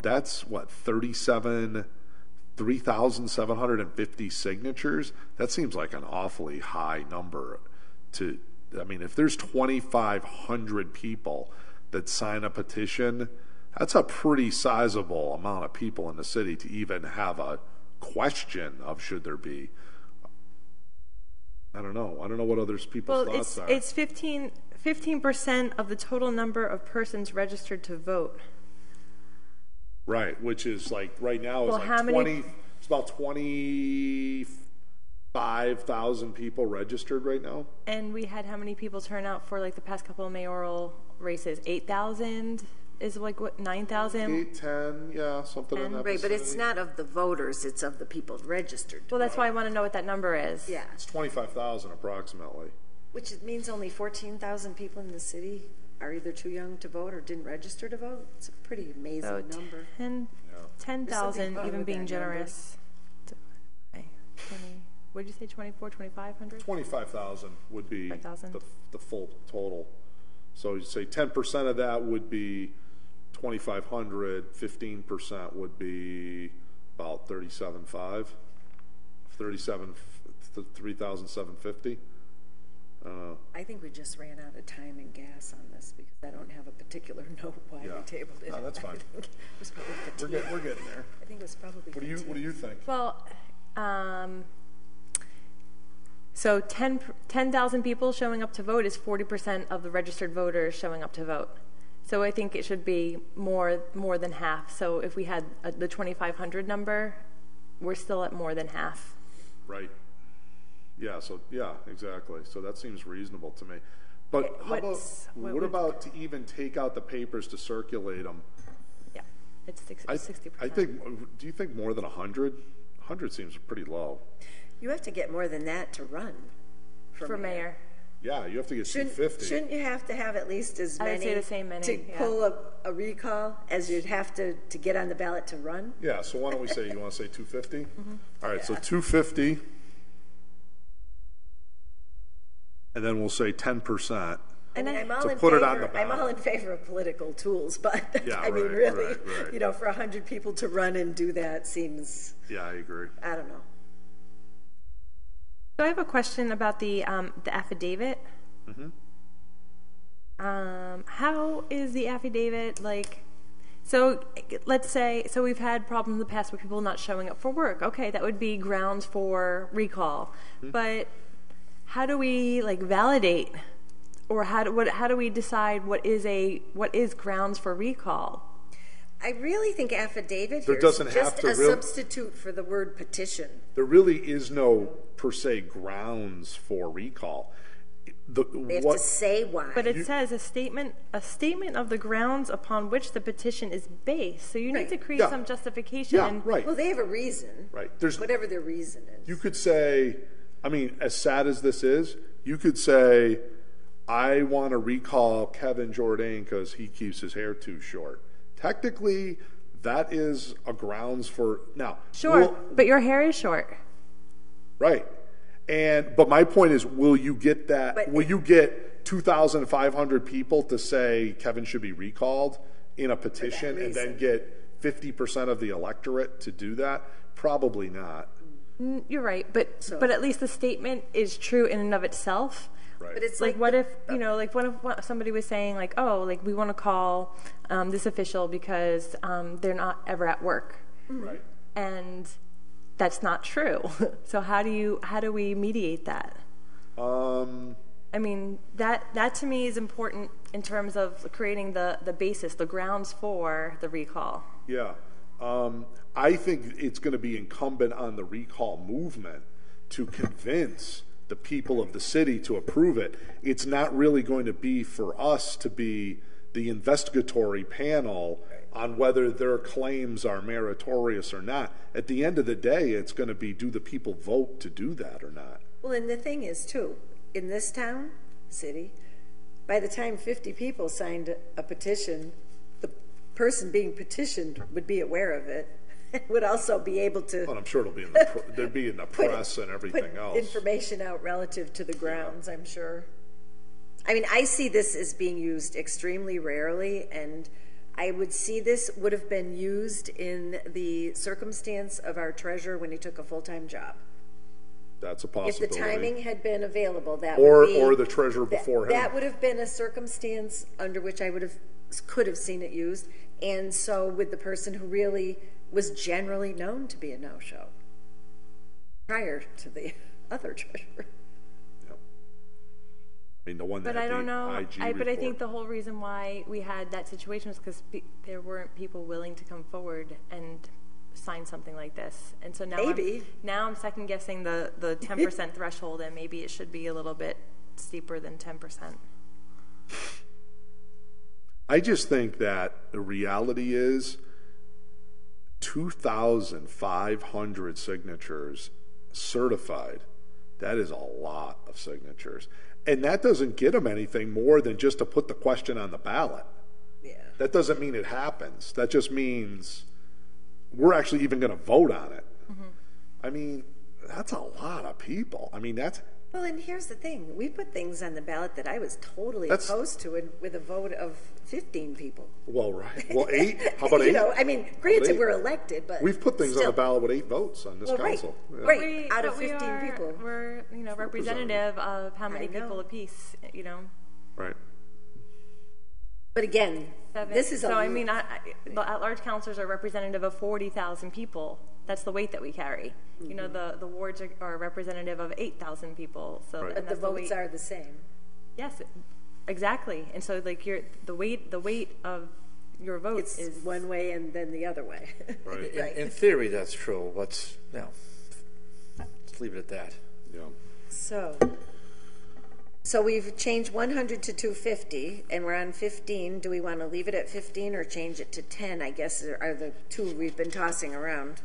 that's what, 3,750 signatures? That seems like an awfully high number to, I mean, if there's 2,500 people that sign a petition, that's a pretty sizable amount of people in the city to even have a question of should there be. I don't know what others people's thoughts are. It's 15% of the total number of persons registered to vote. Right, which is like right now is like 20. It's about 25,000 people registered right now. And we had how many people turn out for like the past couple of mayoral races? 8,000 is like what, 9,000? 8, 10, yeah, something in that Right, but vicinity. it's not of the voters; it's of the people registered. Well, that's why I want to know what that number is. Yeah, It's 25,000 approximately. which it means only 14,000 people in the city are either too young to vote or didn't register to vote. It's a pretty amazing So number. 10,000, wrong even with being that number. generous. What did you say, 24, 2,500? 25,000 would be 5,000. the full total. So you say 10% of that would be 2,500, 15% would be about 3,750. I think we just ran out of time and gas on this because I don't have a particular note why we tabled it. No, that's fine. I think it was probably fatigue. We're getting there. I think it was probably What do you think? Well, so 10,000 people showing up to vote is 40% of the registered voters showing up to vote. So I think it should be more than half. So if we had the 2,500 number, we're still at more than half. Right. Yeah, exactly. So that seems reasonable to me. But what about to even take out the papers to circulate them? Yeah, it's 60%. I think, do you think more than 100? 100 seems pretty low. You have to get more than that to run For mayor. Yeah, you have to get 250. Shouldn't you have to have at least as many, I would say the same many to pull a recall as you'd have to get on the ballot to run? Yeah, so why don't we say, you want to say 250? Mm-hmm. All right, so 250. And then we'll say 10%. And I'm all in put favor, it on the ballot. I'm all in favor of political tools, but Yeah, I mean, right, really, right. for 100 people to run and do that seems, Yeah, I agree. I don't know. So I have a question about the affidavit. Mm-hmm. How is the affidavit like? So let's say we've had problems in the past with people not showing up for work. Okay, that would be grounds for recall. Mm-hmm. But how do we validate, or how do we decide what is grounds for recall? I really think affidavit There here doesn't is have just to a real- substitute for the word petition. There really is no, per se, grounds for recall. They have to say why. But it says a statement of the grounds upon which the petition is based. So you need to create some justification. Yeah, right. Well, they have a reason. Right. Whatever their reason is. You could say, I mean, as sad as this is, you could say, I want to recall Kevin Jourdain because he keeps his hair too short. Technically, that is a grounds for now. Sure, but your hair is short. Right. But my point is, will you get that? Will you get 2,500 people to say Kevin should be recalled in a petition and then get 50% of the electorate to do that? Probably not. You're right, but at least the statement is true in and of itself. Right. But it's what if somebody was saying we want to call this official because they're not ever at work. Right. And that's not true. So how do we mediate that? I mean, that to me is important in terms of creating the basis, the grounds for the recall. Yeah. I think it's going to be incumbent on the recall movement to convince the people of the city to approve it. It's not really going to be for us to be the investigatory panel on whether their claims are meritorious or not. At the end of the day, it's going to be, do the people vote to do that or not? Well, and the thing is, too, in this town, city, by the time 50 people signed a petition, the person being petitioned would be aware of it, would also be able to... Well, I'm sure it'll be they'd be in the press and everything else. Information out relative to the grounds, I'm sure. I mean, I see this as being used extremely rarely, and I would see this would have been used in the circumstance of our treasurer when he took a full-time job. That's a possibility. If the timing had been available, that or would be... Or the treasurer before him. That would have been a circumstance under which I could have seen it used, and so with the person who really was generally known to be a no-show prior to the other treasurer. Yep. I mean, the one that But I don't know. but I think the whole reason why we had that situation was because there weren't people willing to come forward and sign something like this, and so now I'm second guessing the 10% threshold, and maybe it should be a little bit steeper than 10%. I just think that the reality is 2,500 signatures certified. That is a lot of signatures. And that doesn't get them anything more than just to put the question on the ballot. Yeah. That doesn't mean it happens. That just means we're actually even going to vote on it. Mm-hmm. I mean, that's a lot of people. I mean, that's... Well, and here's the thing. We put things on the ballot that I was totally opposed to with a vote of 15 people. Well, right. Well, 8? How about 8? You know, I mean, granted, we're elected, but we've put things on the ballot with 8 votes on this council. Right. Yeah. Right. Out of 15 people. We're, representative of how many people apiece, Right. But again, 7. This is the at-large councilors are representative of 40,000 people. That's the weight that we carry. Mm-hmm. The wards are representative of 8,000 people. So, right. But the votes are the same. Yes, exactly. And so, the weight of your vote is one way and then the other way. Right. Right. In theory, that's true. Let's leave it at that. Yeah. So we've changed 100 to 250, and we're on 15. Do we want to leave it at 15 or change it to 10? I guess are the two we've been tossing around.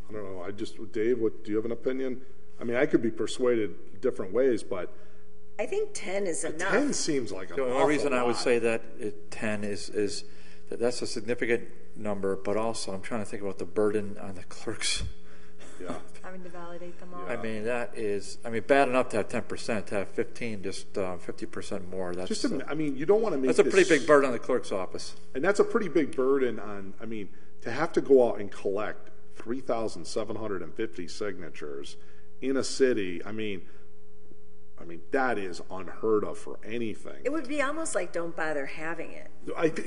I don't know. Dave, do you have an opinion? I mean, I could be persuaded different ways, but I think 10 is enough. 10 seems like The only reason I would say that 10 is that that's a significant number, but also I'm trying to think about the burden on the clerks. Yeah. Having to validate them all. I mean, bad enough to have 10%, to have 15, just 50% more. That's you don't want to make that's a pretty big burden on the clerk's office. And that's a pretty big burden on, to have to go out and collect 3,750 signatures in a city, that is unheard of for anything. It would be almost like don't bother having it.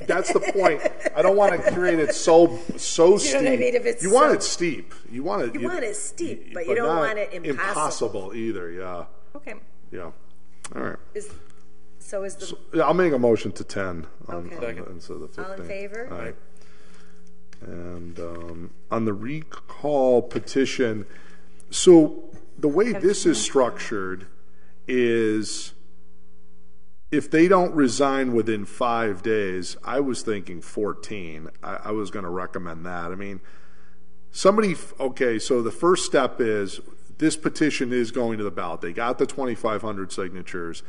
That's the point. I don't want to create it so steep. You know what I mean? If it's want it steep. You want it steep, but you don't want it impossible either. Yeah. Okay. Yeah. All right. I'll make a motion to 10 Okay. instead of the 15. All in favor? All right. And on the recall petition, so the way this is structured is if they don't resign within 5 days, I was thinking 14. I was going to recommend that. So the first step is this petition is going to the ballot. They got the 2,500 signatures.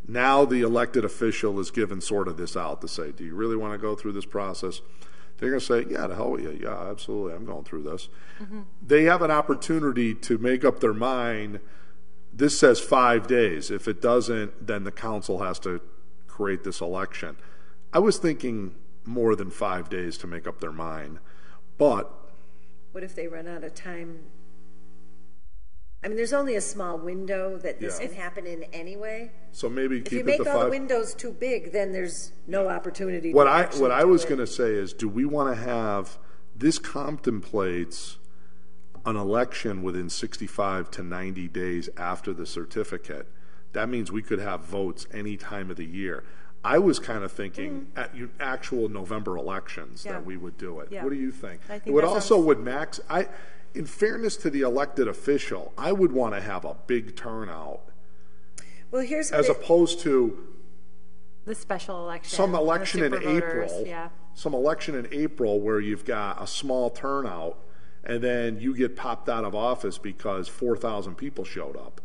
Now the elected official is given sort of this out to say, do you really want to go through this process? They're going to say, yeah, to hell with you. Yeah, absolutely. I'm going through this. Mm-hmm. They have an opportunity to make up their mind. This says 5 days. If it doesn't, then the council has to create this election. I was thinking more than 5 days to make up their mind. But what if they run out of time? There's only a small window that this can happen in anyway. So maybe if keep you make it to all 5. the windows too big, then there's no opportunity. What I was going to say is, do we want to have this contemplates an election within 65 to 90 days after the certificate, that means we could have votes any time of the year. I was kind of thinking at actual November elections that we would do it. Yeah. What do you think? I think It would that also sounds- would max. In fairness to the elected official, I would want to have a big turnout Well, here's what as opposed to The special election. some the election in super voters, April. Yeah. Some election in April where you've got a small turnout, and then you get popped out of office because 4,000 people showed up.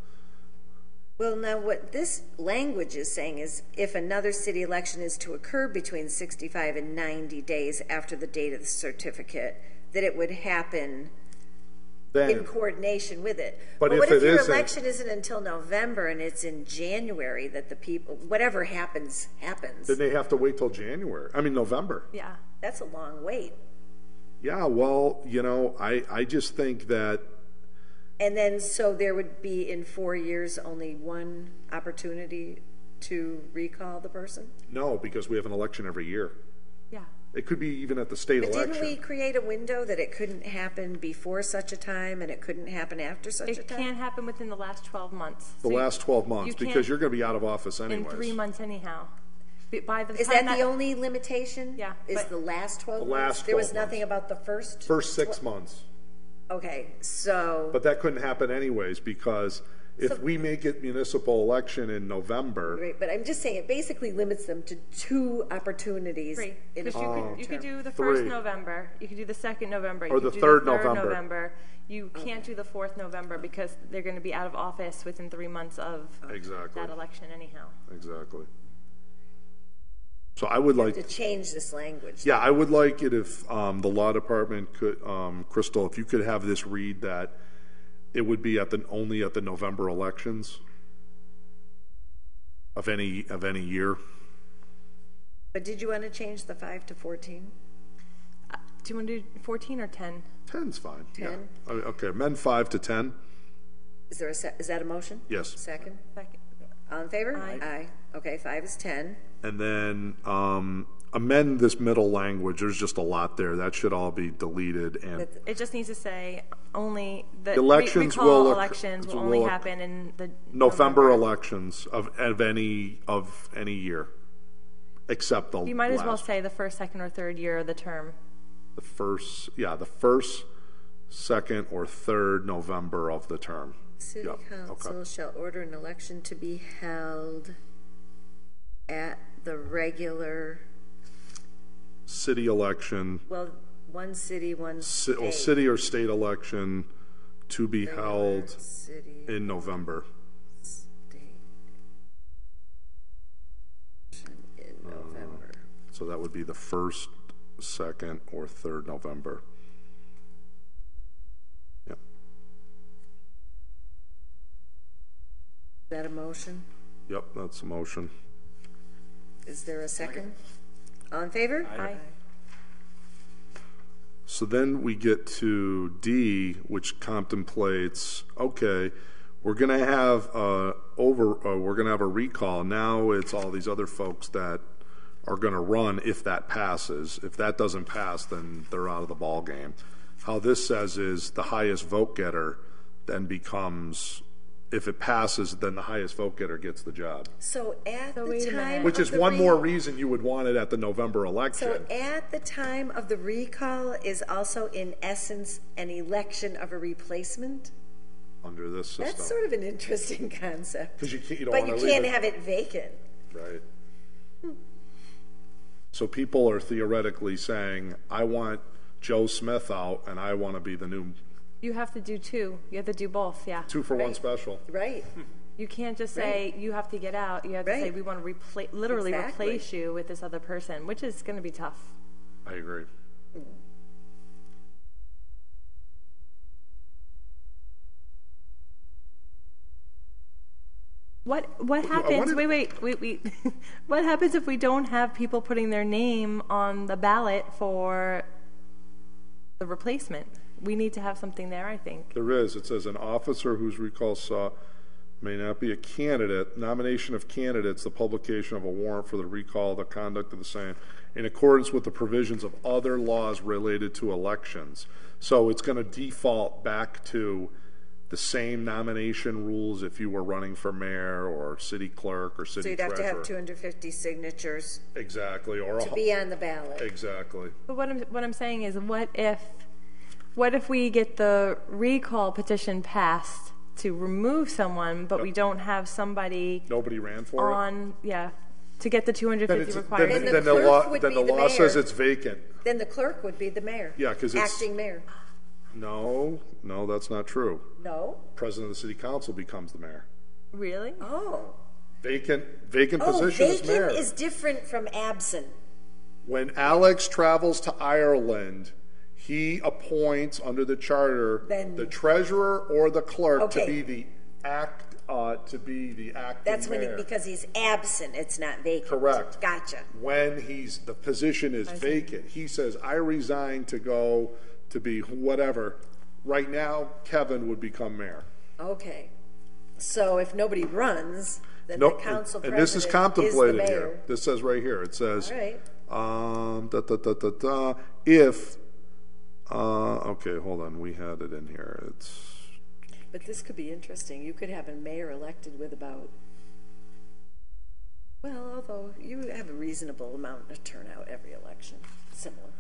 Well, now what this language is saying is if another city election is to occur between 65 and 90 days after the date of the certificate, that it would happen Then, in coordination with it. But if what if it your isn't- election isn't until November and it's in January that the people, whatever happens, happens? then they have to wait till November. Yeah. That's a long wait. Yeah, well, I just think that And then, so there would be in 4 years only one opportunity to recall the person? no, because we have an election every year. Yeah. It could be even at the state But election. didn't we create a window that it couldn't happen before such a time and it couldn't happen after such a It time? can't happen within the last 12 months. The So last 12 months, you because can't- you're going to be out of office in anyways. 3 months anyhow. By the Is time that the only limitation? Yeah, Is but- the last 12 The months? last There was 12 months. nothing about the first? First 6 months. Okay, so, But that couldn't happen anyways, because if we make it municipal election in November, right, but I'm just saying it basically limits them to 2 opportunities. 3. in a Because you could do the 3. first November, you could do the second November, Or you the could do third the third November. November. You can't do the 4th November because they're going to be out of office within 3 months of Exactly. that election anyhow. exactly. So I would like to change this language. Yeah, I would like it if the law department could, Crystal, if you could have this read that it would be only at the November elections of any year. But did you want to change the 5 to 14? Do you want to do 14 or 10? 10's fine. 10? Yeah. Okay, amend 5 to 10. Is that a motion? Yes. Second? Second. All in favor? Aye. Okay, 5 is 10. And then amend this middle language. There's just a lot there. That should all be deleted. And It just needs to say only the Elections recall will elections will only will- happen in the November elections of any year, except the You might as well last- say the first, second, or third year of the term. the first, second, or third November of the term. City Yep, Council okay. shall order an election to be held at the regular, City election, well, one city, one state. city or state election to be Regular held city, in November. state election in November. So that would be the first, second, or third November. Yep. Is that a motion? Yep, that's a motion. Is there a second? All in favor? Aye. So then we get to D, which contemplates, okay, we're going to have a recall. Now it's all these other folks that are going to run if that passes. If that doesn't pass, then they're out of the ball game. How this says is the highest vote getter then becomes, if it passes, then the highest vote getter gets the job. So at So the wait a time minute. Which of is the one more reason you would want it at the November election. So at the time of the recall is also in essence an election of a replacement? Under this system. That's sort of an interesting concept. 'Cause you don't But wanna you leave can't it- have it vacant. Right. So people are theoretically saying, I want Joe Smith out and I want to be the new You have to do 2. You have to do both, yeah. 2-for-1 special. Right. You can't just say you have to get out. You have to say Right. we want to literally Exactly. replace you with this other person, which is going to be tough. I agree. What I happens? wanted- Wait. What happens if we don't have people putting their name on the ballot for the replacement? We need to have something there, I think. There is. It says an officer whose recall may not be a candidate. Nomination of candidates, the publication of a warrant for the recall, the conduct of the same, in accordance with the provisions of other laws related to elections. So it's going to default back to the same nomination rules if you were running for mayor or city clerk or city treasurer. So you'd have to have 250 signatures. Exactly. Or to be on the ballot. Exactly. But what I'm saying is, what if we get the recall petition passed to remove someone, but we don't have somebody nobody ran for it? To get the 250 required. Then the law says it's vacant. Then the clerk would be the mayor. Yeah, because it's acting mayor. No, that's not true. No. President of the city council becomes the mayor. Really? Oh. Vacant position is mayor. Vacant is different from absent. When Alex travels to Ireland, he appoints under the charter the treasurer or the clerk to be the acting That's mayor. because he's absent. It's not vacant. Correct. Gotcha. When the position is vacant, he says, I resign to go to be whatever. Right now, Kevin would become mayor. Okay. So if nobody runs, then the council president and this is contemplated is the mayor. here. This says right here. It says, all right. If, okay, hold on. We had it in here. But this could be interesting. You could have a mayor elected with although you have a reasonable amount of turnout every election. Similar.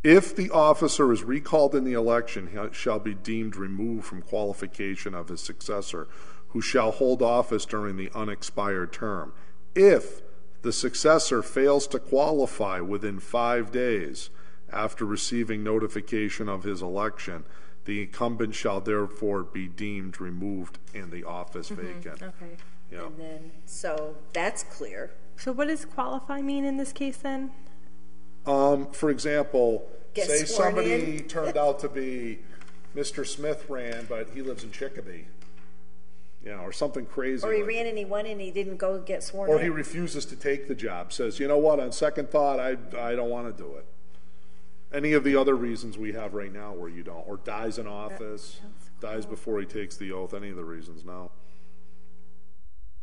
If the officer is recalled in the election, he shall be deemed removed from qualification of his successor, who shall hold office during the unexpired term. If the successor fails to qualify within 5 days after receiving notification of his election, the incumbent shall therefore be deemed removed and the office vacant. Okay. Yeah. And then, so that's clear. So what does qualify mean in this case then? For example, say somebody in. turned out to be Mr. Smith ran, but he lives in Chicopee. Or something crazy. Or he ran and he won and he didn't go get sworn in. Or in. he refuses to take the job, says, you know what, on second thought, I don't want to do it. Any of the other reasons we have right now where you don't, or dies in office, dies before he takes the oath, any of the reasons now.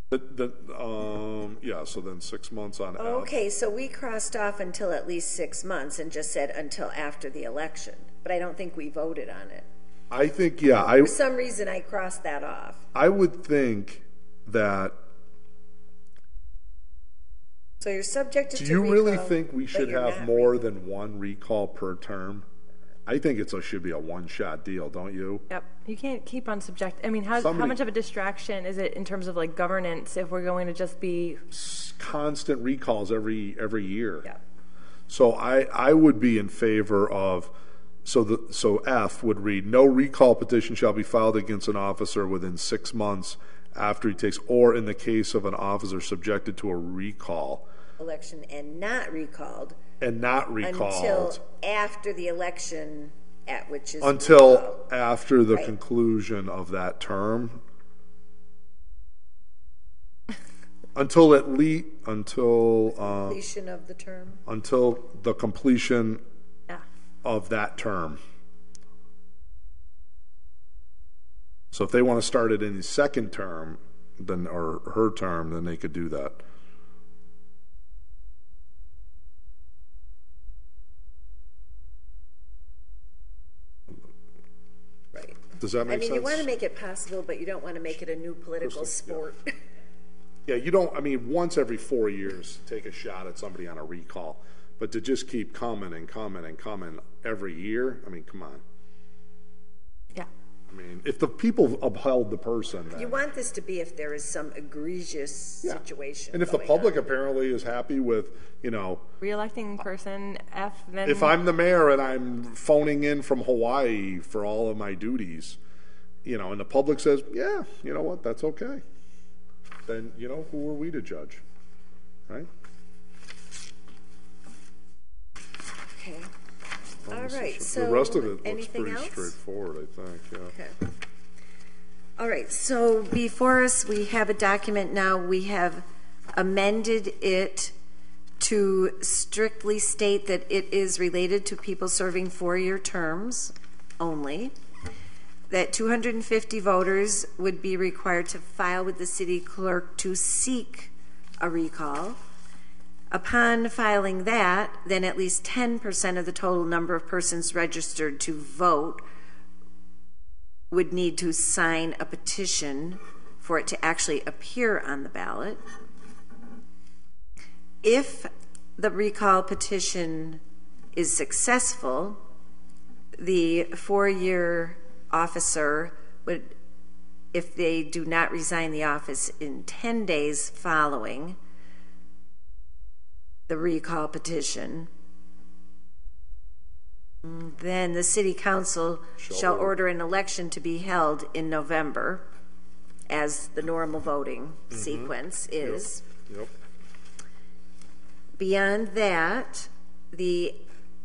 So then 6 months on F. Okay, so we crossed off until at least 6 months and just said until after the election. But I don't think we voted on it. I think, for some reason I crossed that off. I would think that. So you're subjected to recall. Do you really think we should have more than one recall per term? I think it should be a one-shot deal, don't you? Yep. You can't keep on subject. I mean, how much of a distraction is it in terms of like governance if we're going to just be constant recalls every year? Yeah. So I would be in favor of. So F would read, no recall petition shall be filed against an officer within 6 months after he takes, or in the case of an officer subjected to a recall. Election and not recalled. Until after the election, which is after the conclusion of that term. Until completion of the term. Until the completion of that term. So if they want to start it in the second term, or her term, then they could do that. Right. Does that make sense? You want to make it possible, but you don't want to make it a new political sport. Yeah, you don't, once every 4 years, take a shot at somebody on a recall. But to just keep coming and coming and coming every year, come on. Yeah. If the people upheld the person, then. You want this to be if there is some egregious situation. And if the public apparently is happy with, re-electing person F, then. If I'm the mayor and I'm phoning in from Hawaii for all of my duties, and the public says, yeah, you know what, that's okay. Then, who are we to judge? Right? Okay. All right. So the rest of it looks pretty else? straightforward, I think. Yeah. Okay. All right. So before us, we have a document now. We have amended it to strictly state that it is related to people serving 4-year terms only. that 250 voters would be required to file with the city clerk to seek a recall. Upon filing that, then at least 10% of the total number of persons registered to vote would need to sign a petition for it to actually appear on the ballot. If the recall petition is successful, the 4-year officer would, if they do not resign the office in 10 days following the recall petition, then the city council shall order an election to be held in November, as the normal voting sequence is. Yep. Beyond that, the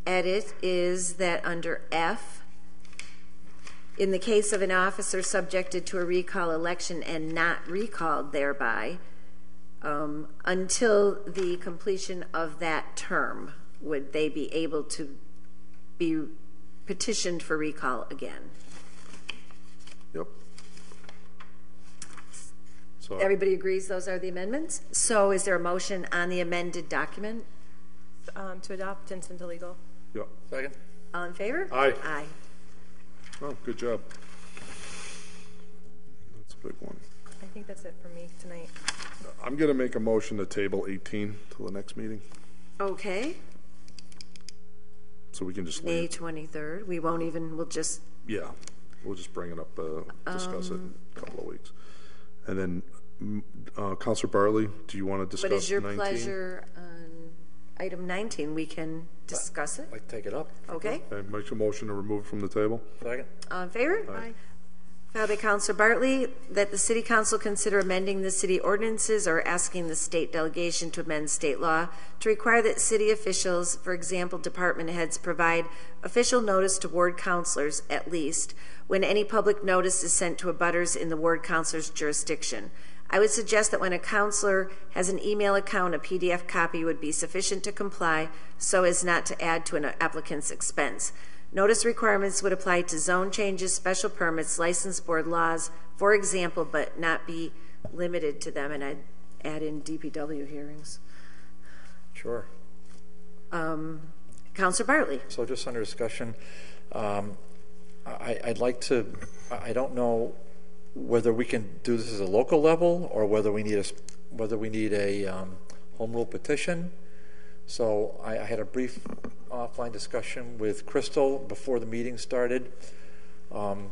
edit is that under F, in the case of an officer subjected to a recall election and not recalled thereby, until the completion of that term, would they be able to be petitioned for recall again? Yep. So Everybody agrees those are the amendments? So is there a motion on the amended document? To adopt and send to legal. Yep. Second. All in favor? Aye. Aye. Oh, good job. That's a big one. I think that's it for me tonight. I'm going to make a motion to table 18 till the next meeting, Okay. so we can just May leave. 23rd. We won't even, we'll just, Yeah, we'll just bring it up, discuss it in a couple of weeks. And then, Councilor Bartley, do you want to discuss 19? what is your pleasure on item 19? We can discuss it. I'd like to take it up. Okay. Okay, make a motion to remove it from the table. Second. All in favor? Aye. Filed by Councilor Bartley, that the City Council consider amending the city ordinances or asking the state delegation to amend state law to require that city officials, for example, department heads, provide official notice to ward councilors, at least, when any public notice is sent to abutters in the ward councilor's jurisdiction. I would suggest that when a councilor has an email account, a PDF copy would be sufficient to comply so as not to add to an applicant's expense. Notice requirements would apply to zone changes, special permits, license board laws, for example, but not be limited to them. And I'd add in DPW hearings. Sure. Councilor Bartley. So just under discussion, I'd like to, I don't know whether we can do this at a local level or whether we need a home rule petition. So I had a brief offline discussion with Crystal before the meeting started. FYI,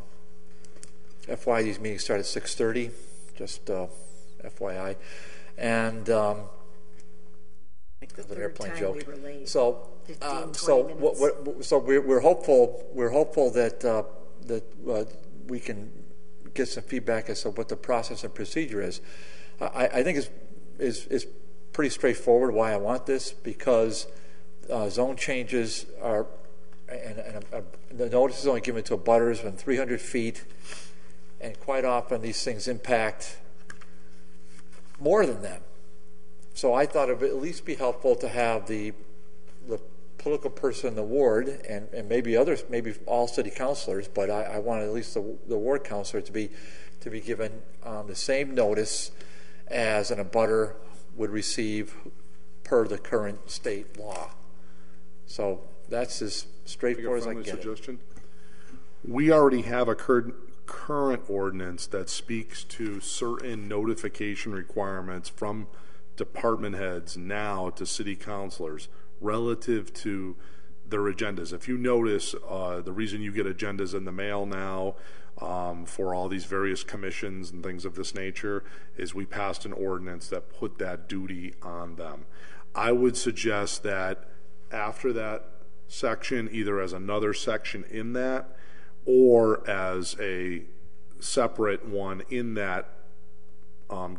these meetings start at 6:30, just FYI. And an airplane joke. We were late. So, 15, so we're hopeful. We're hopeful that we can get some feedback as to what the process and procedure is. I think is pretty straightforward why I want this, because zone changes are, and the notice is only given to abutters within 300 feet, and quite often these things impact more than them. So I thought it would at least be helpful to have the political person in the ward, and maybe others, maybe all city councilors, but I want at least the ward councilor to be given the same notice as an abutter would receive per the current state law. So that's as straightforward as I can get it. We already have a current ordinance that speaks to certain notification requirements from department heads now to city councilors relative to their agendas. If you notice, the reason you get agendas in the mail now for all these various commissions and things of this nature is we passed an ordinance that put that duty on them. I would suggest that after that section, either as another section in that or as a separate one in that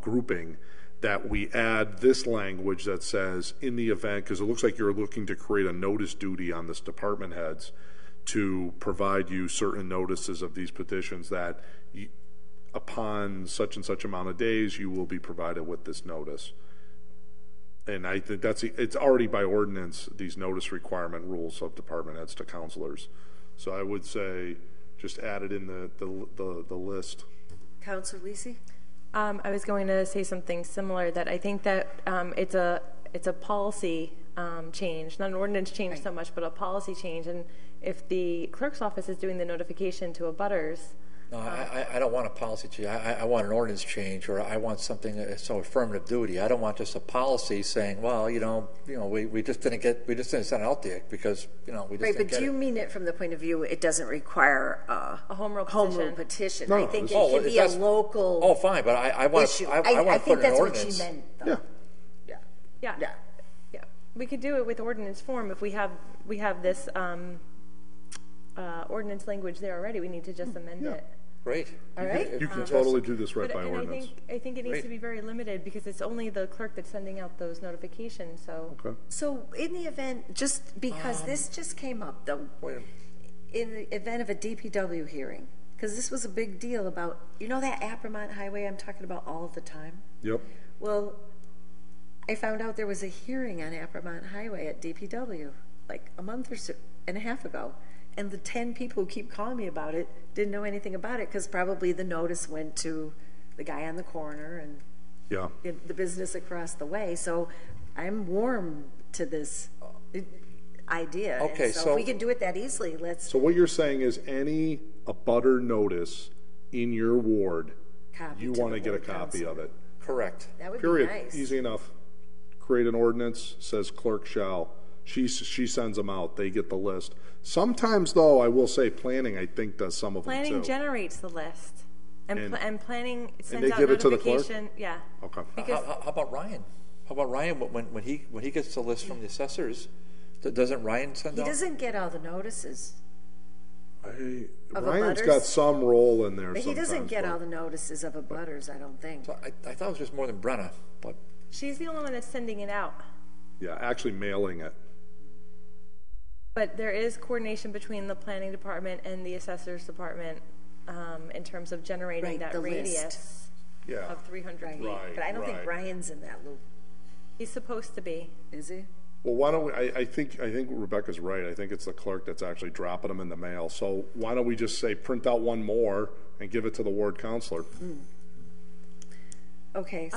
grouping, that we add this language that says, in the event, because it looks like you're looking to create a notice duty on this department heads to provide you certain notices of these petitions, that upon such and such amount of days you will be provided with this notice. And I think it's already by ordinance, these notice requirement rules of department heads to councilors. So I would say just added in the list. Counselor Lisi? I was going to say something similar, that I think that it's a policy change, not an ordinance change so much, but a policy change. And if the clerk's office is doing the notification to abutters, No, I don't want a policy change. I want an ordinance change, or I want something so affirmative duty. I don't want just a policy saying, well, we just didn't send it out there because we just Right, didn't but get do you it. mean it from the point of view it doesn't require a home rule petition? No, I think it can be a local Oh, fine, but I want issue. to. I want to think put an that's ordinance. what she meant, though. Yeah. We could do it with ordinance form if we have this ordinance language there already. We need to just amend it. Great. All right. You can totally do this right by And ordinance. I think it needs to be very limited because it's only the clerk that's sending out those notifications. So. Okay. So in the event, just because this just came up, though, in the event of a DPW hearing, because this was a big deal about, that Appermont Highway I'm talking about all the time? Yep. Well, I found out there was a hearing on Appermont Highway at DPW like a month and a half ago. And the 10 people who keep calling me about it didn't know anything about it because probably the notice went to the guy on the corner and the business across the way. So I'm warm to this idea. Okay, and so so if we can do it that easily, let's. So what you're saying is any abutter notice in your ward, you want to get a copy of it. Correct. That would Period. be nice. Easy enough. Create an ordinance, says clerk shall. She sends them out. They get the list. Sometimes, though, I will say planning, I think, does some of them, Planning too. generates the list. And planning sends they out give it to the notification. clerk? Yeah. Okay. How about Ryan? How about Ryan when he gets the list from the assessors? Doesn't Ryan send He out? doesn't get all the notices. Ryan's got some role in there. But he doesn't sometimes, get but- all the notices of abutters, I don't think. So I thought it was just more than Brenna, but She's the only one that's sending it out. Yeah, actually mailing it. But there is coordination between the planning department and the assessor's department in terms of generating Right, that the radius list. of 300 feet. But I don't think right. Brian's in that loop. He's supposed to be. Is he? Well, why don't we? I think Rebecca's right. I think it's the clerk that's actually dropping them in the mail. So why don't we just say print out one more and give it to the ward counselor? Okay,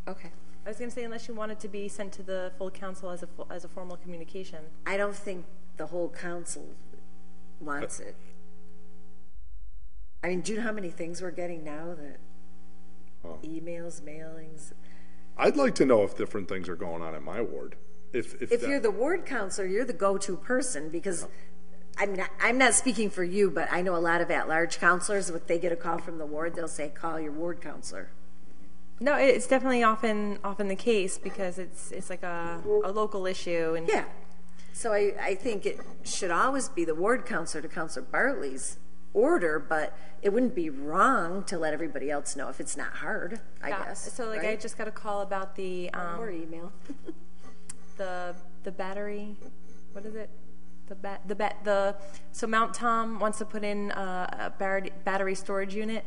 okay. I was going to say, unless you want it to be sent to the full council as a formal communication. I don't think the whole council wants it. I mean, do you know how many things we're getting now that emails, mailings? I'd like to know if different things are going on in my ward. If You're the ward counselor, you're the go-to person because, I mean, I'm not speaking for you, but I know a lot of at-large counselors, if they get a call from the ward, they'll say, call your ward counselor. No, it's definitely often the case because it's like a local issue. And yeah. So I think it should always be the ward counselor to Counselor Bartley's order, but it wouldn't be wrong to let everybody else know if it's not hard, I guess. So like right? I just got a call about the or email. the battery. What is it? So Mount Tom wants to put in a battery storage unit.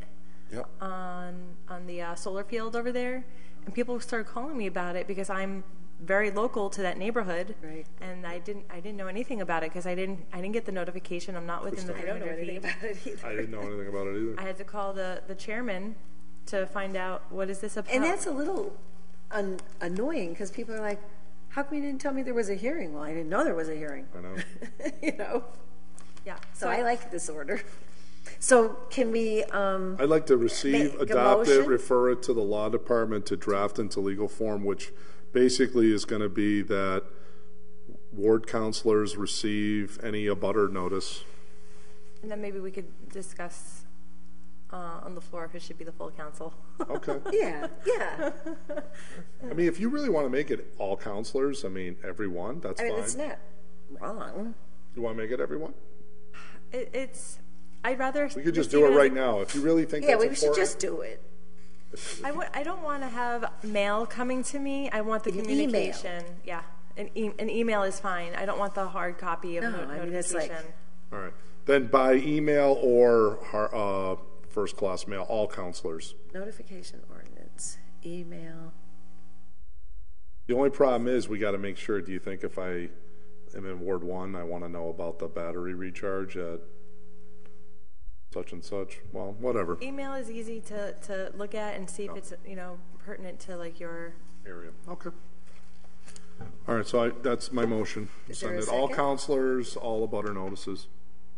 Yep. On the solar field over there, and people started calling me about it because I'm very local to that neighborhood, right? And I didn't know anything about it because I didn't get the notification. I'm not within the 300 feet. About it either. I didn't know anything about it either. I had to call the chairman to find out what is this about. And that's a little annoying because people are like, "How come you didn't tell me there was a hearing?" Well, I didn't know there was a hearing. I know. You know. Yeah. So I like this order. So can we? I'd like to receive, make a adopt it, motion? refer it to the law department to draft into legal form, which basically is going to be that ward counselors receive any abutter notice. And then maybe we could discuss on the floor if it should be the full council. Okay. Yeah. I mean, if you really want to make it all counselors, I mean, everyone, that's I mean, fine. it's not wrong. You want to make it everyone? I'd rather. We could just do it right now. If you really think Yeah, that's we should important. just do it. I don't want to have mail coming to me. I want the communication. Yeah, an email is fine. I don't want the hard copy of No, I mean, it's notification. like- All right. Then by email or first-class mail, all counselors. Notification ordinance, email. The only problem is we got to make sure, do you think if I am in Ward 1, I want to know about the battery recharge at such and such. Well, whatever. Email is easy to look at and see if it's, pertinent to like your Area. Okay. All right, so that's my motion. Is there Send a it all second? counselors, all abutter notices.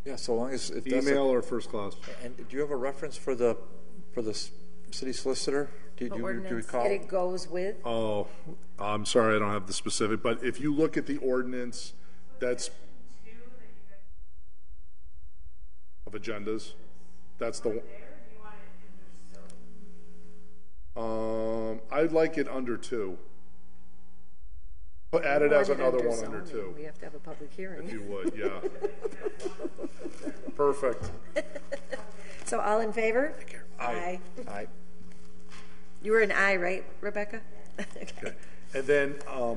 Yeah, so long as it doesn't. Email or first class. And do you have a reference for the city solicitor? Do you recall? And it goes with? Oh, I'm sorry, I don't have the specific, but if you look at the ordinance, that's of agendas. That's the one. I'd like it under 2. But add it as another one under 2. We have to have a public hearing. If you would, yeah. Perfect. So all in favor? Aye. Aye. You were an aye, right, Rebecca? Okay. And then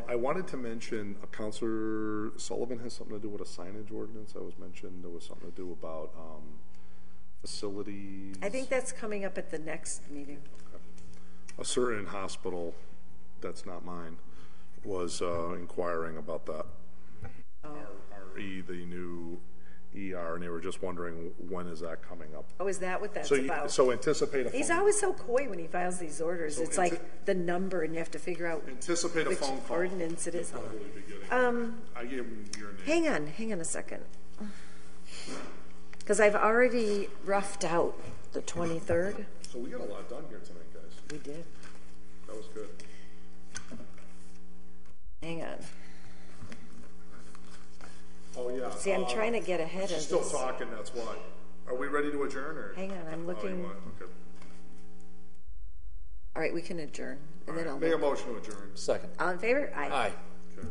I wanted to mention, Councilor Sullivan has something to do with a signage ordinance. I was mentioned there was something to do about facilities. I think that's coming up at the next meeting. A certain hospital, that's not mine, was inquiring about that. RE, the new ER, and they were just wondering when is that coming up. Oh, is that what that's So, about? so anticipate a He's phone. always so coy when he files these orders. So It's like the number, and you have to figure out Anticipate a which phone call. ordinance it is. I gave him your name. Hang on a second. Because I've already roughed out the 23rd. So we got a lot done here tonight, guys. We did. That was good. Hang on. Oh, yeah. See, I'm trying to get ahead of She's still this. talking, that's why. Are we ready to adjourn, or? Hang on, I'm Oh, looking. you want, okay. All right, we can adjourn. And then I'll Make a look. motion to adjourn. Second. All in favor? Aye. Aye. Okay.